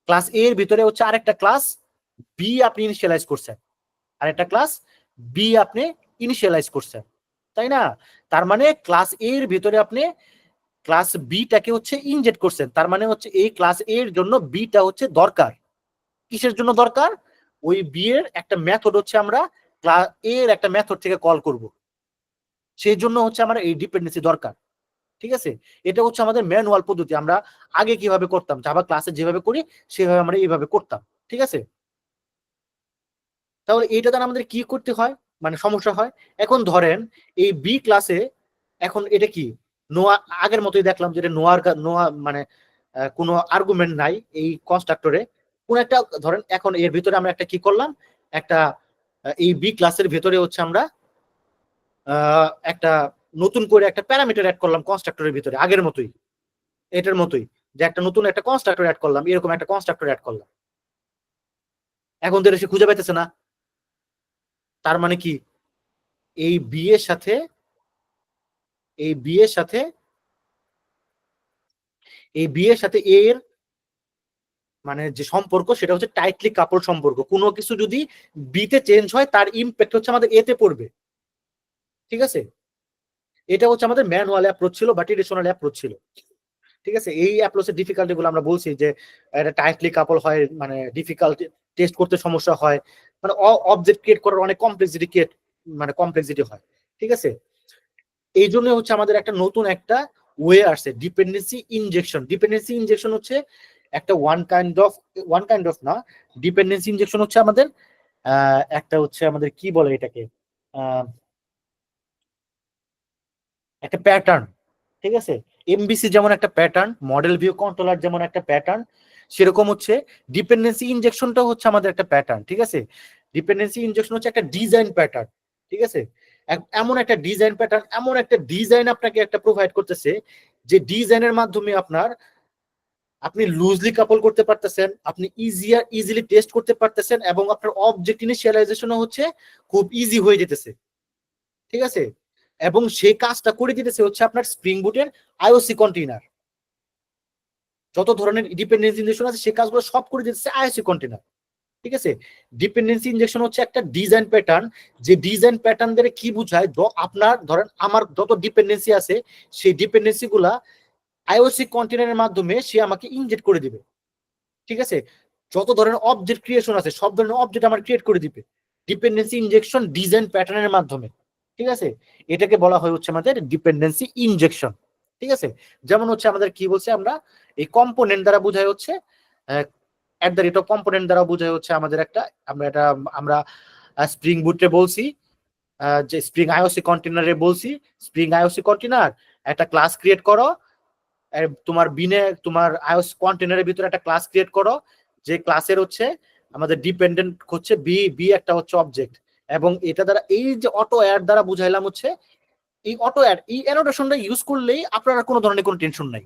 ক্লাস এ এর ভিতরে হচ্ছে আরেকটা ক্লাস বি আপনি ইনিশিয়ালাইজ করছেন, আরেকটা ক্লাস বি আপনি ইনিশিয়ালাইজ করছেন, তাই না? তার মানে ক্লাস এ এর ভিতরে আপনি ক্লাস বিটাকে হচ্ছে ইনজেক্ট করছেন, তার মানে হচ্ছে এই ক্লাস এ এর জন্য বিটা হচ্ছে দরকার। কিসের জন্য দরকার? ওই বি এর একটা মেথড হচ্ছে আমরা ক্লাস এ এর একটা মেথড থেকে কল করব, সেই জন্য হচ্ছে আমার এই ডিপেন্ডেন্সি দরকার। ঠিক আছে, এটা হচ্ছে আমাদের ম্যানুয়াল পদ্ধতি, আমরা আগে কিভাবে করতাম, জাভা ক্লাসে যেভাবে করি সেভাবে আমরা এইভাবে করতাম। ঠিক আছে, তাহলে এইটা দ্বারা আমাদের কি করতে হয়, মানে সমস্যা হয়। এখন ধরেন এই বি ক্লাসে, এখন এটা কি নোয়া, আগের মতোই দেখলাম যেটা নোয়া মানে কোনো আর্গুমেন্ট নাই এই কনস্ট্রাক্টরে কোন একটা, ধরেন এখন এর ভিতরে আমরা একটা কি করলাম, একটা এই বি ক্লাসের ভিতরে হচ্ছে আমরা একটা নতুন করে একটা প্যারামিটার অ্যাড করলাম কনস্ট্রাক্টরের ভিতরে, আগের মতোই, এটার মতোই, যে একটা নতুন একটা কনস্ট্রাক্টর অ্যাড করলাম, এরকম একটা কনস্ট্রাক্টর অ্যাড করলাম। এখন তো এটা সে খুঁজে পাইতেছে না, তার মানে কি এই বি এর সাথে এই বি এর সাথে এই বি এর সাথে এ এর মানে যে সম্পর্ক সেটা হচ্ছে টাইটলি কাপড় সম্পর্ক। কোনো কিছু যদি বি তে চেঞ্জ হয় তার ইম্প্যাক্ট হচ্ছে আমাদের এ তে পড়বে। ঠিক আছে, এটা হচ্ছে আমাদের ম্যানুয়াল অ্যাপ্রোচ ছিল বা ট্রেডিশনাল অ্যাপ্রোচ ছিল। ঠিক আছে, এই অ্যাপ্রোচের ডিফিকাল্টি গুলো আমরা বলছি যে এটা টাইটলি কাপল হয়, মানে ডিফিকাল্ট, টেস্ট করতে সমস্যা হয়, মানে অবজেক্ট ক্রিয়েট করার অনেক কমপ্লেক্সিটি হয়। ঠিক আছে, এই জন্য হচ্ছে আমাদের একটা নতুন একটা ওয়ে আসছে, ডিপেন্ডেন্সি ইনজেকশন হচ্ছে একটা ওয়ান কাইন্ড অফ না, ডিপেন্ডেন্সি ইনজেকশন হচ্ছে আমাদের একটা হচ্ছে আমাদের কি বলে এটাকে, একটা প্যাটার্ন। ঠিক আছে, এমবিসি যেমন একটা প্যাটার্ন, মডেল ভিউ কন্ট্রোলার যেমন একটা প্যাটার্ন, সেরকম হচ্ছে ডিপেন্ডেন্সি ইনজেকশনটা হচ্ছে আমাদের একটা প্যাটার্ন। ঠিক আছে, ডিপেন্ডেন্সি ইনজেকশন হচ্ছে একটা ডিজাইন প্যাটার্ন। ঠিক আছে, এমন একটা ডিজাইন প্যাটার্ন, এমন একটা ডিজাইন আপনাকে একটা প্রোভাইড করতেছে যে ডিজাইনের মাধ্যমে আপনি লুজলি কাপল করতে পারতেছেন, আপনি ইজিলি টেস্ট করতে পারতেছেন, এবং আপনার অবজেক্ট ইনিশিয়ালাইজেশনও হচ্ছে খুব ইজি হয়ে যেতেছে। ঠিক আছে, এবং সেই কাজটা করে দিতেছে হচ্ছে আপনার স্প্রিং বুটের আইওসি কন্টেইনার। যত ধরনের ডিপেন্ডেন্সি ইনজেকশন আছে সেই কাজগুলো সব করে দিতেছে আইওসি কন্টেইনার। ঠিক আছে, ডিপেন্ডেন্সি ইনজেকশন হচ্ছে একটা ডিজাইন প্যাটার্ন, যে ডিজাইন প্যাটার্ন দ্বারা কি বোঝায়, আপনার ধরেন আমার যত ডিপেন্ডেন্সি আছে সেই ডিপেন্ডেন্সি গুলা আইওসি কন্টেইনারের মাধ্যমে সে আমাকে ইনজেক্ট করে দিবে। ঠিক আছে, যত ধরনের অবজেক্ট ক্রিয়েশন আছে সব ধরনের অবজেক্ট আমার ক্রিয়েট করে দিবে ডিপেন্ডেন্সি ইনজেকশন ডিজাইন প্যাটার্নের মাধ্যমে। ঠিক আছে, এটাকে বলা হয় হচ্ছে আমাদের ডিপেন্ডেন্সি ইনজেকশন। ঠিক আছে, যেমন হচ্ছে আমাদের কি বলছে, আমরা এই কম্পোনেন্ট দ্বারা বোঝায় হচ্ছে এট দ্য রেট অফ কম্পোনেন্ট দ্বারা বোঝায় হচ্ছে আমাদের একটা, আমরা স্প্রিং বুটে বলছি যে স্প্রিং আইওসি কন্টেনারে বলছি, স্প্রিং আইওসি কন্টেনার একটা ক্লাস ক্রিয়েট করো, তোমার আইওস কন্টেনারের ভিতরে একটা ক্লাস ক্রিয়েট করো, যে ক্লাসের হচ্ছে আমাদের ডিপেন্ডেন্ট হচ্ছে বি একটা হচ্ছে অবজেক্ট, এবং এটা দ্বারা এই যে অটো অ্যাড দ্বারা বুঝাইলাম হচ্ছে এই অটো অ্যাড, এই অ্যানোটেশনটা ইউজ করলেই আপনার কোনো ধরনের কোনো টেনশন নাই।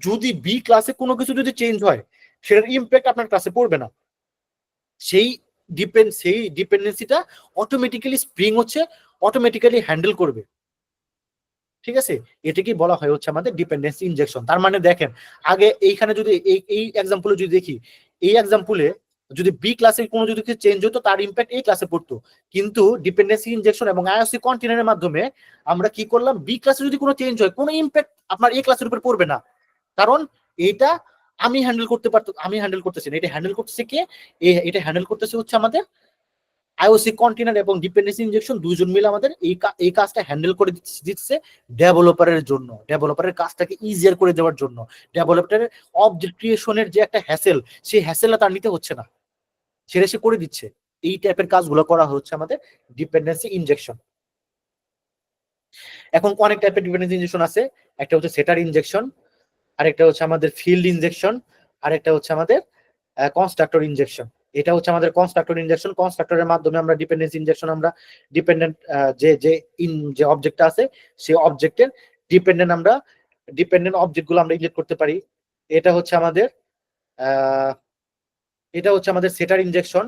যদি বি ক্লাসে কোনো কিছু যদি চেঞ্জ হয় সেটার ইম্প্যাক্ট আপনার ক্লাসে পড়বে না, সেই ডিপেন্ডেন্সিটা অটোমেটিক্যালি স্প্রিং হচ্ছে অটোমেটিক্যালি হ্যান্ডেল করবে। ঠিক আছে, এটাকে বলা হয় হচ্ছে আমাদের ডিপেন্ডেন্সি ইনজেকশন। তার মানে দেখেন, আগে এইখানে যদি এই এক্সাম্পলে যদি দেখি, এই এক্সাম্পলে যদি বি ক্লাসে কোনো যদি কিছু চেঞ্জ হতো তার ইম্প্যাক্ট এই ক্লাসে পড়তো, কিন্তু ডিপেন্ডেন্সি ইনজেকশন এবং আইওসি কন্টেইনারের মাধ্যমে আমরা কি করলাম, বি ক্লাসে যদি কোনো চেঞ্জ হয় কোনো ইম্প্যাক্ট আপনার এই ক্লাসের উপর পড়বে না, কারণ এইটা আমি হ্যান্ডেল করতেছি না, এটা হ্যান্ডেল করতেছে কে, এটা হ্যান্ডেল করতেছে হচ্ছে আমাদের আইওসি কন্টেইনার এবং ডিপেন্ডেন্সি ইনজেকশন, দুইজন মিলে আমাদের এই কাজটা হ্যান্ডেল করে দিচ্ছে ডেভেলপারের জন্য, ডেভেলপারের কাজটাকে ইজিয়ার করে দেওয়ার জন্য। ডেভেলপারের অবজেক্ট ক্রিয়েশনের যে একটা হ্যাসেল, সেই হ্যাসেলটা তার নিতে হচ্ছে না, ছেড়ে সে করে দিচ্ছে। এই টাইপের কাজগুলো করা হচ্ছে আমাদের ডিপেন্ডেন্সি ইনজেকশন। এখন অনেক টাইপের ডিপেন্ডেন্সি ইনজেকশন আছে, একটা হচ্ছে সেটার ইনজেকশন, আরেকটা হচ্ছে আমাদের ফিল্ড ইনজেকশন, আরেকটা হচ্ছে আমাদের কনস্ট্রাক্টর ইনজেকশন। এটা হচ্ছে আমাদের কনস্ট্রাক্টর ইনজেকশন, কনস্ট্রাক্টরের মাধ্যমে আমরা ডিপেন্ডেন্সি ইনজেকশন, আমরা ডিপেন্ডেন্ট যে অবজেক্টটা আছে সেই অবজেক্টের ডিপেন্ডেন্ট অবজেক্ট গুলো আমরা ইনজেক্ট করতে পারি। এটা হচ্ছে আমাদের সেটার ইনজেকশন,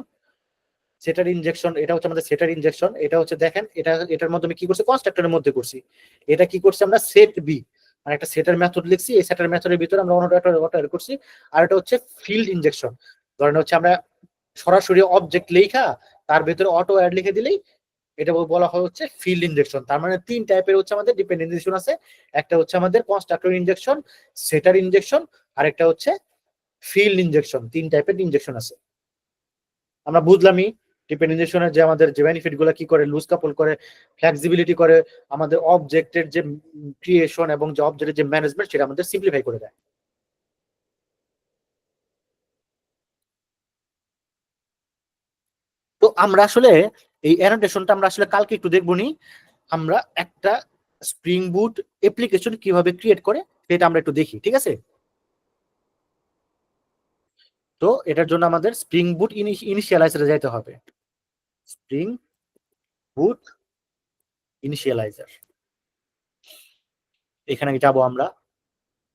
এটা হচ্ছে আমাদের সেটার ইনজেকশন। এটা হচ্ছে দেখেন, এটার মাধ্যমে কি করছে, কনস্ট্রাক্টরের মধ্যে করছি, এটা কি করছে আমরা সেট বি, মানে একটা সেটার মেথড লিখছি, এই সেটার মেথডের ভিতরে আমরা অটো করছি। আর এটা হচ্ছে ফিল্ড ইনজেকশন, ধরেন হচ্ছে আমরা সরাসরি অবজেক্ট লেখা তার ভিতরে অটো অ্যাড লিখে দিলেই এটা বলা হয় হচ্ছে ফিল্ড ইনজেকশন। তার মানে 3 টাইপের হচ্ছে আমাদের ডিপেন্ডেন্ট ইনজেকশন আছে। একটা হচ্ছে আমাদের কনস্ট্রাক্টর ইনজেকশন, সেটার ইনজেকশন, আর একটা হচ্ছে ফিল্ড ইনজেকশন। 3 টাইপের ইনজেকশন আছে। আমরা বুঝলামই ডিপেন্ডেন্ট ইনজেকশনের যে আমাদের যে বেনিফিট গুলো কি করে, লুজ কাপল করে, ফ্লেক্সিবিলিটি করে, আমাদের অবজেক্টের যে ক্রিয়েশন এবং যে অবজেক্টের যে ম্যানেজমেন্ট সেটা আমাদের সিম্পলিফাই করে দেয়। তো আমরা আসলে এই অ্যানোটেশনটা আমরা আসলে কালকে একটু দেখবো নি। আমরা একটা স্প্রিং বুট অ্যাপ্লিকেশন কিভাবে ক্রিয়েট করে সেটা আমরা একটু দেখি, ঠিক আছে? তো এটার জন্য আমাদের স্প্রিং বুট ইনিশিয়ালাইজারে যাইতে হবে। স্প্রিং বুট ইনিশিয়ালাইজার, এখানে যাব আমরা।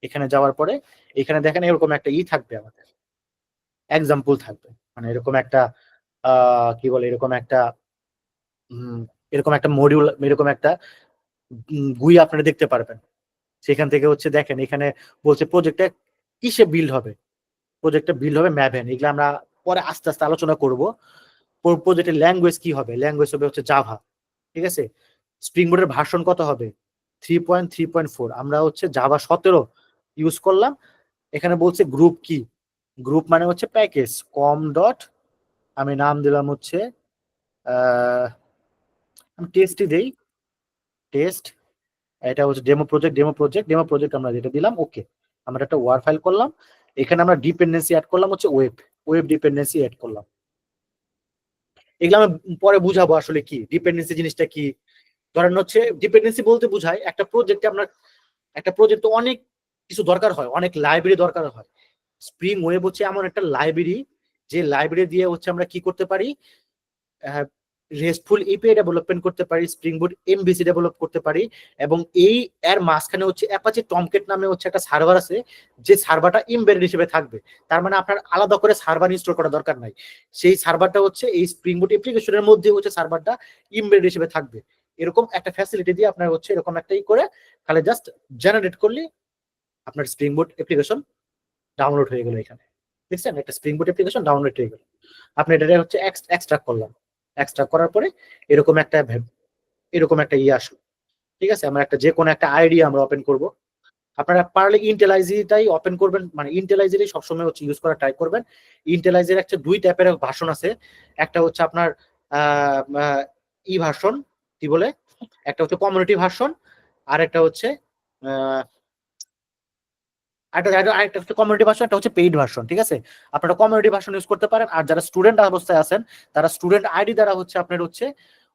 এখানে যাওয়ার পরে এখানে দেখেন এরকম একটা থাকবে, আমাদের এক্সাম্পল থাকবে, মানে এরকম একটা কি বলে, এরকম একটা মডিউল, এরকম একটা গুই আপনারা দেখতে পারবেন। সেখান থেকে হচ্ছে দেখেন এখানে বলছে প্রজেক্টটা কিসে বিল্ড হবে। প্রজেক্টটা বিল্ড হবে ম্যাভেন, এগুলো আমরা পরে আস্তে আস্তে আলোচনা করব। প্রজেক্টের ল্যাঙ্গুয়েজ কি হবে, ল্যাঙ্গুয়েজ হবে হচ্ছে জাভা, ঠিক আছে? স্প্রিং বোর্ডের ভার্সন কত হবে, 3.3.4। আমরা হচ্ছে জাভা 17 ইউজ করলাম। এখানে বলছে গ্রুপ কি, গ্রুপ মানে হচ্ছে প্যাকেজ কম ডট, আমি নাম দিলাম হচ্ছে আমি টেস্টই দেই, টেস্ট। এটা হচ্ছে ডেমো প্রজেক্ট আমরা যেটা দিলাম, ওকে। আমরা একটা ওয়ার ফাইল করলাম। এখানে আমরা ডিপেন্ডেন্সি অ্যাড করলাম হচ্ছে ওয়েব ডিপেন্ডেন্সি অ্যাড করলাম। এগুলো আমি পরে বুঝাবো আসলে কি ডিপেন্ডেন্সি জিনিসটা কি। ধরেন হচ্ছে ডিপেন্ডেন্সি বলতে বুঝায় একটা প্রজেক্টে আপনার, একটা প্রজেক্ট তো অনেক কিছু দরকার হয়, অনেক লাইব্রেরি দরকার হয়। স্প্রিং ওয়েব হচ্ছে এমন একটা লাইব্রেরি, যে লাইব্রেরি দিয়ে হচ্ছে আমরা কি করতে পারি, রেস্টফুল এপিআই ডেভেলপমেন্ট করতে পারি, স্প্রিং বুট এমভিসি ডেভেলপ করতে পারি। এবং এর মাঝখানে হচ্ছে অ্যাপাচি টমকেট নামে হচ্ছে একটা সার্ভার আছে, যে সার্ভারটা এমবেডেড হিসেবে থাকবে। তার মানে আপনার আলাদা করে সার্ভার ইনস্টল করার দরকার নাই। সেই সার্ভারটা হচ্ছে এই স্প্রিং বুট অ্যাপ্লিকেশনের মধ্যে হচ্ছে সার্ভারটা এমবেডেড হিসেবে থাকবে। এরকম একটা ফ্যাসিলিটি দিয়ে আপনার হচ্ছে এরকম একটাই করে তাহলে জাস্ট জেনারেট করলে আপনার স্প্রিং বুট অ্যাপ্লিকেশন ডাউনলোড হয়ে গেল। এখানে দেখছেন একটা স্প্রিং বুট অ্যাপ্লিকেশন ডাউনলোড হয়ে গেল। আপনি এটা হচ্ছে এক্সট্রাক্ট করলাম, এক্সট্রাক্ট করার পরে এরকম একটা আসলো, ঠিক আছে? আমরা একটা যে কোনো একটা আইডি আমরা ওপেন করব। আপনারা পারলে ইন্টেলাইজেটাই ওপেন করবেন, মানে ইন্টেলাইজেরই সবসময় হচ্ছে ইউজ করা ট্রাই করবেন। ইন্টেলাইজের একটা 2 টাইপের ভার্সন আছে। একটা হচ্ছে আপনার ভার্সন কি বলে, একটা হচ্ছে কমিউনিটি ভার্সন, আর একটা হচ্ছে আরেকটা হচ্ছে কমিউনিটি ভার্সন, একটা হচ্ছে পেইড ভার্সন, ঠিক আছে? আপনারা কমিউনিটি ভার্সন ইউজ করতে পারেন। আর যারা স্টুডেন্ট অবস্থায় আছেন তারা স্টুডেন্ট আইডি দ্বারা হচ্ছে আপনার হচ্ছে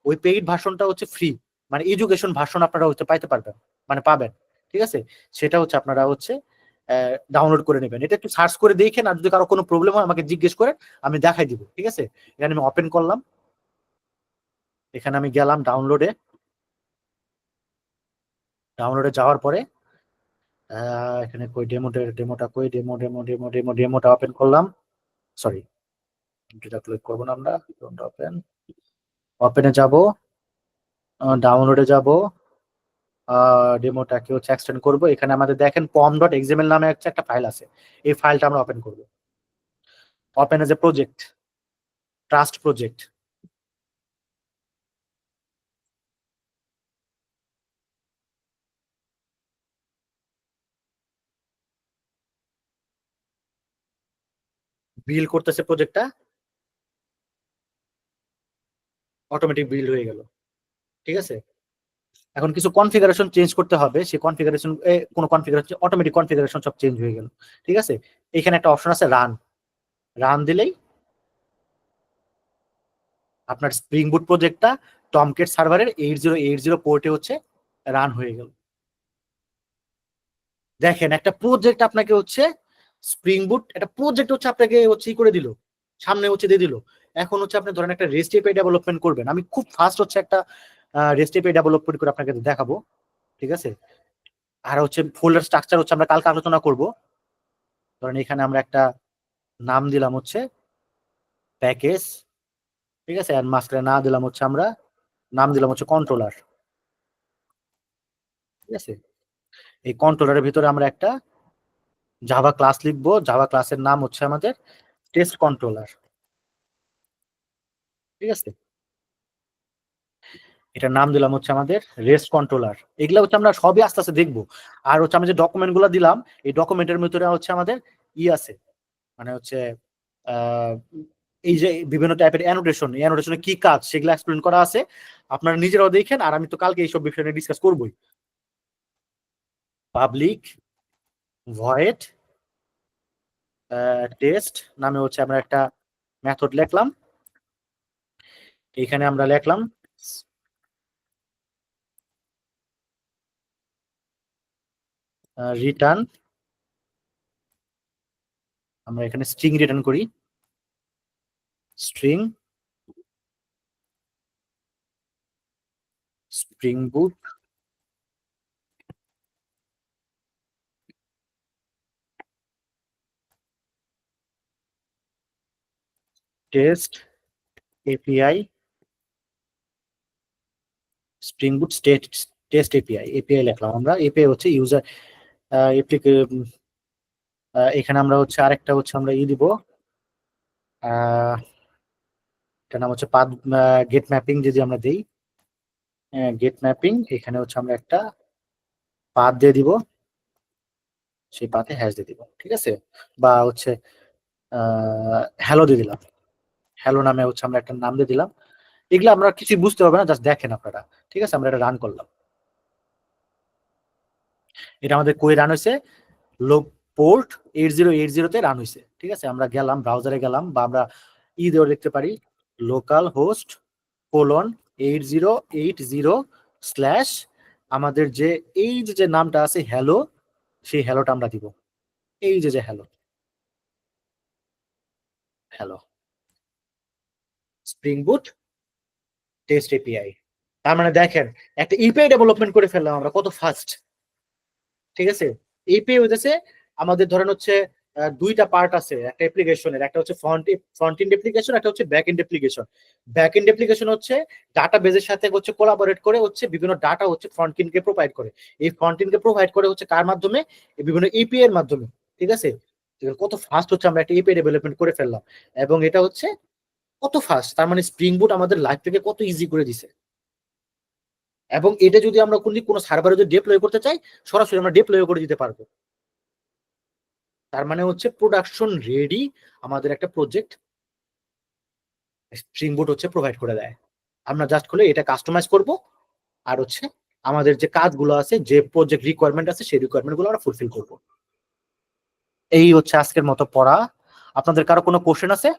ওই পেইড ভার্সনটা হচ্ছে ফ্রি, মানে এডুকেশন ভার্সন আপনারা হচ্ছে পাইতে পারবেন, মানে পাবেন, ঠিক আছে? সেটা হচ্ছে আপনারা হচ্ছে ডাউনলোড করে নেবেন। এটা একটু সার্চ করে দেখেন, আর যদি কারো কোনো প্রবলেম হয় আমাকে জিজ্ঞেস করে, আমি দেখাই দিব, ঠিক আছে? এখানে আমি ওপেন করলাম, এখানে আমি গেলাম ডাউনলোডে। ডাউনলোডে যাওয়ার পরে এখানে কই ডেমোটা কই, ডেমোটা ওপেন করলাম। সরি, এটা ক্লিক করবো না আমরা, ওপেন, ওপেনে যাব, ডাউনলোডে যাব, ডেমোটাকে হচ্ছে এক্সটেন্ড করবো। এখানে আমাদের দেখেন pom.xml নামে একটা ফাইল আছে, এই ফাইলটা আমরা ওপেন করব। Open as a project, trust project. Build করতেছে প্রজেক্টটা, অটোমেটিক বিল হয়ে গেল, ঠিক আছে? এখন কিছু কনফিগারেশন চেঞ্জ করতে হবে, সেই কনফিগারেশন কোনো কনফিগারেশন অটোমেটিক কনফিগারেশন সব চেঞ্জ হয়ে গেল, ঠিক আছে? এখানে একটা অপশন আছে রান, রান দিলেই আপনার স্প্রিং বুট প্রজেক্টটা টমকেট সার্ভারের 8080 পোর্টে হচ্ছে রান হয়ে গেল। দেখেন একটা প্রজেক্ট আপনাকে হচ্ছে স্প্রিং বুট একটা প্রজেক্ট হচ্ছে আপনাকে হচ্ছে করে দিল, সামনে হচ্ছে দিয়ে দিল। এখন হচ্ছে আপনি ধরেন একটা রেস্ট এপিআই ডেভেলপমেন্ট করবেন, আমি খুব ফাস্ট হচ্ছে একটা রেস্ট এপিআই ডেভেলপমেন্ট করে আপনাকে দেখাবো, ঠিক আছে? আর হচ্ছে ফোল্ডার স্ট্রাকচার হচ্ছে আমরা কালকে আলোচনা করব। ধরেন এখানে আমরা একটা নাম দিলাম হচ্ছে প্যাকেজ, ঠিক আছে? আর মাঝখানে না দিলাম হচ্ছে আমরা নাম দিলাম হচ্ছে কন্ট্রোলার, ঠিক আছে? এই কন্ট্রোলারের ভিতরে আমরা একটা জাভা ক্লাস লিখবো, জাভা ক্লাসের নাম হচ্ছে আমাদের টেস্ট কন্ট্রোলার, ঠিক আছে? এটার নাম দিলাম হচ্ছে আমাদের রেস্ট কন্ট্রোলার। এগুলা হচ্ছে আমরা সবই আস্তে আস্তে দেখবো। আর হচ্ছে আমি যে ডকুমেন্ট গুলো দিলাম, এই ডকুমেন্টের ভিতরে হচ্ছে আমাদের আছে, মানে হচ্ছে আহ এই যে বিভিন্ন টাইপের অ্যানোটেশন, এই অ্যানোটেশনে কি কাজ সেগুলো এক্সপ্লেন করা আছে, আপনারা নিজেরাও দেখেন। আর আমি তো কালকে এইসব বিষয় নিয়ে ডিসকাস করবোই। পাবলিক ভয়েড টেস্ট নামে হচ্ছে আমরা একটা মেথড লিখলাম। এখানে আমরা লিখলাম রিটার্ন, আমরা এখানে স্ট্রিং রিটার্ন করি, স্ট্রিং স্প্রিং বুট টেস্ট এপিআই, স্প্রিং বুট টেস্ট এপিআই, এপিআই লিখলাম আমরা। এপিআই হচ্ছে ইউজার এখানে আমরা হচ্ছে আরেকটা হচ্ছে আমরা দিব, এটার নাম হচ্ছে পাথ গেট ম্যাপিং। যদি আমরা দিই গেট ম্যাপিং, এখানে হচ্ছে আমরা একটা পাথ দিয়ে দিব, সেই পাথে হ্যাশ দিয়ে দিব, ঠিক আছে। বা হচ্ছে হ্যালো দিয়ে দিলাম, হ্যালো নামে হচ্ছে আমরা একটা নাম দিয়ে দিলাম। এগুলো আমরা কিছু বুঝতে পারবে না, জাস্ট দেখেন আপনারা, ঠিক আছে। আমরা এটা রান করলাম, এটা আমাদের কই রান হয়েছে, লোক পোর্ট 8080 তে রান হয়েছে, ঠিক আছে। আমরা গেলাম ব্রাউজারে গেলাম, বা আমরা দিয়েও দেখতে পারি লোকাল হোস্ট কোলন 8080 স্ল্যাশ আমাদের যে এই যে নামটা আছে হ্যালো, সেই হ্যালোটা আমরা দিব, এই যে হ্যালো, হ্যালো স্প্রিং বুট টেস্ট এপিআই। তার মানে দেখেন একটা ইপিআই ডেভেলপমেন্ট করে ফেললাম আমরা, কত ফাস্ট, ঠিক আছে। এপিআই হইতেছে আমাদের ধরেন হচ্ছে দুইটা পার্ট আছে একটা অ্যাপ্লিকেশনের, একটা হচ্ছে ফ্রন্ট এন্ড অ্যাপ্লিকেশন, একটা হচ্ছে back end application. Back end application হচ্ছে ডাটা বেজের সাথে হচ্ছে কোলাবোরেট করে হচ্ছে বিভিন্ন ডাটা হচ্ছে ফ্রন্ট এন্ড কে প্রোভাইড করে। এই ফ্রন্ট এন্ড কে প্রোভাইড করে হচ্ছে কার মাধ্যমে, এই বিভিন্ন এপিআই এর মাধ্যমে, ঠিক আছে। কত ফাস্ট হচ্ছে আমরা একটা এপিআই ডেভেলপমেন্ট করে ফেললাম, এবং এটা হচ্ছে কত ফাস্ট। তার মানে স্প্রিং বুট আমাদের লাইফ থেকে কত ইজি করে দিছে। এবং এটা যদি আমরা কোনো সার্ভারে যদি ডিপ্লয় করতে চাই, সরাসরি আমরা ডিপ্লয় করে দিতে পারবো। তার মানে হচ্ছে প্রোডাকশন রেডি আমাদের একটা প্রজেক্ট স্প্রিং বুট হচ্ছে প্রোভাইড করে দেয়। আমরা জাস্ট খুলে এটা কাস্টমাইজ করব, আর হচ্ছে আমাদের যে কাজগুলো আছে, যে প্রজেক্ট রিকোয়ারমেন্ট আছে, সেই রিকোয়ারমেন্ট গুলো আমরা ফুলফিল করব। এই হচ্ছে আজকের মতো পড়া। আপনাদের কারো কোনো কোশ্চেন আছে?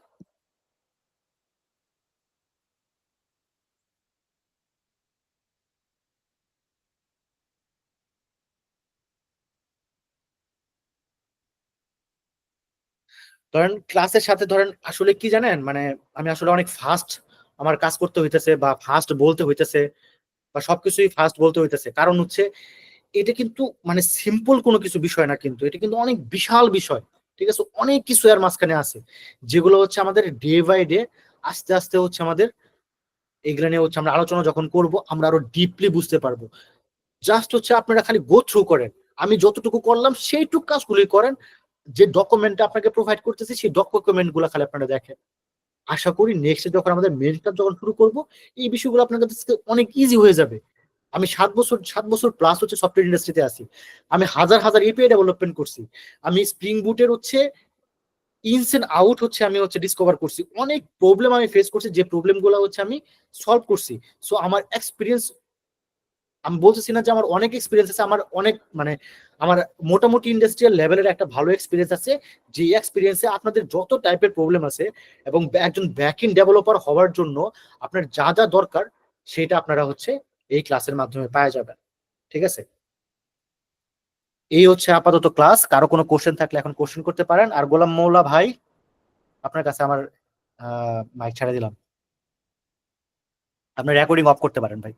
ধরেন ক্লাসের সাথে ধরেন আসলে কি জানেন, মানে আমি আসলে অনেক ফাস্ট আমার কাজ করতে হইতেছে, বা ফাস্ট বলতে হইতেছে, বা সবকিছুই ফাস্ট বলতে হইতেছে। কারণ হচ্ছে এটা কিন্তু মানে সিম্পল কোনো কিছু বিষয় না, কিন্তু এটা কিন্তু অনেক বিশাল বিষয়, ঠিক আছে। অনেক কিছু এর মাঝখানে আছে, যেগুলো হচ্ছে আমাদের ডে বাই ডে আস্তে আস্তে হচ্ছে আমাদের এগুলো নিয়ে হচ্ছে আমরা আলোচনা যখন করব, আমরা আরো ডিপলি বুঝতে পারবো। জাস্ট হচ্ছে আপনারা খালি গো থ্রু করেন, আমি যতটুকু করলাম সেইটুকু কাজগুলি করেন। যে ডকুমেন্টটা আপনাকে প্রোভাইড করতেছি, সেই ডকুমেন্ট গুলো খালি আপনারা দেখেন। আশা করি নেক্সট যখন আমাদের মেন কাজ যখন শুরু করব, এই বিষয়গুলো আপনার কাছে অনেক ইজি হয়ে যাবে। আমি 7 বছর প্লাস হচ্ছে সফটওয়্যার ইন্ডাস্ট্রিতে আছি, আমি হাজার হাজার এপিআই ডেভেলপমেন্ট করছি, আমি স্প্রিং বুটের হচ্ছে ইনস এন্ড আউট হচ্ছে আমি হচ্ছে ডিসকভার করছি, অনেক প্রবলেম আমি ফেস করছি, যে প্রবলেম গুলো হচ্ছে আমি সলভ করছি। সো আমার এক্সপিরিয়েন্স, আমি বলতেছি না যে আমার অনেক এক্সপিরিয়েন্স আছে, আমার অনেক মানে আমার মোটামুটি ইন্ডাস্ট্রিয়াল লেভেলের একটা ভালো এক্সপিরিয়েন্স আছে। যে এক্সপিরিয়েন্সে আপনাদের যত টাইপের প্রবলেম আছে, এবং একজন ব্যাক এন্ড ডেভেলপার হওয়ার জন্য আপনার যা যা দরকার, সেটা আপনারা হচ্ছে এই ক্লাসের মাধ্যমে পাওয়া যাবেন, ঠিক আছে। এই হচ্ছে আপাতত ক্লাস। কারো কোনো কোশ্চেন থাকলে এখন কোশ্চেন করতে পারেন। আর গোলাম মৌলা ভাই, আপনার কাছে আমার মাইক ছেড়ে দিলাম, আপনি রেকর্ডিং অফ করতে পারেন ভাই।